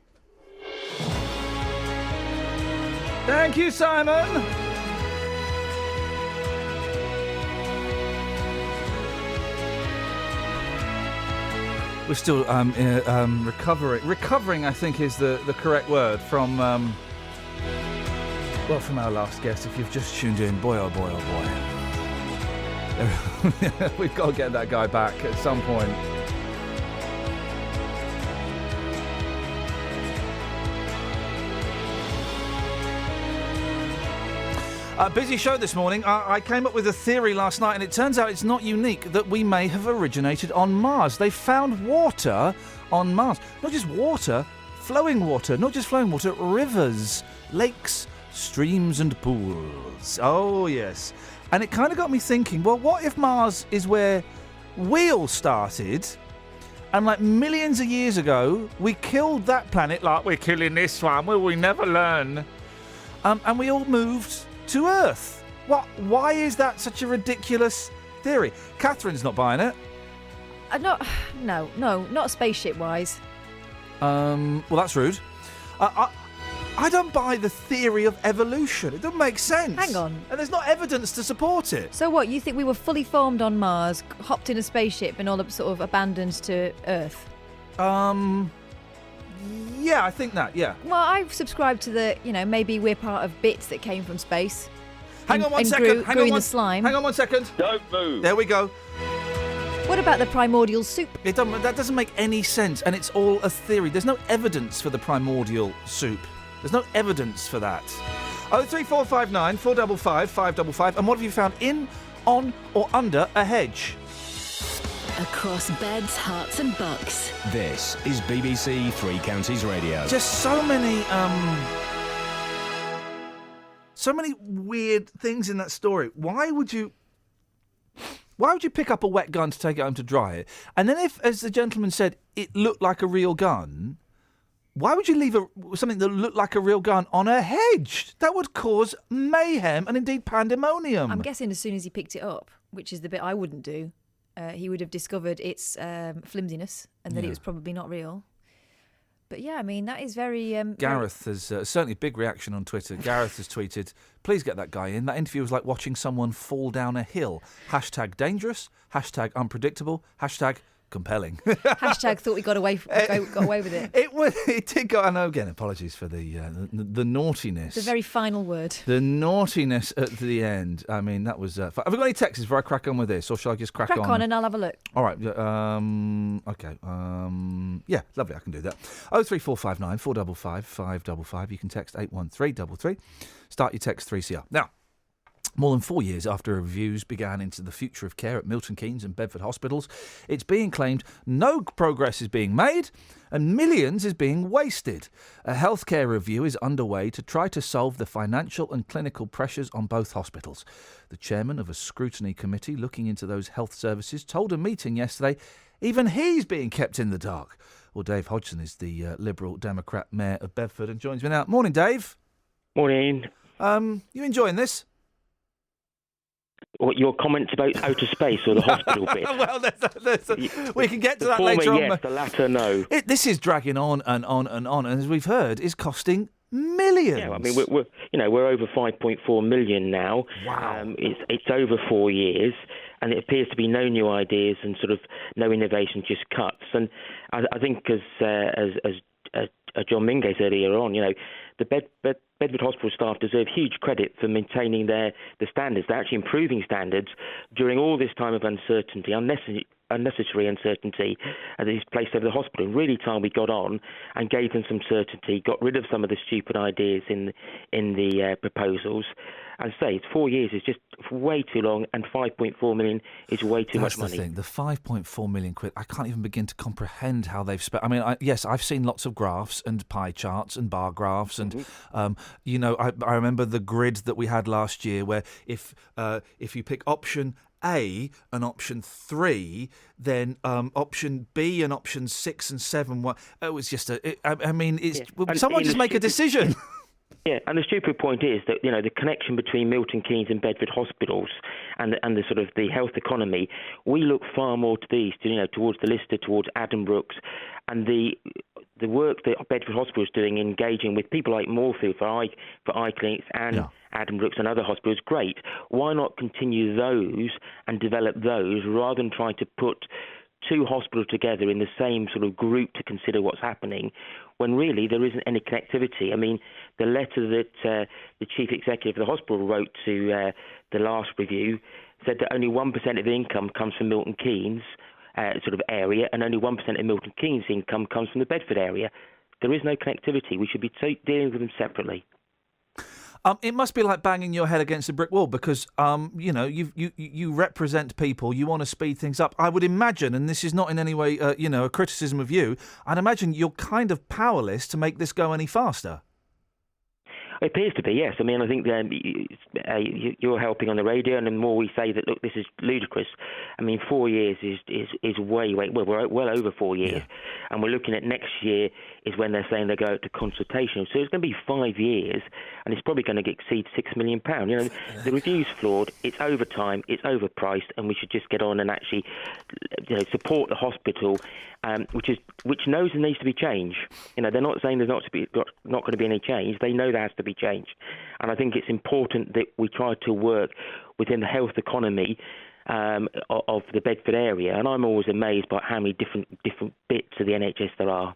Thank you, Simon. We're still recovering. Recovering, I think, is the correct word from from our last guest. If you've just tuned in, boy, oh boy, oh boy. We've got to get that guy back at some point. Busy show this morning. I came up with a theory last night, and it turns out it's not unique, that we may have originated on Mars. They found water on Mars. Not just water, flowing water. Not just flowing water, rivers, lakes, streams and pools. Oh, yes. And it kind of got me thinking, well, what if Mars is where we all started, and like millions of years ago, we killed that planet like we're killing this one, will we never learn? And we all moved to Earth. What? Why is that such a ridiculous theory? Catherine's not buying it. No, not spaceship-wise. Well, that's rude. I don't buy the theory of evolution. It doesn't make sense. Hang on. And there's not evidence to support it. So what, you think we were fully formed on Mars, hopped in a spaceship and all sort of abandoned to Earth? Yeah, I think that, yeah. Well, I subscribe to the, maybe we're part of bits that came from space. Hang on one and second. grew in the slime. Hang on 1 second. Don't move. There we go. What about the primordial soup? That doesn't make any sense, and it's all a theory. There's no evidence for the primordial soup. There's no evidence for that. 03459 455 555. And what have you found in, on, or under a hedge? Across beds, hearts, and bucks. This is BBC Three Counties Radio. Just so many weird things in that story. Why would you pick up a wet gun to take it home to dry it? And then if, as the gentleman said, it looked like a real gun, why would you leave something that looked like a real gun on a hedge? That would cause mayhem and indeed pandemonium. I'm guessing as soon as he picked it up, which is the bit I wouldn't do, he would have discovered its flimsiness and that it was probably not real. But yeah, I mean, that is very... Gareth has certainly a big reaction on Twitter. Gareth has tweeted, please get that guy in. That interview was like watching someone fall down a hill. #dangerous, #unpredictable, #compelling. Hashtag thought we got away with it. It did go... I know, again, apologies for the naughtiness. The very final word. The naughtiness at the end. I mean, that was... Have we got any texts before I crack on with this, or shall I just crack on? Crack on and I'll have a look. All right. Okay. Yeah, lovely. I can do that. 03459 455 555. You can text 81333. Start your text 3CR. Now, more than 4 years after reviews began into the future of care at Milton Keynes and Bedford hospitals, it's being claimed no progress is being made and millions is being wasted. A healthcare review is underway to try to solve the financial and clinical pressures on both hospitals. The chairman of a scrutiny committee looking into those health services told a meeting yesterday even he's being kept in the dark. Well, Dave Hodgson is the Liberal Democrat Mayor of Bedford and joins me now. Morning, Dave. Morning. You enjoying this? What, your comments about outer space or the hospital bit? Well, we can get to that former, later on. Yes, the latter, no. This is dragging on and on and on, and as we've heard, is costing millions. Yeah, I mean, we're over 5.4 million now. Wow. It's over 4 years, and it appears to be no new ideas and sort of no innovation, just cuts. And I think, as John Mingo said earlier on, the Bedford Hospital staff deserve huge credit for maintaining the standards. They're actually improving standards during all this time of uncertainty, unnecessary uncertainty that is placed over the hospital. And really, time we got on and gave them some certainty, got rid of some of the stupid ideas in the proposals. As I say, it's 4 years is just way too long, and 5.4 million is way too much money. That's the thing. The 5.4 million quid, I can't even begin to comprehend how they've spent. I mean, yes, I've seen lots of graphs and pie charts and bar graphs, and I remember the grid that we had last year, where if you pick option A and option 3, then option B and option 6 and 7. It was just someone just make a decision. Yeah, and the stupid point is that the connection between Milton Keynes and Bedford hospitals and the sort of the health economy, we look far more to the east, towards the Lister, towards Addenbrooke's, and the work that Bedford Hospital is doing, engaging with people like Moorfield for eye clinics and Addenbrooke's and other hospitals, great. Why not continue those and develop those rather than trying to put two hospitals together in the same sort of group to consider what's happening, when really there isn't any connectivity? I mean, the letter that the chief executive of the hospital wrote to the last review said that only 1% of the income comes from Milton Keynes sort of area, and only 1% of Milton Keynes' income comes from the Bedford area. There is no connectivity. We should be dealing with them separately. It must be like banging your head against a brick wall because, you represent people. You want to speed things up. I would imagine, and this is not in any way, a criticism of you, I'd imagine you're kind of powerless to make this go any faster. It appears to be, yes. I mean, I think you're helping on the radio, and the more we say that, look, this is ludicrous. I mean, 4 years is way, well, we're well over 4 years, and we're looking at next year is when they're saying they go out to consultation. So it's going to be 5 years, and it's probably going to exceed £6 million. The review's flawed. It's overtime. It's overpriced, and we should just get on and actually, support the hospital, which knows there needs to be change. They're not saying there's not going to be any change. They know there has to be change, and I think it's important that we try to work within the health economy of the Bedford area. And I'm always amazed by how many different bits of the NHS there are.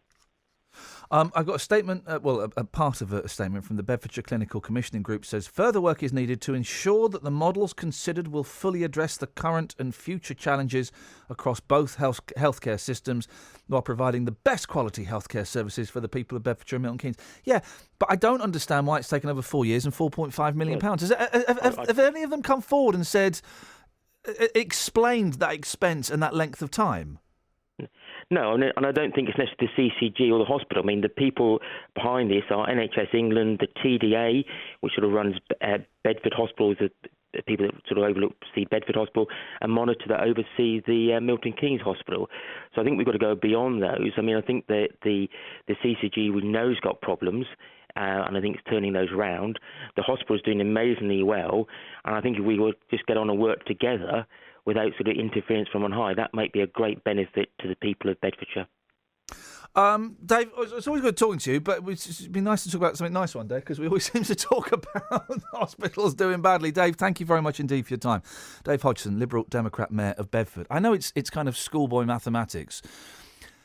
I've got a statement, a part of a statement from the Bedfordshire Clinical Commissioning Group says further work is needed to ensure that the models considered will fully address the current and future challenges across both healthcare systems while providing the best quality healthcare services for the people of Bedfordshire and Milton Keynes. Yeah, but I don't understand why it's taken over 4 years and £4.5 million. Have any of them come forward and said, explained that expense and that length of time? No, and I don't think it's necessarily the CCG or the hospital. I mean, the people behind this are NHS England, the TDA, which sort of runs Bedford Hospitals, the people that sort of oversee Bedford Hospital, and Monitor that oversee the Milton Keynes Hospital. So I think we've got to go beyond those. I mean, I think that the CCG we know has got problems, and I think it's turning those around. The hospital is doing amazingly well, and I think if we would just get on and work together without sort of interference from on high, that might be a great benefit to the people of Bedfordshire. Dave, it's always good talking to you, but it'd be nice to talk about something nice one day, because we always seem to talk about hospitals doing badly. Dave, thank you very much indeed for your time. Dave Hodgson, Liberal Democrat Mayor of Bedford. I know it's kind of schoolboy mathematics.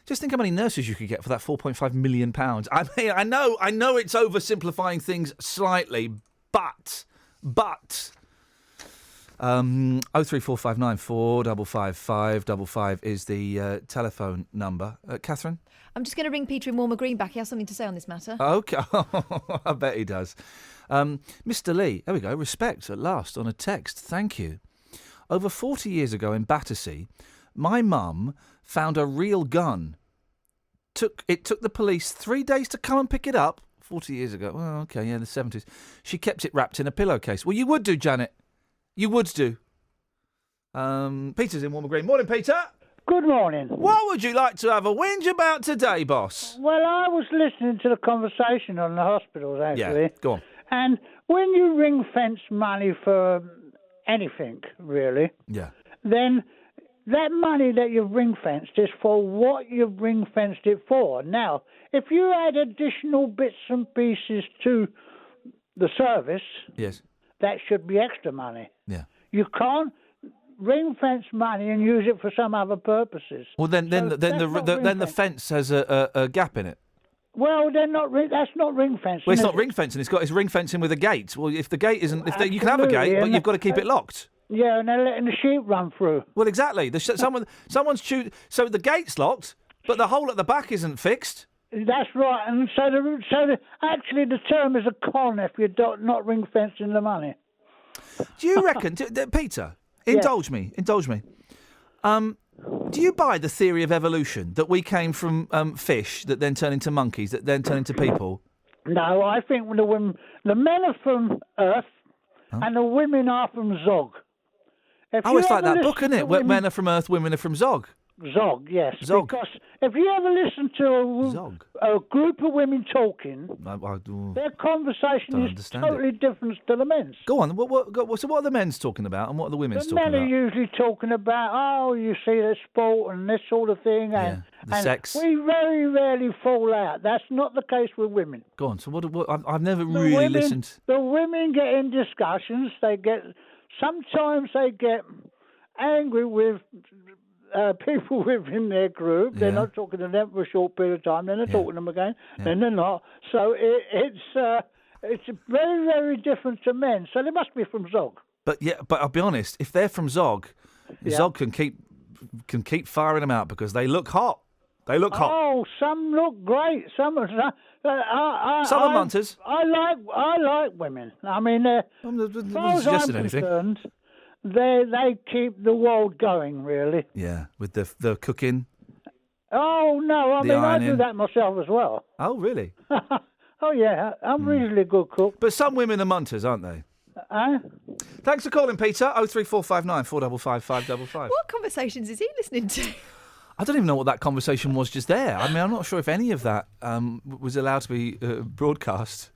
Just think how many nurses you could get for that £4.5 million. I mean, I know it's oversimplifying things slightly, but 03459 455 555 is the telephone number. Catherine? I'm just going to ring Peter in Walmer Green back. He has something to say on this matter. Okay. I bet he does. Mr. Lee, there we go. Respect at last on a text. Thank you. Over 40 years ago in Battersea, my mum found a real gun. It took the police 3 days to come and pick it up. 40 years ago. Well, okay, yeah, the 70s. She kept it wrapped in a pillowcase. Well, you would do, Janet. You would do. Peter's in Walmer Green. Morning, Peter. Good morning. What would you like to have a whinge about today, boss? Well, I was listening to the conversation on the hospitals, actually. Yeah, go on. And when you ring-fence money for anything, really, then that money that you've ring-fenced is for what you've ring-fenced it for. Now, if you add additional bits and pieces to the service, that should be extra money. Yeah. You can't ring-fence money and use it for some other purposes. Well, then the fence has a gap in it. Well, they're not. That's not ring fencing. Well, it's not ring fencing. It's ring fencing with a gate. Well, if the gate isn't, you can have a gate, but you've got to keep it locked. Yeah, and they're letting the sheep run through. Well, exactly. Someone's chewed. So the gate's locked, but the hole at the back isn't fixed. That's right. And actually the term is a con if you're not ring fencing the money. Do you reckon, Peter? Indulge me. Do you buy the theory of evolution, that we came from fish that then turn into monkeys, that then turn into people? No, I think the men are from Earth and the women are from Zog. It's like that book, isn't it? Men are from Earth, women are from Zog. Zog, yes. Zog. Because if you ever listen to a group of women talking, their conversation is totally different to the men's. Go on. So what are the men's talking about and what are the women's talking about? The men are usually talking about, you see, the sport and this sort of thing. And sex. We very rarely fall out. That's not the case with women. Go on. So what I've never really listened. The women get in discussions. Sometimes they get angry with people within their group. They're not talking to them for a short period of time, then they're talking to them again, then they're not. So it's very, very different to men. So they must be from Zog. But I'll be honest, if they're from Zog, Zog can keep firing them out because they look hot. They look hot. Oh, some look great. Some are munters. I like women. I mean, as far as I'm concerned, they keep the world going, really. Yeah, with the cooking. Oh, no, I do that myself as well. Oh, really? Oh, yeah, I'm reasonably good cook. But some women are munters, aren't they? Thanks for calling, Peter. 03459 455 555. What conversations is he listening to? I don't even know what that conversation was just there. I mean, I'm not sure if any of that was allowed to be broadcast.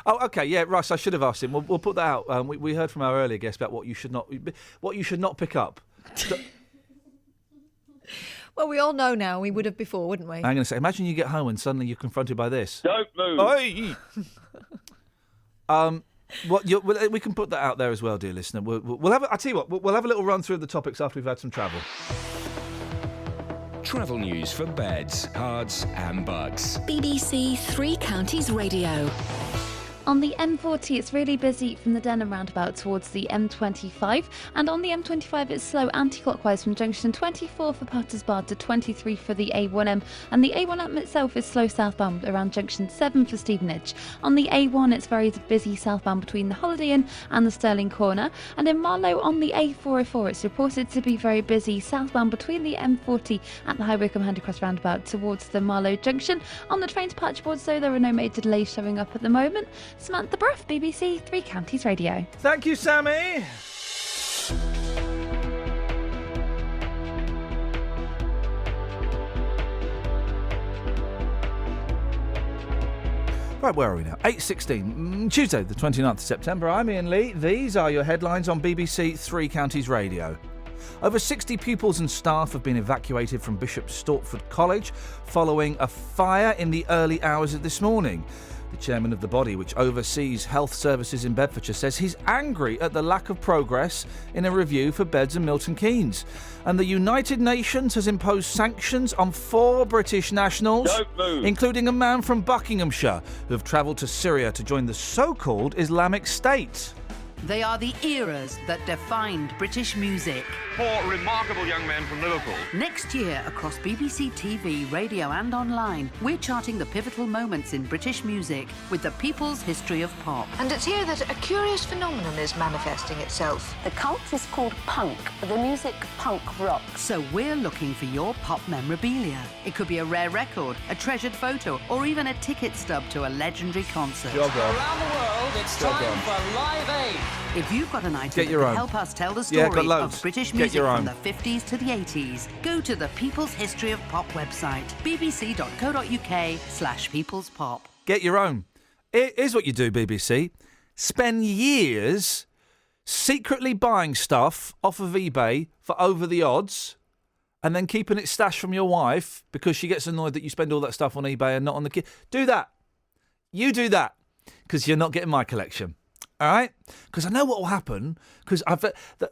Oh, okay, yeah, Russ, I should have asked him. We'll put that out. We heard from our earlier guest about what you should not pick up. Well, we all know now. We would have before, wouldn't we? I'm going to say, imagine you get home and suddenly you're confronted by this. Don't move. Hey! We can put that out there as well, dear listener. We'll have. I tell you what, we'll have a little run through the topics after we've had some travel. Travel news for beds, cards and bugs. BBC Three Counties Radio. On the M40, it's really busy from the Denham roundabout towards the M25, and on the M25, it's slow anti-clockwise from junction 24 for Potters Bar to 23 for the A1M, and the A1M itself is slow southbound around junction 7 for Stevenage. On the A1, it's very busy southbound between the Holiday Inn and the Stirling Corner, and in Marlow on the A404, it's reported to be very busy southbound between the M40 at the High Wycombe Handycross roundabout towards the Marlow junction. On the train departure boards, though, there are no major delays showing up at the moment. Samantha Bruff, BBC Three Counties Radio. Thank you, Sammy. Right, where are we now? 8:16, Tuesday, the 29th of September. I'm Iain Lee. These are your headlines on BBC Three Counties Radio. Over 60 pupils and staff have been evacuated from Bishop Stortford College following a fire in the early hours of this morning. The chairman of the body, which oversees health services in Bedfordshire, says he's angry at the lack of progress in a review for Beds and Milton Keynes. And the United Nations has imposed sanctions on 4 British nationals, including a man from Buckinghamshire, who have travelled to Syria to join the so-called Islamic State. They are the eras that defined British music. 4 remarkable young men from Liverpool. Next year, across BBC TV, radio and online, we're charting the pivotal moments in British music with the people's history of pop. And it's here that a curious phenomenon is manifesting itself. The cult is called punk, the music punk rock. So we're looking for your pop memorabilia. It could be a rare record, a treasured photo, or even a ticket stub to a legendary concert. Around the world, it's time for Live Aid. If you've got an item that your can own. help us tell the Yeah, story got of loads. British Get music your from own. the 50s to the 80s, go to the People's History of Pop website, bbc.co.uk/peoplespop. Get your own. Here's what you do, BBC. Spend years secretly buying stuff off of eBay for over the odds and then keeping it stashed from your wife because she gets annoyed that you spend all that stuff on eBay and not on the kid. Do that. You do that because you're not getting my collection. All right? Because I know what will happen. Because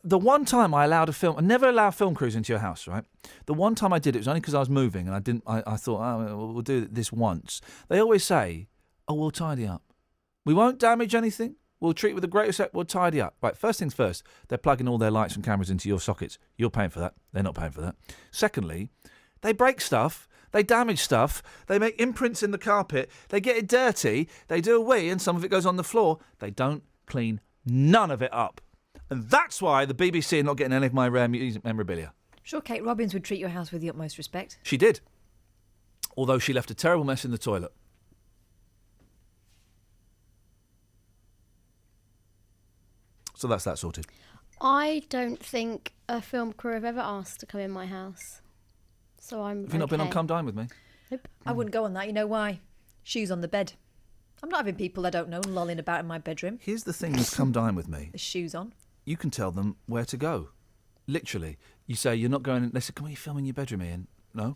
the one time I allowed a film, I never allow film crews into your house, right? The one time I did it was only because I was moving and I thought, oh, we'll do this once. They always say, oh, we'll tidy up. We won't damage anything. We'll treat it with the greatest respect. We'll tidy up. Right, first things first, they're plugging all their lights and cameras into your sockets. You're paying for that. They're not paying for that. Secondly, they break stuff. They damage stuff. They make imprints in the carpet. They get it dirty. They do a wee and some of it goes on the floor. They don't clean none of it up. And that's why the BBC are not getting any of my rare music memorabilia. Sure, Kate Robbins would treat your house with the utmost respect. She did. Although she left a terrible mess in the toilet. So that's that sorted. I don't think a film crew have ever asked to come in my house. So I'm Have you not been on Come Dine With Me? Nope. I wouldn't go on that. You know why? Shoes on the bed. I'm not having people I don't know lolling about in my bedroom. Here's the thing with Come Dine With Me. The shoes on. You can tell them where to go. Literally. You say, you're not going... They said, can we film in your bedroom, Iain? No.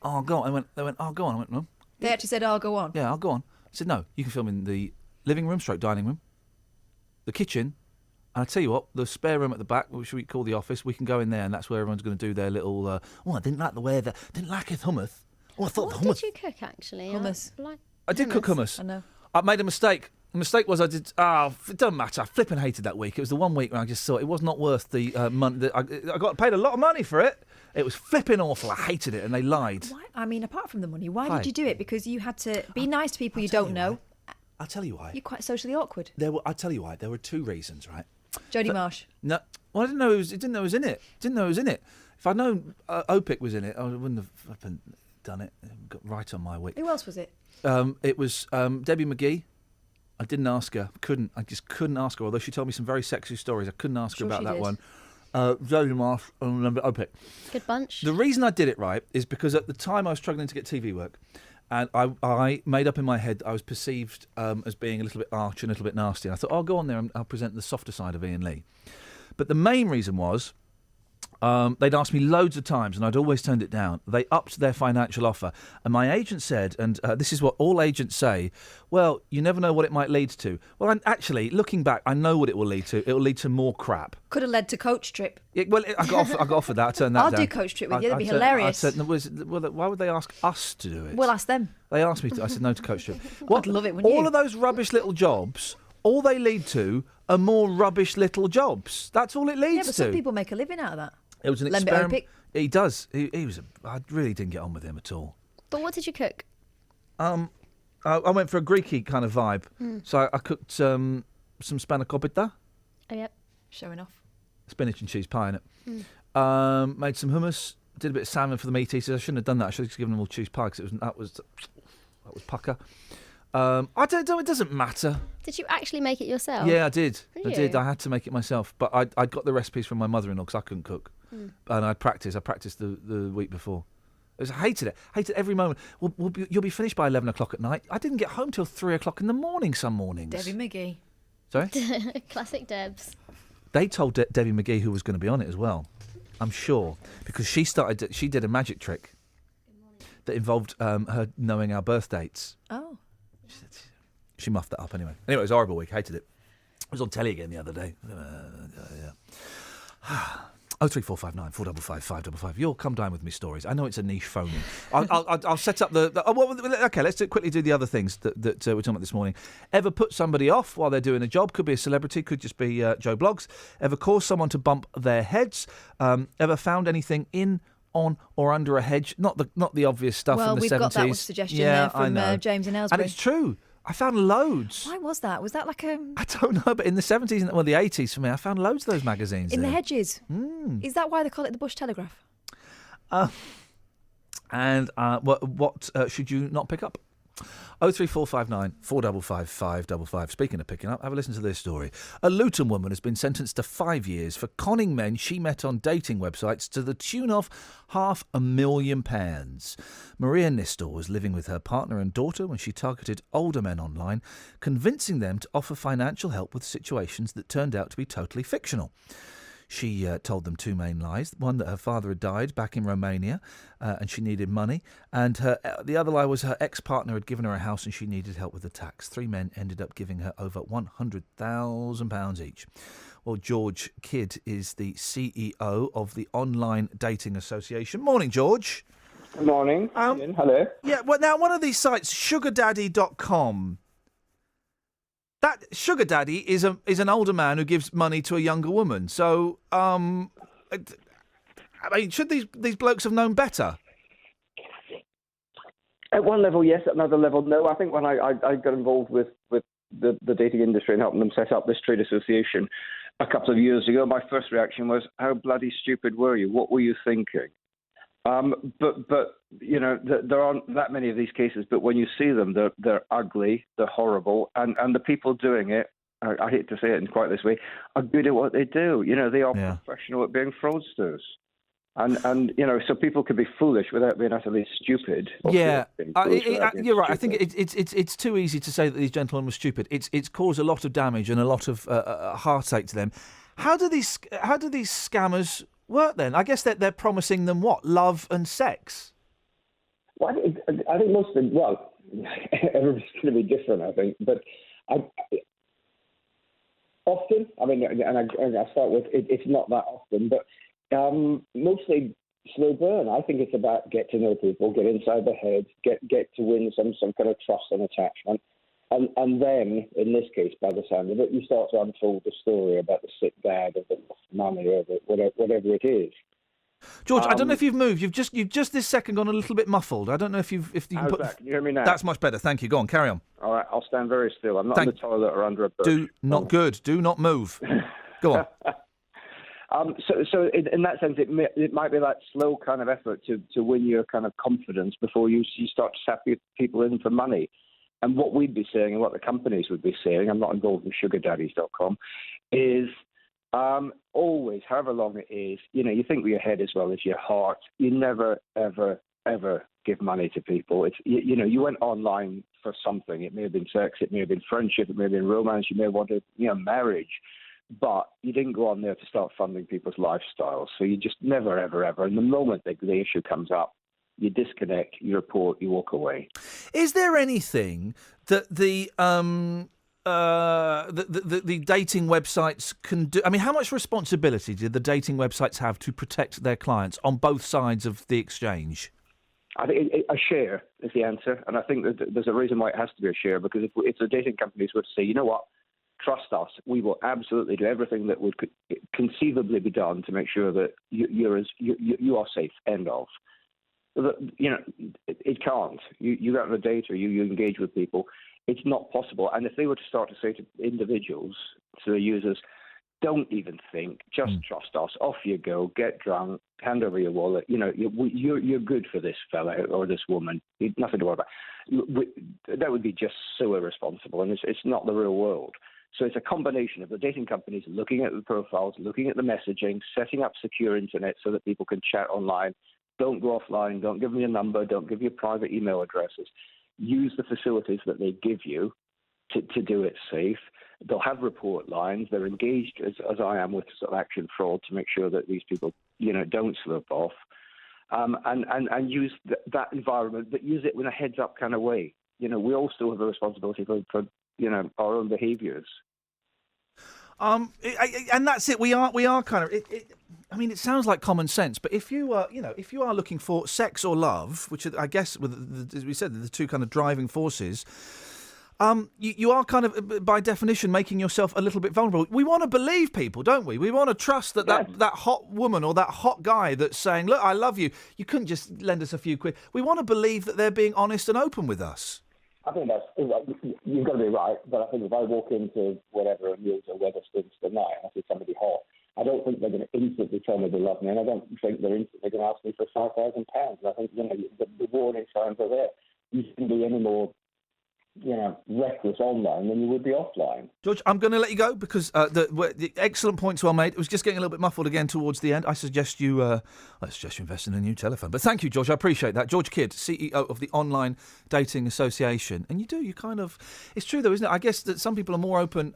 Oh, I'll go on. They went, oh, go on. I went, no. They actually said, I'll go on. Yeah, I'll go on. I said, no, you can film in the living room, dining room, the kitchen, and I tell you what, the spare room at the back, which we call the office, we can go in there, and that's where everyone's going to do their little... I didn't like the way that... Didn't like his hummus. Oh, I thought What the hummus... did you cook, actually? Hummus. I did cook hummus. I know. I made a mistake. The mistake was I did... it doesn't matter. I flipping hated that week. It was the one week when I just thought it was not worth the money. I got paid a lot of money for it. It was flipping awful. I hated it, and they lied. Why? I mean, apart from the money, why Hi. did you do it? Because you had to be nice to people you don't know. I'll tell you why. You're quite socially awkward. I'll tell you why. There were 2 reasons, right? Jodie Marsh. No, well, I didn't know it was in it. Didn't know it was in it. If I'd known Opic was in it, I wouldn't have flipping done it. Got right on my week. Who else was it? It was Debbie McGee. I didn't ask her. I just couldn't ask her. Although she told me some very sexy stories, I couldn't ask her about that one. Jodie Marsh and Opic. Good bunch. The reason I did it right is because at the time I was struggling to get TV work, and I made up in my head I was perceived as being a little bit arch and a little bit nasty. And I thought, I'll go on there and I'll present the softer side of Iain Lee. But the main reason was They'd asked me loads of times, and I'd always turned it down. They upped their financial offer, and my agent said, and this is what all agents say, well, you never know what it might lead to. Well, actually, looking back, I know what it will lead to. It will lead to more crap. Could have led to Coach Trip. I got offered that. I turned that I'll down. do Coach Trip with you. That'd be hilarious. Why would they ask us to do it? We'll ask them. They asked me to. I said no to Coach Trip. I'd love it, wouldn't you? All of those rubbish little jobs, all they lead to are more rubbish little jobs. That's all it leads Yeah, but to. some people make a living out of that. It was an Lend it experiment. Opic. He does. He was. I really didn't get on with him at all. But what did you cook? I went for a Greeky kind of vibe. So I cooked some spanakopita. Oh, yep. Showing off. Spinach and cheese pie in it. Made some hummus. Did a bit of salmon for the meat eaters. I shouldn't have done that. I should have just given them all cheese pie because that was pucker. I don't know. It doesn't matter. Did you actually make it yourself? Yeah, I did. Did I did. you? I had to make it myself, but I got the recipes from my mother-in-law because I couldn't cook, and I practiced. I practiced the week before. I hated it. Hated every moment. You'll be finished by 11 o'clock at night. I didn't get home till 3 o'clock in the morning some mornings. Debbie McGee. Sorry? Classic Debs. They told Debbie McGee who was going to be on it as well. I'm sure because she did a magic trick that involved her knowing our birth dates. Oh. She muffed that up anyway. Anyway, it was a horrible week. Hated it. I was on telly again the other day. Yeah. 03459 455 555. You'll come down with me stories. I know it's a niche phone. I'll set up okay, let's quickly do the other things that we're talking about this morning. Ever put somebody off while they're doing a job? Could be a celebrity, could just be Joe Bloggs. Ever caused someone to bump their heads? Ever found anything in, on or under a hedge? Not the obvious stuff from the 70s. Well, we've got that one suggestion there from James in Aylesbury. And it's true. I found loads. Why was that? Was that like a... I don't know, but in the 70s and the 80s for me, I found loads of those magazines. In the hedges? Is that why they call it the Bush Telegraph? What should you not pick up? 03459 455 555. Speaking of picking up, have a listen to this story. A Luton woman has been sentenced to 5 years for conning men she met on dating websites to the tune of £500,000. Maria Nistor was living with her partner and daughter when she targeted older men online, convincing them to offer financial help with situations that turned out to be totally fictional. She told them two main lies. One, that her father had died back in Romania and she needed money. And the other lie was her ex-partner had given her a house and she needed help with the tax. Three men ended up giving her over £100,000 each. Well, George Kidd is the CEO of the Online Dating Association. Morning, George. Good morning. Ian, hello. Yeah, well, now, one of these sites, sugardaddy.com, that sugar daddy is an older man who gives money to a younger woman. So, I mean, should these blokes have known better? At one level, yes. At another level, no. I think when I got involved with the dating industry and helping them set up this trade association a couple of years ago, my first reaction was, how bloody stupid were you? What were you thinking? But you know, there aren't that many of these cases. But when you see them, they're ugly, they're horrible, and the people doing it, I hate to say it in quite this way, are good at what they do. You know, they are professional at being fraudsters, and you know, so people can be foolish without being utterly stupid. Yeah, you're right. I think it's too easy to say that these gentlemen were stupid. It's caused a lot of damage and a lot of heartache to them. How do these scammers work then? I guess they're promising them what? Love and sex? Well, I think most of them, well, everybody's going to be different, I think. But often, I mean, and I start with, it's not that often, but mostly slow burn. I think it's about get to know people, get inside their heads, get to win some kind of trust and attachment. And then, in this case, by the sound of it, you start to unfold the story about the sick dad or the money or whatever it is. George, I don't know if you've moved. You've just this second gone a little bit muffled. I don't know if you How's put. that? Can you hear me now? That's much better. Thank you. Go on, carry on. All right, I'll stand very still. I'm not in the toilet or under a bush. Good. Do not move. Go on. So in that sense, it might be that slow kind of effort to win your kind of confidence before you start to sap people in for money. And what we'd be saying and what the companies would be saying, I'm not involved with sugardaddies.com, is always, however long it is, you know, you think with your head as well as your heart. You never, ever, ever give money to people. It's you know, you went online for something. It may have been sex, it may have been friendship, it may have been romance, you may have wanted, you know, marriage. but you didn't go on there to start funding people's lifestyles. So you just never, ever, ever. And the moment the issue comes up, you disconnect, you report, you walk away. Is there anything that the dating websites can do? I mean, how much responsibility do the dating websites have to protect their clients on both sides of the exchange? I think a share is the answer, and I think that there's a reason why it has to be a share, because if the dating companies were to say, you know what, trust us, we will absolutely do everything that would conceivably be done to make sure that you are safe, end of. You know, it can't. You go on a date or you engage with people, it's not possible. And if they were to start to say to individuals, to the users, don't even think, just trust us, off you go, get drunk, hand over your wallet, you know, you're good for this fella or this woman, nothing to worry about. That would be just so irresponsible, and it's not the real world. So it's a combination of the dating companies looking at the profiles, looking at the messaging, setting up secure internet so that people can chat online. Don't go offline, don't give them your number, don't give your private email addresses. Use the facilities that they give you to do it safe. They'll have report lines. They're engaged, as I am, with sort of action fraud to make sure that these people, you know, don't slip off. And use that environment, but use it in a heads-up kind of way. You know, we all still have a responsibility for you know, our own behaviours. And that's it. We are kind of. I mean, it sounds like common sense, but if you are, if you are looking for sex or love, which I guess, as we said, the two kind of driving forces, you are kind of, by definition, making yourself a little bit vulnerable. We want to believe people, don't we? We want to trust that hot woman or that hot guy that's saying, "Look, I love you. You couldn't just lend us a few quid." We want to believe that they're being honest and open with us. I think you've got to be right, but I think if I walk into whatever News or Weatherstones tonight and I see somebody hot, I don't think they're going to instantly tell me they love me, and I don't think they're instantly going to ask me for £5,000. I think the warning signs are there. You shouldn't be any more reckless online than you would be offline. George, I'm going to let you go because the excellent points well made. It was just getting a little bit muffled again towards the end. I suggest you invest in a new telephone. But thank you, George. I appreciate that. George Kidd, CEO of the Online Dating Association. And it's true though, isn't it? I guess that some people are more open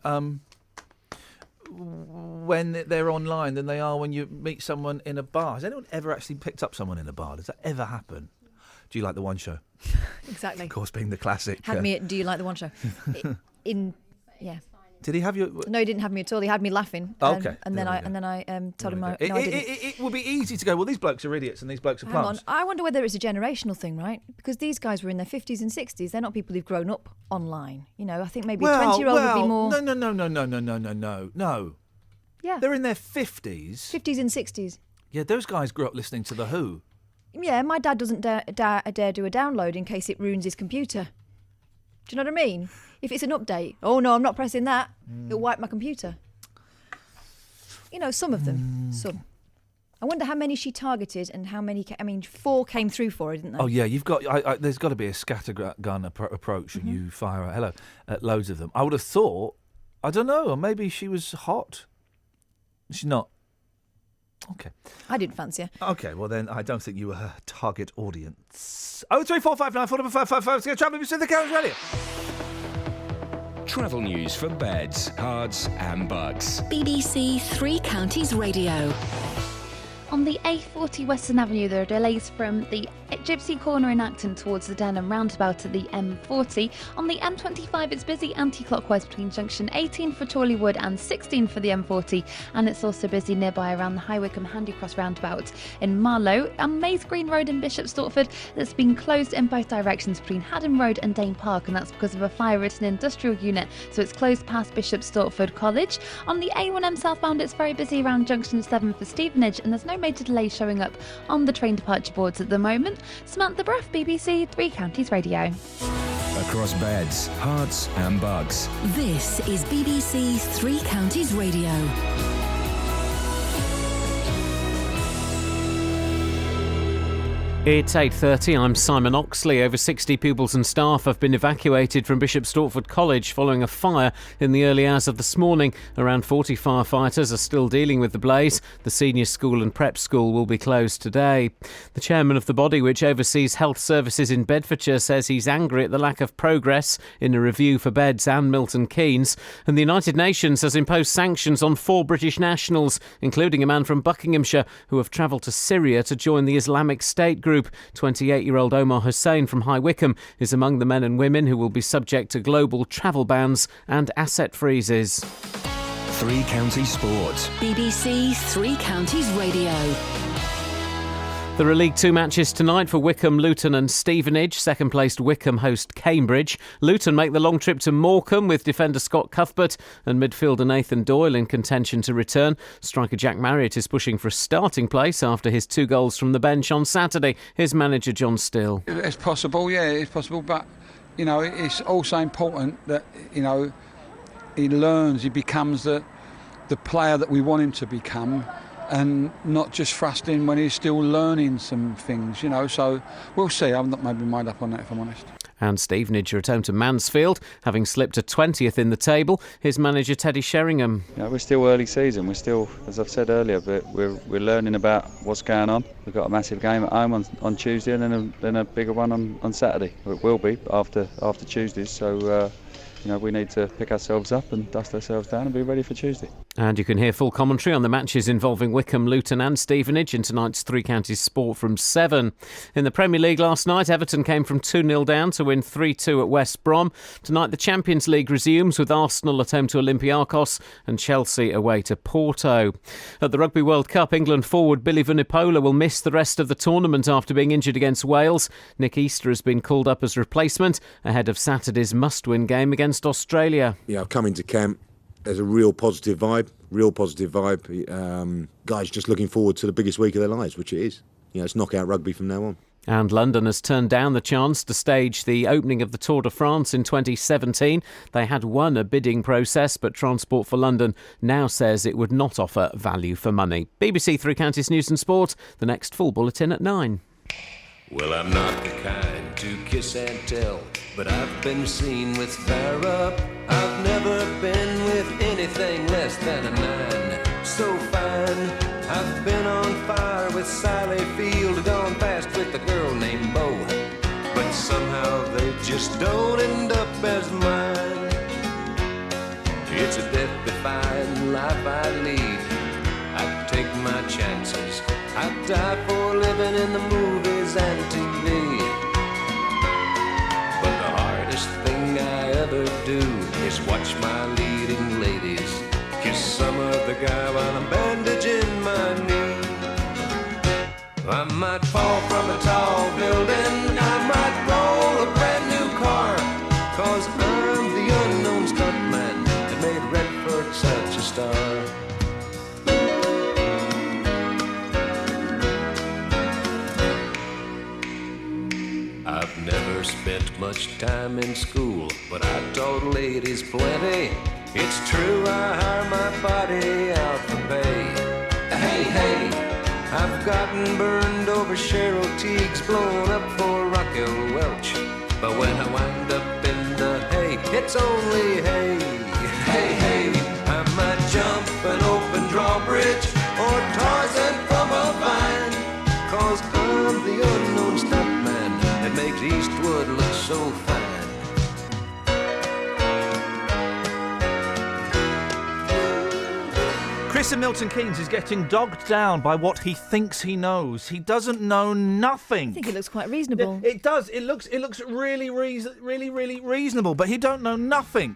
when they're online than they are when you meet someone in a bar. Has anyone ever actually picked up someone in a bar? Does that ever happen? Do you like the One Show? Exactly. Of course, being the classic. Had me at Do You Like the One Show? Yeah. Did he have you? No, he didn't have me at all. He had me laughing. Okay. And then I told him I didn't. It would be easy to go, well, these blokes are idiots and these blokes are Hang plums. on. I wonder whether it's a generational thing, right? Because these guys were in their 50s and 60s. They're not people who've grown up online. I think maybe a 20-year-old would be more... No. Yeah. They're in their 50s. 50s and 60s. Yeah, those guys grew up listening to The Who. Yeah, my dad doesn't dare do a download in case it ruins his computer. Do you know what I mean? If it's an update, oh no, I'm not pressing that. It'll wipe my computer. Some of them. Some. I wonder how many she targeted and how many... 4 came through for her, didn't they? Oh, yeah, you've got... there's got to be a scattergun approach and you fire at loads of them. I would have thought... I don't know, maybe she was hot. She's not. Okay. I didn't fancy her. Okay, well then I don't think you were her target audience. 03459 455 Travel News the Counties Radio. Travel news for beds, cards and bugs. BBC Three Counties Radio. On the A40 Western Avenue, there are delays from the Gypsy Corner in Acton towards the Denham roundabout at the M40. On the M25, it's busy anti-clockwise between junction 18 for Chorleywood and 16 for the M40, and it's also busy nearby around the High Wycombe Handycross roundabout in Marlow. On Maze Green Road in Bishop Stortford, that's been closed in both directions between Haddon Road and Dane Park, and that's because of a fire at an industrial unit, so it's closed past Bishop Stortford College. On the A1M southbound, it's very busy around junction 7 for Stevenage, and there's no major delays showing up on the train departure boards at the moment. Samantha Bruff, BBC Three Counties Radio. Across beds, hearts and bugs. This is BBC Three Counties Radio. It's 8:30. I'm Simon Oxley. Over 60 pupils and staff have been evacuated from Bishop Stortford College following a fire in the early hours of this morning. Around 40 firefighters are still dealing with the blaze. The senior school and prep school will be closed today. The chairman of the body, which oversees health services in Bedfordshire, says he's angry at the lack of progress in a review for Beds and Milton Keynes. And the United Nations has imposed sanctions on 4 British nationals, including a man from Buckinghamshire who have travelled to Syria to join the Islamic State group. 28-year-old Omar Hussein from High Wycombe is among the men and women who will be subject to global travel bans and asset freezes. 3 Counties Sports. BBC 3 Counties Radio. There are League 2 matches tonight for Wycombe, Luton and Stevenage. Second-placed Wycombe host Cambridge. Luton make the long trip to Morecambe with defender Scott Cuthbert and midfielder Nathan Doyle in contention to return. Striker Jack Marriott is pushing for a starting place after his 2 goals from the bench on Saturday. Here's manager John Still. It's possible, it's possible, but, it's also important that, he learns, he becomes the player that we want him to become, and not just thrust in when he's still learning some things, so we'll see. I've not made my mind up on that, if I'm honest. And Stevenage are at home to Mansfield, having slipped to 20th in the table. Here's manager Teddy Sheringham. We're still early season. We're still, as I've said earlier, but we're learning about what's going on. We've got a massive game at home on Tuesday, and then a bigger one on Saturday. It will be after Tuesdays, so we need to pick ourselves up and dust ourselves down and be ready for Tuesday. And you can hear full commentary on the matches involving Wycombe, Luton and Stevenage in tonight's 3 Counties Sport from 7. In the Premier League last night, Everton came from 2-0 down to win 3-2 at West Brom. Tonight the Champions League resumes with Arsenal at home to Olympiacos and Chelsea away to Porto. At the Rugby World Cup, England forward Billy Vunipola will miss the rest of the tournament after being injured against Wales. Nick Easter has been called up as replacement ahead of Saturday's must-win game against Australia. Yeah, coming to camp, there's a real positive vibe. Guys just looking forward to the biggest week of their lives, which it is. It's knockout rugby from now on. And London has turned down the chance to stage the opening of the Tour de France in 2017. They had won a bidding process, but Transport for London now says it would not offer value for money. BBC 3 Counties News and Sport, the next full bulletin at 9. Well, I'm not the kind to kiss and tell, but I've been seen with fire up. I've never been with anything less than a 9. So fine, I've been on fire with Sally Field, gone past with a girl named Bo, but somehow they just don't end up as mine. It's a death-defying life I lead. I take my chances. I die for living in the movies and TV. But the hardest thing I ever do is watch my leading ladies kiss some other guy while I'm bandaging my knee. I might fall from a tall building, I might roll a brand new car, 'cause I'm the unknown stuntman that made Redford such a star. I've never spent much time in school, but I taught ladies plenty. It's true, I hire my body out for pay. Hey, hey, I've gotten burned over Cheryl Teague's, blown up for Raquel Welch. But when I wind up in the hay, it's only hay. Hey, hey, I might jump an open drawbridge or Tarzan from a vine, 'cause I'm the unknown stuntman that makes Eastwood look so fine. Chris in Milton Keynes is getting dogged down by what he thinks he knows. He doesn't know nothing. I think it looks quite reasonable. It does. It looks really reasonable, but he don't know nothing.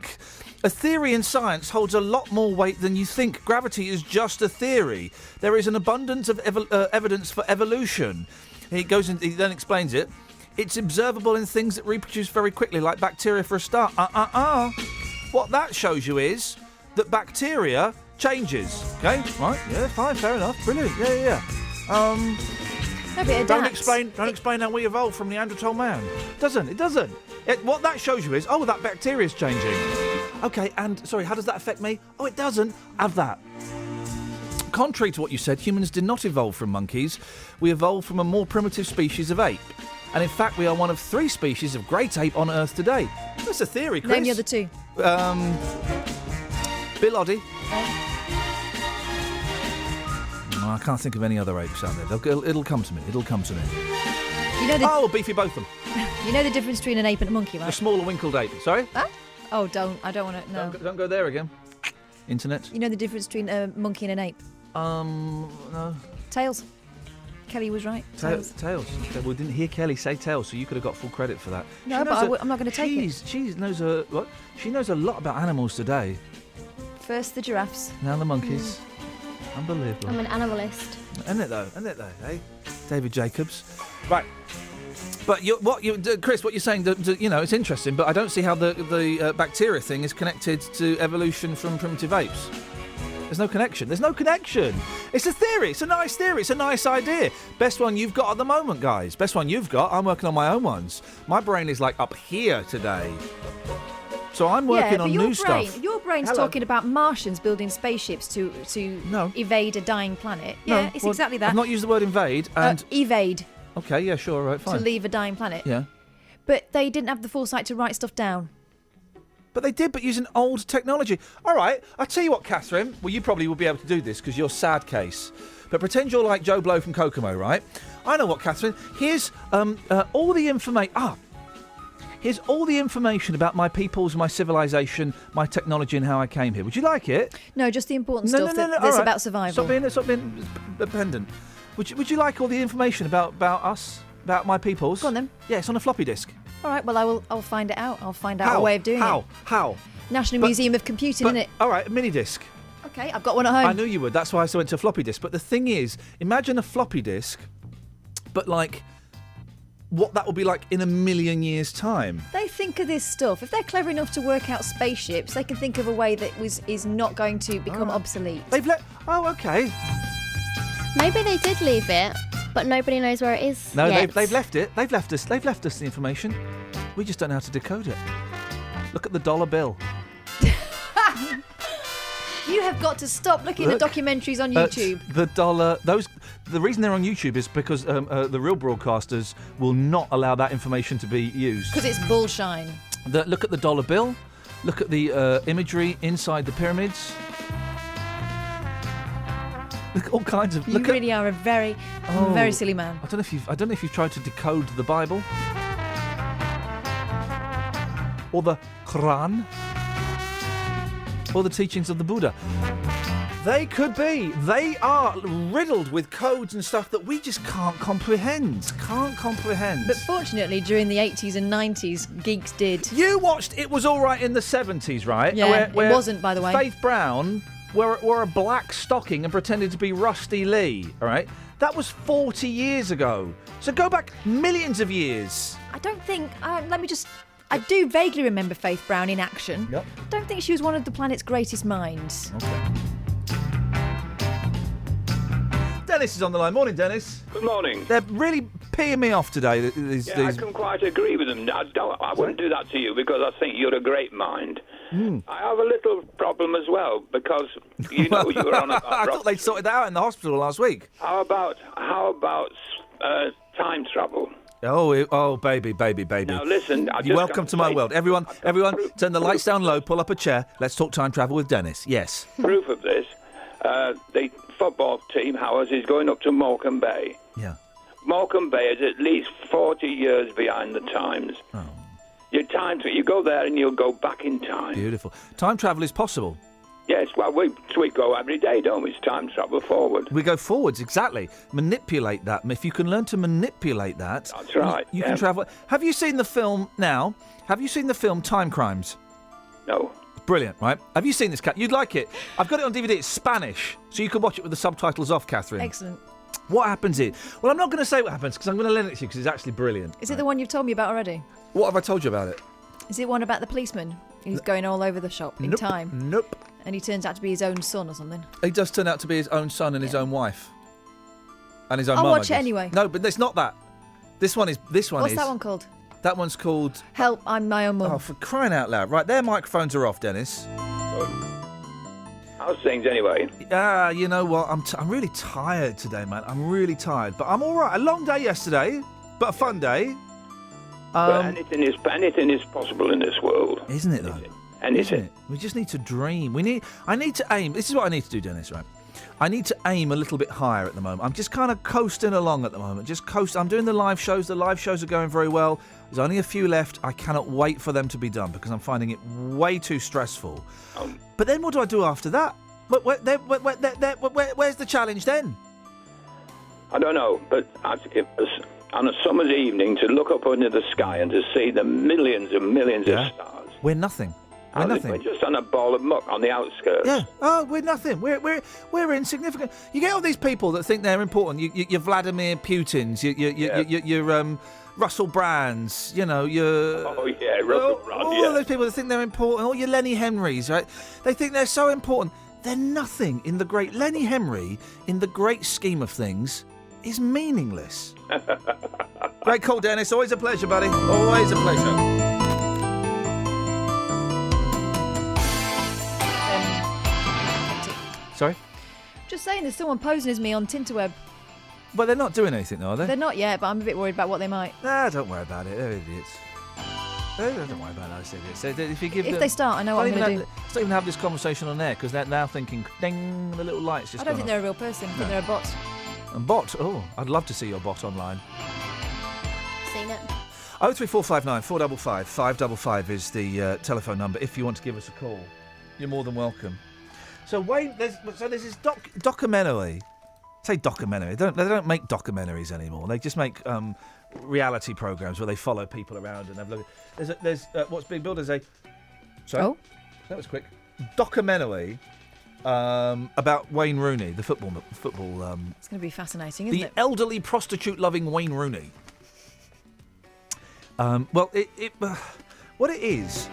A theory in science holds a lot more weight than you think. Gravity is just a theory. There is an abundance of evidence for evolution. He then explains it. It's observable in things that reproduce very quickly, like bacteria for a start. What that shows you is that bacteria changes. Okay, right, yeah, fine, fair enough, brilliant, yeah. Don't explain how we evolved from Neanderthal man. It doesn't. What that shows you is, that bacteria's changing. Okay, and sorry, how does that affect me? Oh, it doesn't. Have that. contrary to what you said, humans did not evolve from monkeys. We evolved from a more primitive species of ape. And in fact, we are one of 3 species of great ape on Earth today. That's a theory, Chris. Name the other 2. Bill Oddie. Oh, I can't think of any other apes out there. It'll come to me. It'll come to me. You know Oh, Beefy Botham. You know the difference between an ape and a monkey, right? A smaller winkled ape. Sorry? Huh? Oh, I don't want to. No. Don't go there again. Internet. You know the difference between a monkey and an ape? No. Tails. Kelly was right. Tails. We didn't hear Kelly say tails, so you could have got full credit for that. No, but I'm not going to take it. She knows She knows a lot about animals today. First the giraffes. Now the monkeys. Unbelievable. I'm an animalist. Isn't it though? Eh? David Jacobs. Right. But Chris, what you're saying, it's interesting, but I don't see how the bacteria thing is connected to evolution from primitive apes. There's no connection. It's a theory. It's a nice theory. It's a nice idea. Best one you've got at the moment, guys. Best one you've got. I'm working on my own ones. My brain is like up here today. So I'm working on new stuff. Your brain's talking about Martians building spaceships to evade a dying planet. Yeah, it's exactly that. I've not used the word invade. And evade. Okay, yeah, sure, right, fine. To leave a dying planet. Yeah. But they didn't have the foresight to write stuff down. But they did, but using old technology. All right, I'll tell you what, Catherine. Well, you probably will be able to do this because you're sad case. But pretend you're like Joe Blow from Kokomo, right? I know what, Catherine. Here's all the information. Here's all the information about my peoples, my civilization, my technology, and how I came here. Would you like it? No, just the important stuff that's about survival. Stop being dependent. Would you like all the information about us, about my peoples? Go on then. Yeah, it's on a floppy disk. All right. Well, I'll find it out. I'll find out a way of doing it. How? National Museum of Computing, innit? All right, a mini disc. Okay, I've got one at home. I knew you would. That's why I went to a floppy disk. But the thing is, imagine a floppy disk, but like what that will be like in a million years' time. They think of this stuff. If they're clever enough to work out spaceships, they can think of a way that is not going to become obsolete. Oh, okay. Maybe they did leave it, but nobody knows where it is. No, yet. they've left it. They've left us the information. We just don't know how to decode it. Look at the dollar bill. You have got to stop looking at documentaries on YouTube. The reason they're on YouTube is because the real broadcasters will not allow that information to be used. Because it's bullshine. Look at the dollar bill. Look at the imagery inside the pyramids. Look at all kinds of. You really are a very silly man. I don't know if you've tried to decode the Bible or the Quran or the teachings of the Buddha. They could be. They are riddled with codes and stuff that we just can't comprehend. But fortunately, during the 80s and 90s, geeks did. You watched It Was All Right in the 70s, right? Yeah, it wasn't, by the way. Faith Brown wore a black stocking and pretended to be Rusty Lee, all right? That was 40 years ago. So go back millions of years. I don't think... I do vaguely remember Faith Brown in action. Yep. I don't think she was one of the planet's greatest minds. Okay. Dennis is on the line. Morning, Dennis. Good morning. They're really peeing me off today. I can quite agree with them. I wouldn't do that to you because I think you're a great mind. I have a little problem as well because you know you were on about... I thought they'd sorted that out in the hospital last week. How about time travel? Oh, baby. Now listen, you're welcome to my world. Everyone, turn the lights down low, pull up a chair. Let's talk time travel with Dennis. Yes. Proof of this, the football team, ours, is going up to Morecambe Bay. Yeah. Morecambe Bay is at least 40 years behind the times. Oh. You go there and you'll go back in time. Beautiful. Time travel is possible. Yes, well, we go every day, don't we? It's time travel forward. We go forwards, exactly. Manipulate that. If you can learn to manipulate that... That's right. You can travel... Have you seen the film now? Have you seen the film Time Crimes? No. Brilliant, right? Have you seen this, Cat? You'd like it. I've got it on DVD. It's Spanish, so you can watch it with the subtitles off, Catherine. Excellent. What happens is... Well, I'm not going to say what happens, because I'm going to lend it to you, because it's actually brilliant. Is it the one you've told me about already? What have I told you about it? Is it one about the policeman who's going all over the shop in time? Nope. And he turns out to be his own son or something. He does turn out to be his own son and his own wife. And his own mum, I'll watch it anyway. No, but it's not that. This one is... What's that one called? That one's called... Help, I'm my own mum. Oh, for crying out loud. Right, their microphones are off, Dennis. How's things anyway? You know what? I'm really tired today, man. I'm really tired, but I'm all right. A long day yesterday, but a fun day. But anything is possible in this world, isn't it? Though, anything. Isn't it? We just need to dream. I need to aim. This is what I need to do, Dennis. Right? I need to aim a little bit higher at the moment. I'm just kind of coasting along at the moment. Just coast. I'm doing the live shows. The live shows are going very well. There's only a few left. I cannot wait for them to be done because I'm finding it way too stressful. But then what do I do after that? Where's the challenge then? I don't know, but on a summer's evening to look up into the sky and to see the millions and millions of stars. We're nothing. We're nothing. We're just on a ball of muck on the outskirts. Yeah. Oh, we're nothing. We're insignificant. You get all these people that think they're important. You're Vladimir Putin's. You're Russell Brand's. You know. Russell Brand. All those people that think they're important. All your Lenny Henrys, right? They think they're so important. They're nothing in the great Lenny Henry. In the great scheme of things, is meaningless. Great call, Dennis. Always a pleasure, buddy. Always a pleasure. Sorry? Just saying, there's someone posing as me on Tinterweb. Well, they're not doing anything, though, are they? They're not yet, but I'm a bit worried about what they might. Nah, don't worry about it. They're idiots. Don't worry about those idiots. If they start, I know what I'm going to do. Let's not even have this conversation on air because they're now thinking, ding, the little lights just I don't think gone they're a real person. I think they're a bot. A bot? Oh, I'd love to see your bot online. Seen it. 03459 455 555 is the telephone number if you want to give us a call. You're more than welcome. So Wayne, there's this documentary. Say documentary. They don't make documentaries anymore. They just make reality programs where they follow people around and have a look. There's what's being billed as a. Sorry, oh, that was quick. Documentary about Wayne Rooney, the football. It's going to be fascinating, isn't it? The elderly prostitute-loving Wayne Rooney. Well, what it is.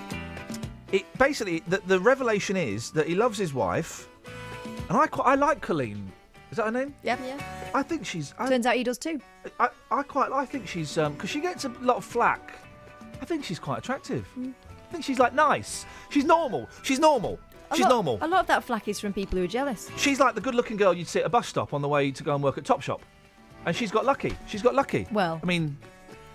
It basically the revelation is that he loves his wife, and I like Colleen. Is that her name? Yeah. I think she's. Turns out he does too. I think she's because she gets a lot of flack. I think she's quite attractive. I think she's like nice. She's normal. She's normal. A lot of that flack is from people who are jealous. She's like the good-looking girl you'd see at a bus stop on the way to go and work at Topshop, and she's got lucky. Well, I mean.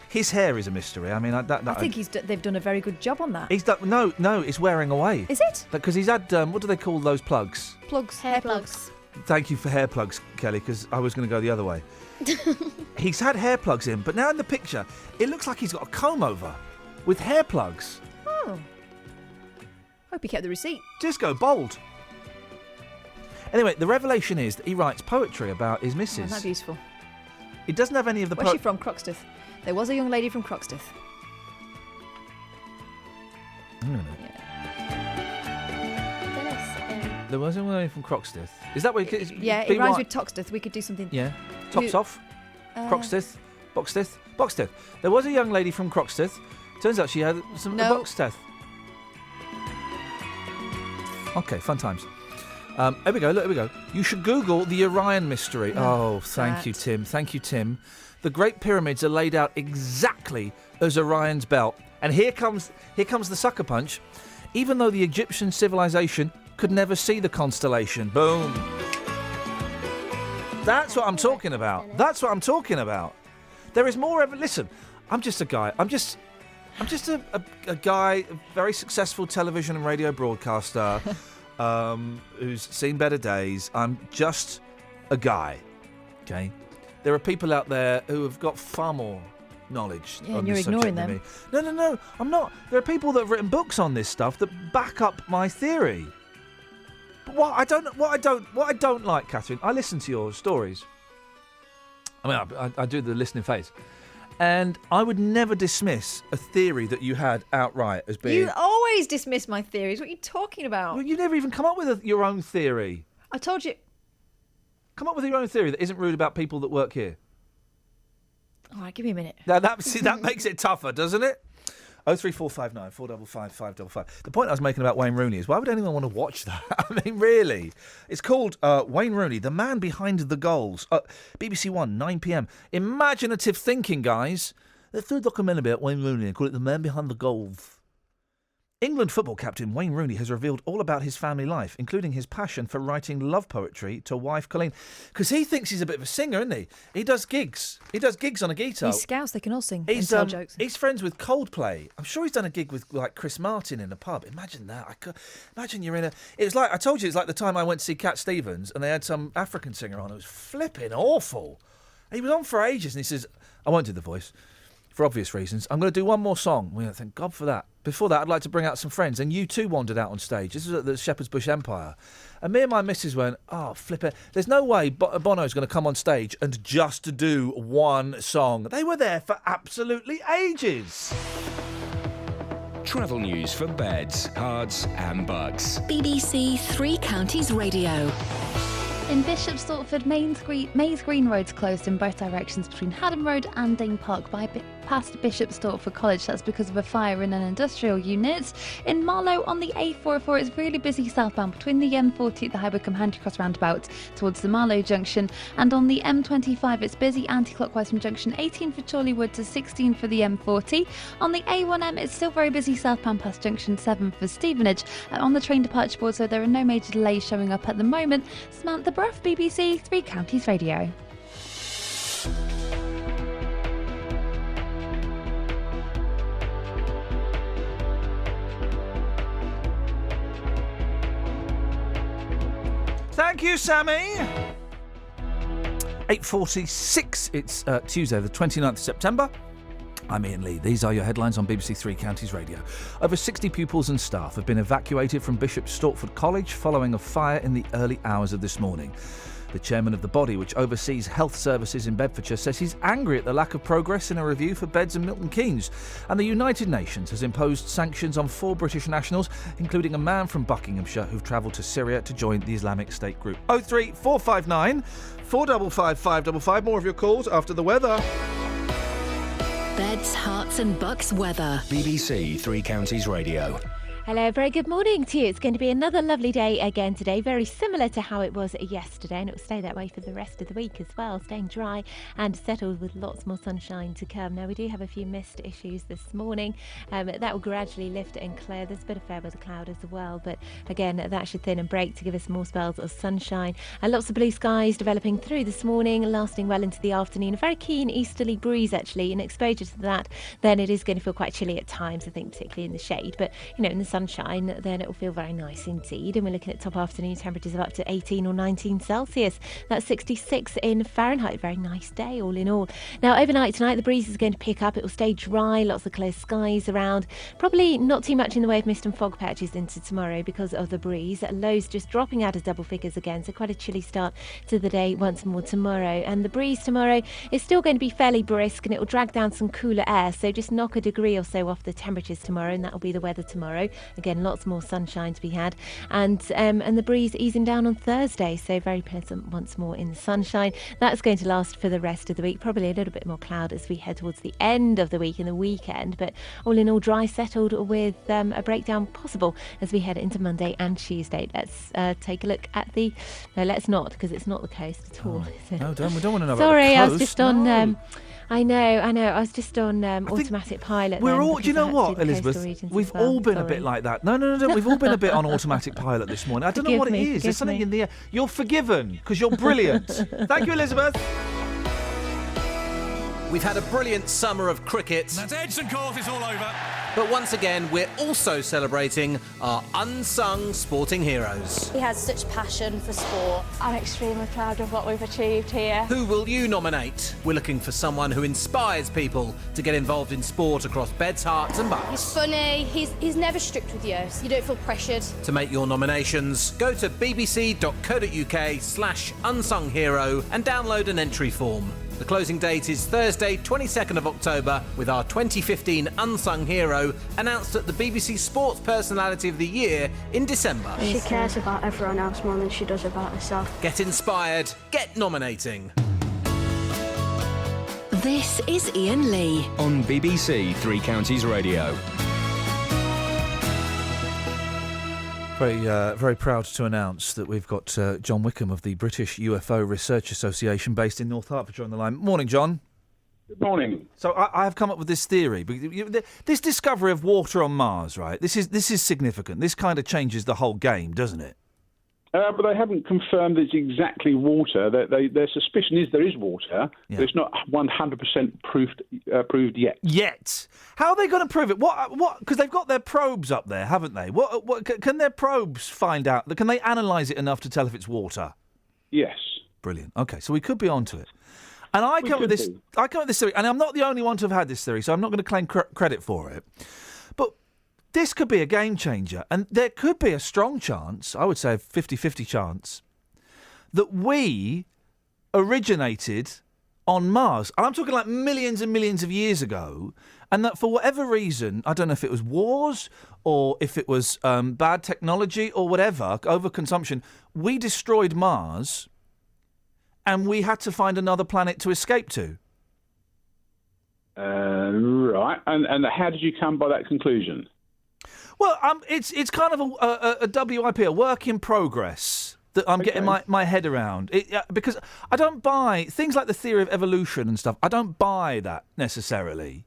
His hair is a mystery. I mean, I think they've done a very good job on that. He's done no, it's wearing away. Is it? Because he's had what do they call those plugs? Plugs, hair plugs. Thank you for hair plugs, Kelly, because I was going to go the other way. He's had hair plugs in, but now in the picture, it looks like he's got a comb over with hair plugs. Oh. Hope he kept the receipt. Just go bold. Anyway, the revelation is that he writes poetry about his missus. Oh, that's useful. He doesn't have any of the. Where's she from? Croxteth. There was a young lady from Croxteth. There was a young lady from Croxteth. Is that what it it rhymes with Toxteth. We could do something. Yeah. Tops off. Croxteth. Boxteth. There was a young lady from Croxteth. Turns out she had some Boxteth. Okay, fun times. Here we go. You should Google the Orion mystery. Oh, thank you, Tim. The Great Pyramids are laid out exactly as Orion's belt. And here comes the sucker punch. Even though the Egyptian civilization could never see the constellation. Boom. That's what I'm talking about. There is more listen, I'm just a guy. I'm just a guy, a very successful television and radio broadcaster who's seen better days. I'm just a guy. Okay? There are people out there who have got far more knowledge on and you're this ignoring subject them. than me. No, I'm not. There are people that have written books on this stuff that back up my theory. But what I don't like, Catherine, I listen to your stories. I mean, I do the listening phase. And I would never dismiss a theory that you had outright as being... You always dismiss my theories. What are you talking about? Well, you never even come up with your own theory. I told you... Come up with your own theory that isn't rude about people that work here. All right, give me a minute. Now, that makes it tougher, doesn't it? 03459 455 555. The point I was making about Wayne Rooney is, why would anyone want to watch that? I mean, really? It's called Wayne Rooney, the man behind the goals. BBC One, 9 p.m. Imaginative thinking, guys. Let's do a documentary about Wayne Rooney and call it The Man Behind the Goals. England football captain Wayne Rooney has revealed all about his family life, including his passion for writing love poetry to wife Colleen. Because he thinks he's a bit of a singer, isn't he? He does gigs. He does gigs on a guitar. He's Scouse, they can all sing He's, and tell jokes. He's friends with Coldplay. I'm sure he's done a gig with like Chris Martin in a pub. Imagine that. Imagine you're in a... It was like, I told you, it's like the time I went to see Cat Stevens and they had some African singer on. It was flipping awful. He was on for ages and he says, I won't do the voice. For obvious reasons. I'm going to do one more song. Well, thank God for that. Before that, I'd like to bring out some friends. And U2 wandered out on stage. This was at the Shepherd's Bush Empire. And me and my missus went, oh, flip it. There's no way Bono's going to come on stage and just do one song. They were there for absolutely ages. Travel news for beds, cards and bugs. BBC Three Counties Radio. In Bishop Stortford, Maze Green Road's closed in both directions between Haddon Road and Dane Park past Bishop Stortford College. That's because of a fire in an industrial unit. In Marlow on the A404, it's really busy southbound between the M40 at the High Wycombe Handicross roundabout towards the Marlow junction. And on the M25, it's busy anti-clockwise from junction 18 for Chorleywood to 16 for the M40. On the A1M, it's still very busy southbound past junction 7 for Stevenage. On the train departure board, so there are no major delays showing up at the moment. Samantha Bruff, BBC Three Counties Radio. Thank you, Sammy. 8:46. It's Tuesday, the 29th of September. I'm Iain Lee. These are your headlines on BBC Three Counties Radio. Over 60 pupils and staff have been evacuated from Bishop Stortford College following a fire in the early hours of this morning. The chairman of the body, which oversees health services in Bedfordshire, says he's angry at the lack of progress in a review for Beds and Milton Keynes. And the United Nations has imposed sanctions on 4 British nationals, including a man from Buckinghamshire who've travelled to Syria to join the Islamic State group. 03459 455 555. More of your calls after the weather. Beds, Hearts and Bucks weather. BBC Three Counties Radio. Hello, very good morning to you. It's going to be another lovely day again today, very similar to how it was yesterday, and it will stay that way for the rest of the week as well, staying dry and settled with lots more sunshine to come. Now, we do have a few mist issues this morning. That will gradually lift and clear. There's a bit of fair weather cloud as well, but again, that should thin and break to give us more spells of sunshine. And lots of blue skies developing through this morning, lasting well into the afternoon. A very keen easterly breeze, actually, and exposure to that, then it is going to feel quite chilly at times, I think, particularly in the shade. But, you know, in the sunshine, then it will feel very nice indeed. And we're looking at top afternoon temperatures of up to 18 or 19 Celsius. That's 66 in Fahrenheit. Very nice day, all in all. Now, overnight tonight, the breeze is going to pick up. It will stay dry, lots of clear skies around. Probably not too much in the way of mist and fog patches into tomorrow because of the breeze. Lows just dropping out of double figures again, so quite a chilly start to the day once more tomorrow. And the breeze tomorrow is still going to be fairly brisk, and it will drag down some cooler air, so just knock a degree or so off the temperatures tomorrow, and that will be the weather tomorrow. Again, lots more sunshine to be had, and the breeze easing down on Thursday, so very pleasant once more in the sunshine. That's going to last for the rest of the week, probably a little bit more cloud as we head towards the end of the week and the weekend, but all in all dry, settled, with a breakdown possible as we head into Monday and Tuesday. Let's take a look at the... No, let's not, because it's not the coast at all, is it? No, we don't want to know Sorry, about the coast. I was just on... I know. I was just on automatic pilot. We're all, do you know what, Elizabeth? We've all been a bit like that. No. We've all been a bit on automatic pilot this morning. I don't know what it is. There's something in the air. You're forgiven because you're brilliant. Thank you, Elizabeth. We've had a brilliant summer of cricket. That's Edson Court, it's all over. But once again, we're also celebrating our unsung sporting heroes. He has such passion for sport. I'm extremely proud of what we've achieved here. Who will you nominate? We're looking for someone who inspires people to get involved in sport across Beds, Hearts and Bucks. He's funny, he's never strict with you, so you don't feel pressured. To make your nominations, go to bbc.co.uk/unsung-hero and download an entry form. The closing date is Thursday, 22nd of October, with our 2015 Unsung Hero announced at the BBC Sports Personality of the Year in December. She cares about everyone else more than she does about herself. Get inspired, get nominating. This is Iain Lee on BBC Three Counties Radio. Very proud to announce that we've got John Wickham of the British UFO Research Association based in North Hertfordshire on the line. Morning, John. Good morning. So I have come up with this theory. This discovery of water on Mars, right? This is significant. This kind of changes the whole game, doesn't it? But they haven't confirmed it's exactly water. Their suspicion is there is water, but it's not 100% proved yet. Yet? How are they going to prove it? What? Because they've got their probes up there, haven't they? What can their probes find out? Can they analyse it enough to tell if it's water? Yes. Brilliant. Okay, so we could be onto it. And I come with this theory, and I'm not the only one to have had this theory, so I'm not going to claim credit for it. But this could be a game changer, and there could be a strong chance, I would say a 50-50 chance, that we originated on Mars. And I'm talking like millions and millions of years ago, and that for whatever reason, I don't know if it was wars or if it was bad technology or whatever, overconsumption, we destroyed Mars and we had to find another planet to escape to. Right. And how did you come by that conclusion? Well, it's kind of a WIP, a work in progress that I'm getting my head around. Because I don't buy things like the theory of evolution and stuff. I don't buy that necessarily.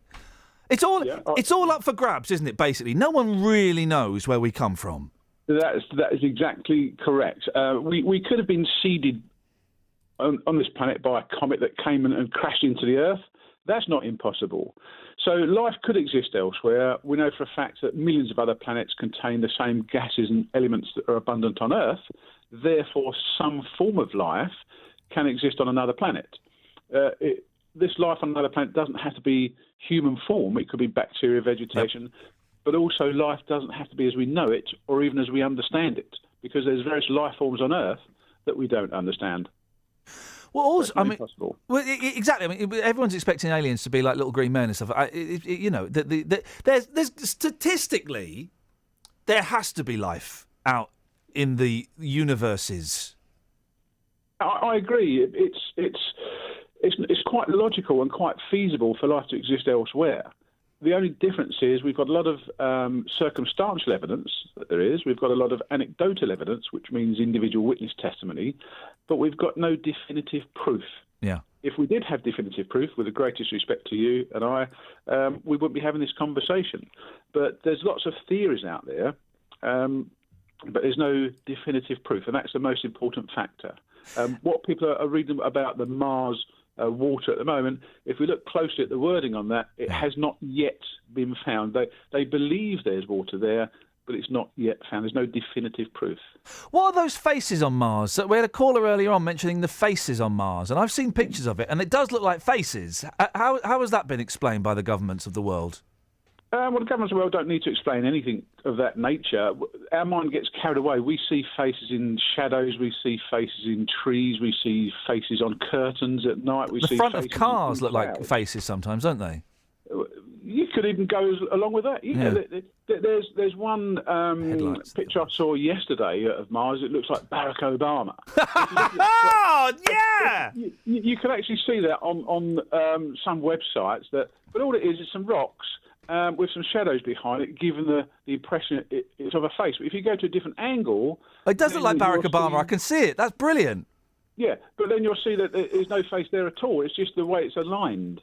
It's all up for grabs, isn't it? Basically, no one really knows where we come from. That is exactly correct. We could have been seeded on this planet by a comet that came and crashed into the Earth. That's not impossible. So life could exist elsewhere. We know for a fact that millions of other planets contain the same gases and elements that are abundant on Earth. Therefore, some form of life can exist on another planet. This life on another planet doesn't have to be human form. It could be bacteria, vegetation, but also life doesn't have to be as we know it or even as we understand it, because there's various life forms on Earth that we don't understand. Well, also, I mean, exactly. I mean, everyone's expecting aliens to be like little green men and stuff. There's statistically, there has to be life out in the universes. I agree. It's quite logical and quite feasible for life to exist elsewhere. The only difference is we've got a lot of circumstantial evidence that there is. We've got a lot of anecdotal evidence, which means individual witness testimony, but we've got no definitive proof. Yeah. If we did have definitive proof, with the greatest respect to you and I, we wouldn't be having this conversation. But there's lots of theories out there, but there's no definitive proof, and that's the most important factor. What people are reading about the Mars water at the moment, if we look closely at the wording on that, it has not yet been found. They believe there's water there, but it's not yet found. There's no definitive proof. What are those faces on Mars? We had a caller earlier on mentioning the faces on Mars, and I've seen pictures of it, and it does look like faces. How has that been explained by the governments of the world? Well, the governments of the world don't need to explain anything of that nature. Our mind gets carried away. We see faces in shadows. We see faces in trees. We see faces on curtains at night. The front of cars look like faces sometimes, don't they? You could even go along with that. There's one picture I saw yesterday of Mars. It looks like Barack Obama. Oh, yeah! You can actually see that on some websites. But all it is some rocks with some shadows behind it, giving the impression it's of a face. But if you go to a different angle... It does look like Barack Obama. I can see it. That's brilliant. Yeah, but then you'll see that there's no face there at all. It's just the way it's aligned.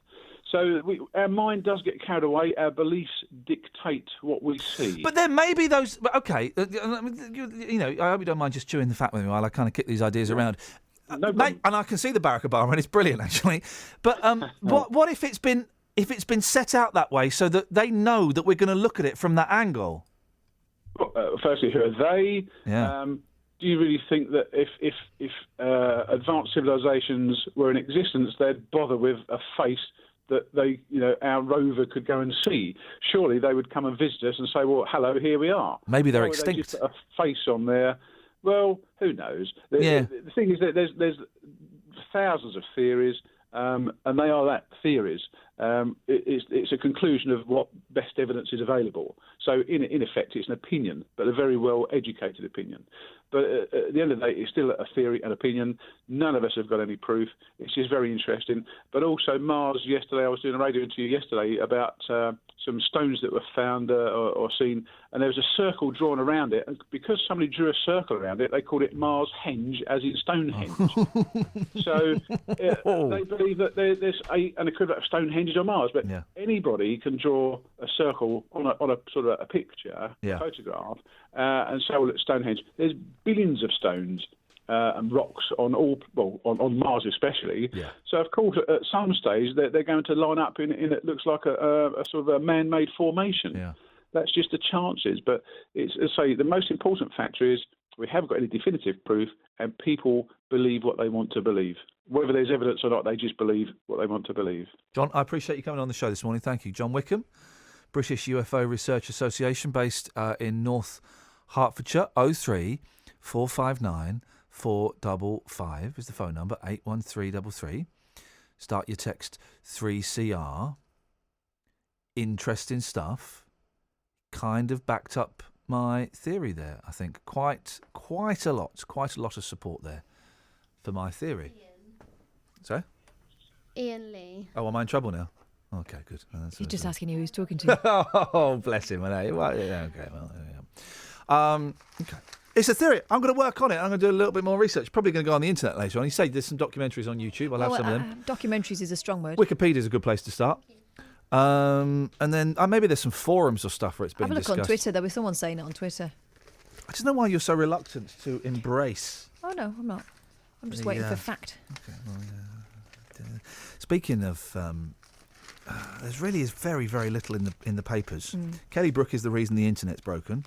So our mind does get carried away. Our beliefs dictate what we see. But then maybe those... OK, you know, I hope you don't mind just chewing the fat with me while I kind of kick these ideas around. No and I can see the Barack Obama, and it's brilliant, actually. But what if it's been set out that way so that they know that we're going to look at it from that angle? Well, firstly, who are they? Yeah. Do you really think that if advanced civilizations were in existence, they'd bother with a face that our rover could go and see? Surely they would come and visit us and say, well, hello, here we are. Maybe they're Why extinct. would they just put a face on there? Well, who knows? The thing is that there's thousands of theories, and they are that theories. It's a conclusion of what best evidence is available. So in effect, it's an opinion, but a very well-educated opinion. But at the end of the day, it's still a theory, an opinion. None of us have got any proof. It's just very interesting. But also Mars yesterday, I was doing a radio interview yesterday about some stones that were found or seen, and there was a circle drawn around it. And because somebody drew a circle around it, they called it Mars Henge, as in Stonehenge. So they believe that there's an equivalent of Stonehenge on Mars. But anybody can draw a circle on a sort of a picture, a photograph, and so at Stonehenge. There's billions of stones and rocks on on Mars especially. Yeah. So of course, at some stage they're going to line up in it looks like a sort of a man-made formation. Yeah. That's just the chances. But it's, as I say, the most important factor is we haven't got any definitive proof, and people believe what they want to believe. Whether there's evidence or not, they just believe what they want to believe. John, I appreciate you coming on the show this morning. Thank you. John Wickham, British UFO Research Association, based in North Hertfordshire. 03 459 455 is the phone number, 81333. Start your text 3CR. Interesting stuff. Kind of backed up my theory there, I think. Quite a lot of support there for my theory. Sorry? Ian Lee. Oh, am I in trouble now? Okay, good. He's just asking you who he's talking to. Oh, bless him. Well, yeah, okay, well, yeah. Okay. It's a theory. I'm going to work on it. I'm going to do a little bit more research. Probably going to go on the internet later on. You say there's some documentaries on YouTube. I'll have some of them. Documentaries is a strong word. Wikipedia's a good place to start. And then maybe there's some forums or stuff where it's been discussed. Have a look on Twitter. There was someone saying it on Twitter. I just know why you're so reluctant to embrace. Oh, no, I'm not. I'm just waiting for fact. Okay, well, speaking of... there's really is very, very little in the papers. Kelly Brook is the reason the internet's broken.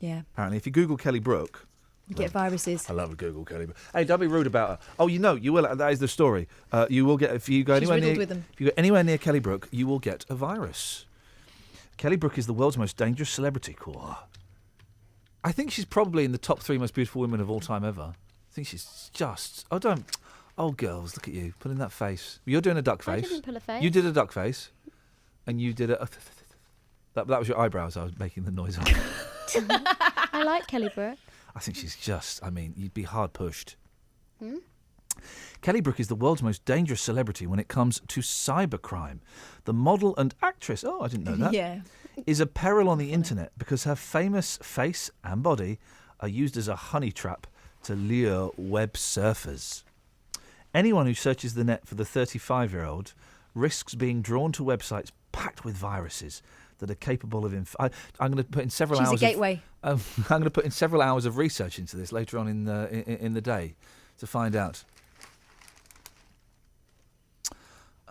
Yeah. Apparently, if you Google Kelly Brook... You get viruses. I love a Google Kelly Brook. Hey, don't be rude about her. Oh, you will. That is the story. You will get... If you go anywhere near... If you go anywhere near Kelly Brook, you will get a virus. Kelly Brook is the world's most dangerous celebrity. I think she's probably in the top 3 most beautiful women of all time ever. I think she's just... Oh, don't... Oh, girls, look at you, putting that face. You're doing a duck face. I didn't pull a face. You did a duck face, and you did a... That was your eyebrows I was making the noise on. I like Kelly Brook. I think she's just... I mean, you'd be hard pushed. Kelly Brook is the world's most dangerous celebrity when it comes to cybercrime. The model and actress... Oh, I didn't know that. Yeah. Is a peril on the internet because her famous face and body are used as a honey trap to lure web surfers. Anyone who searches the net for the 35-year-old risks being drawn to websites packed with viruses that are capable of... I'm going to put in several hours... She's a gateway. I'm going to put in several hours of research into this later on in the day to find out.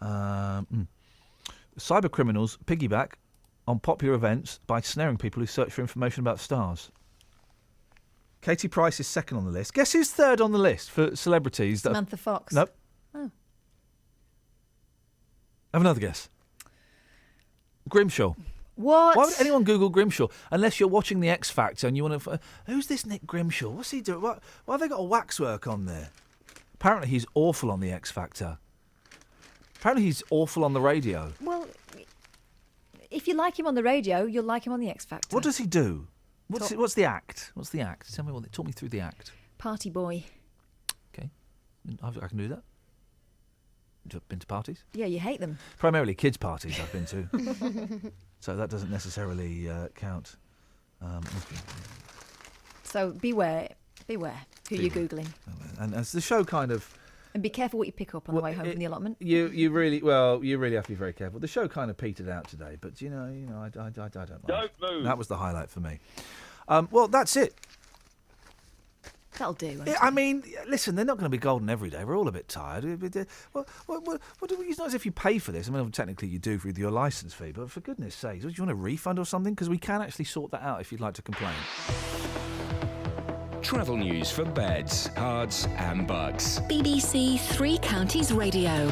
Cyber criminals piggyback on popular events by snaring people who search for information about stars. Katie Price is second on the list. Guess who's third on the list for celebrities? Samantha Fox. Nope. Oh. Have another guess. Grimshaw. What? Why would anyone Google Grimshaw unless you're watching The X Factor and you want to... Who's this Nick Grimshaw? What's he doing? Why have they got a waxwork on there? Apparently he's awful on The X Factor. Apparently he's awful on the radio. Well, if you like him on the radio, you'll like him on The X Factor. What does he do? What's the act? What's the act? Tell me talk me through the act. Party boy. Okay. I can do that. Been to parties? Yeah, you hate them. Primarily kids' parties I've been to. So that doesn't necessarily count. So beware who you're Googling. And as the show kind of... And be careful what you pick up on the way home from the allotment. You really have to be very careful. The show kind of petered out today, but I don't mind. Don't move. That was the highlight for me. Well, that's it. That'll do. I mean, listen, they're not going to be golden every day. We're all a bit tired. Well, it's not as if you pay for this. I mean, technically you do with your licence fee, but for goodness sakes, do you want a refund or something? Because we can actually sort that out if you'd like to complain. Travel news for beds, cards and bugs. BBC Three Counties Radio.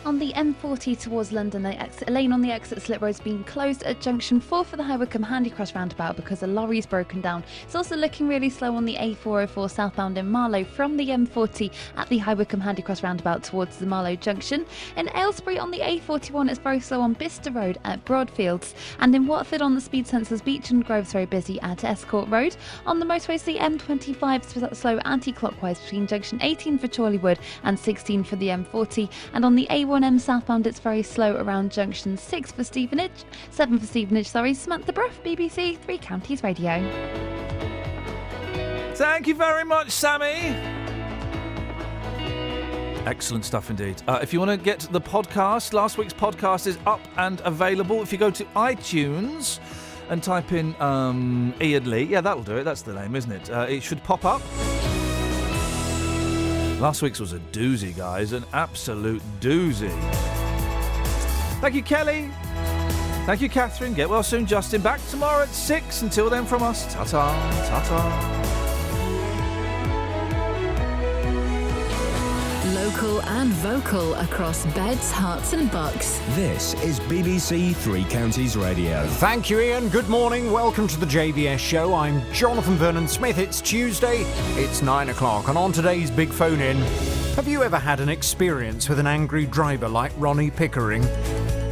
On on the M40 towards London, the lane on the exit slip road has been closed at junction 4 for the High Wycombe Handycross roundabout because a lorry's broken down. It's also looking really slow on the A404 southbound in Marlow from the M40 at the High Wycombe Handycross roundabout towards the Marlow junction. In Aylesbury on the A41, it's very slow on Bicester Road at Broadfields. And in Watford on the speed sensors, Beach and Grove's very busy at Escort Road. On the motorways, the M25 is slow anti-clockwise between junction 18 for Chorleywood and 16 for the M40. And on the A1M southbound, it's very slow around junction 7 for Stevenage, Samantha Bruff, BBC Three Counties Radio. Thank you very much, Sammy. Excellent stuff indeed. If you want to get the podcast, last week's podcast is up and available. If you go to iTunes and type in Iain Lee, yeah, that'll do it. That's the name, isn't it? It should pop up. Last week's was a doozy, guys, an absolute doozy. Thank you, Kelly. Thank you, Catherine. Get well soon, Justin. Back tomorrow at 6. Until then, from us, ta-ta, ta-ta. Local and vocal across beds, hearts and bucks. This is BBC Three Counties Radio. Thank you, Ian. Good morning. Welcome to the JVS show. I'm Jonathan Vernon-Smith. It's Tuesday. It's 9 o'clock. And on today's Big Phone In, have you ever had an experience with an angry driver like Ronnie Pickering?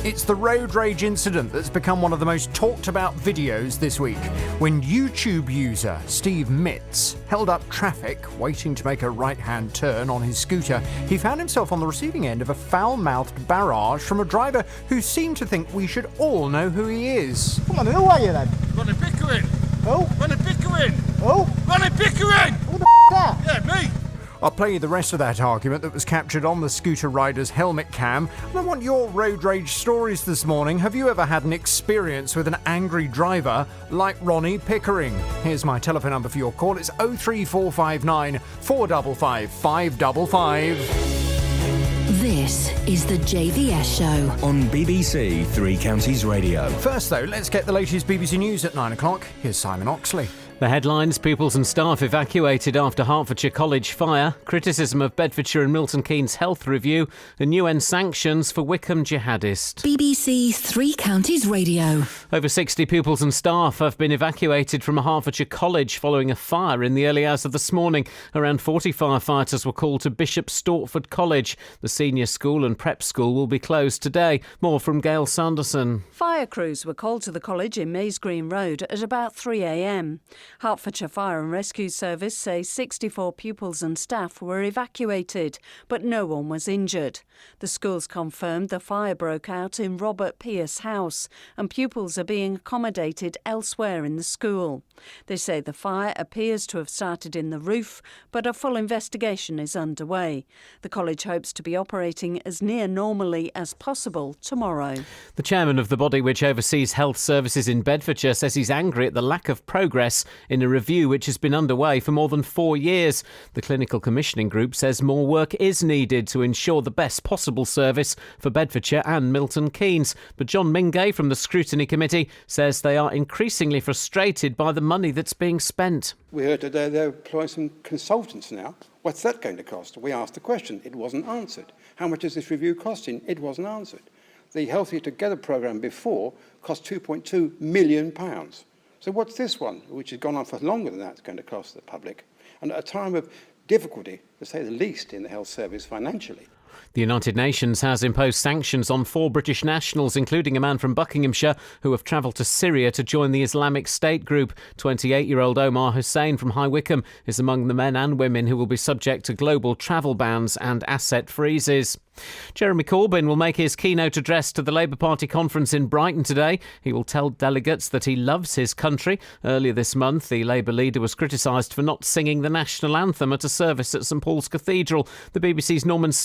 It's the road rage incident that's become one of the most talked about videos this week, when YouTube user Steve Mitz held up traffic waiting to make a right-hand turn on his scooter. He found himself on the receiving end of a foul-mouthed barrage from a driver who seemed to think we should all know who he is. Come on, who are you then? Ronnie Pickering. Who? Ronnie Pickering. Who? Ronnie Pickering. Who the f*** that? Yeah, me. I'll play you the rest of that argument that was captured on the scooter rider's helmet cam. And I want your road rage stories this morning. Have you ever had an experience with an angry driver like Ronnie Pickering? Here's my telephone number for your call. It's 03459 455 555. This is the JVS show on BBC Three Counties Radio. First, though, let's get the latest BBC News at 9 o'clock. Here's Simon Oxley. The headlines: pupils and staff evacuated after Hertfordshire College fire, criticism of Bedfordshire and Milton Keynes health review, and UN sanctions for Wycombe jihadist. BBC Three Counties Radio. Over 60 pupils and staff have been evacuated from a Hertfordshire college following a fire in the early hours of this morning. Around 40 firefighters were called to Bishop Stortford College. The senior school and prep school will be closed today. More from Gail Sanderson. Fire crews were called to the college in Mays Green Road at about 3 a.m. Hertfordshire Fire and Rescue Service say 64 pupils and staff were evacuated, but no one was injured. The schools confirmed the fire broke out in Robert Pierce House and pupils are being accommodated elsewhere in the school. They say the fire appears to have started in the roof, but a full investigation is underway. The college hopes to be operating as near normally as possible tomorrow. The chairman of the body which oversees health services in Bedfordshire says he's angry at the lack of progress in a review which has been underway for more than 4 years. The clinical commissioning group says more work is needed to ensure the best possible service for Bedfordshire and Milton Keynes. But John Mingay from the Scrutiny Committee says they are increasingly frustrated by the money that's being spent. We heard today they're employing some consultants now. What's that going to cost? We asked the question. It wasn't answered. How much is this review costing? It wasn't answered. The Healthier Together programme before cost £2.2 million. So what's this one, which has gone on for longer than that, going to cost the public? And at a time of difficulty, to say the least, in the health service financially. The United Nations has imposed sanctions on 4 British nationals, including a man from Buckinghamshire who have travelled to Syria to join the Islamic State group. 28-year-old Omar Hussein from High Wycombe is among the men and women who will be subject to global travel bans and asset freezes. Jeremy Corbyn will make his keynote address to the Labour Party conference in Brighton today. He will tell delegates that he loves his country. Earlier this month, the Labour leader was criticised for not singing the national anthem at a service at St Paul's Cathedral. The BBC's Norman Smith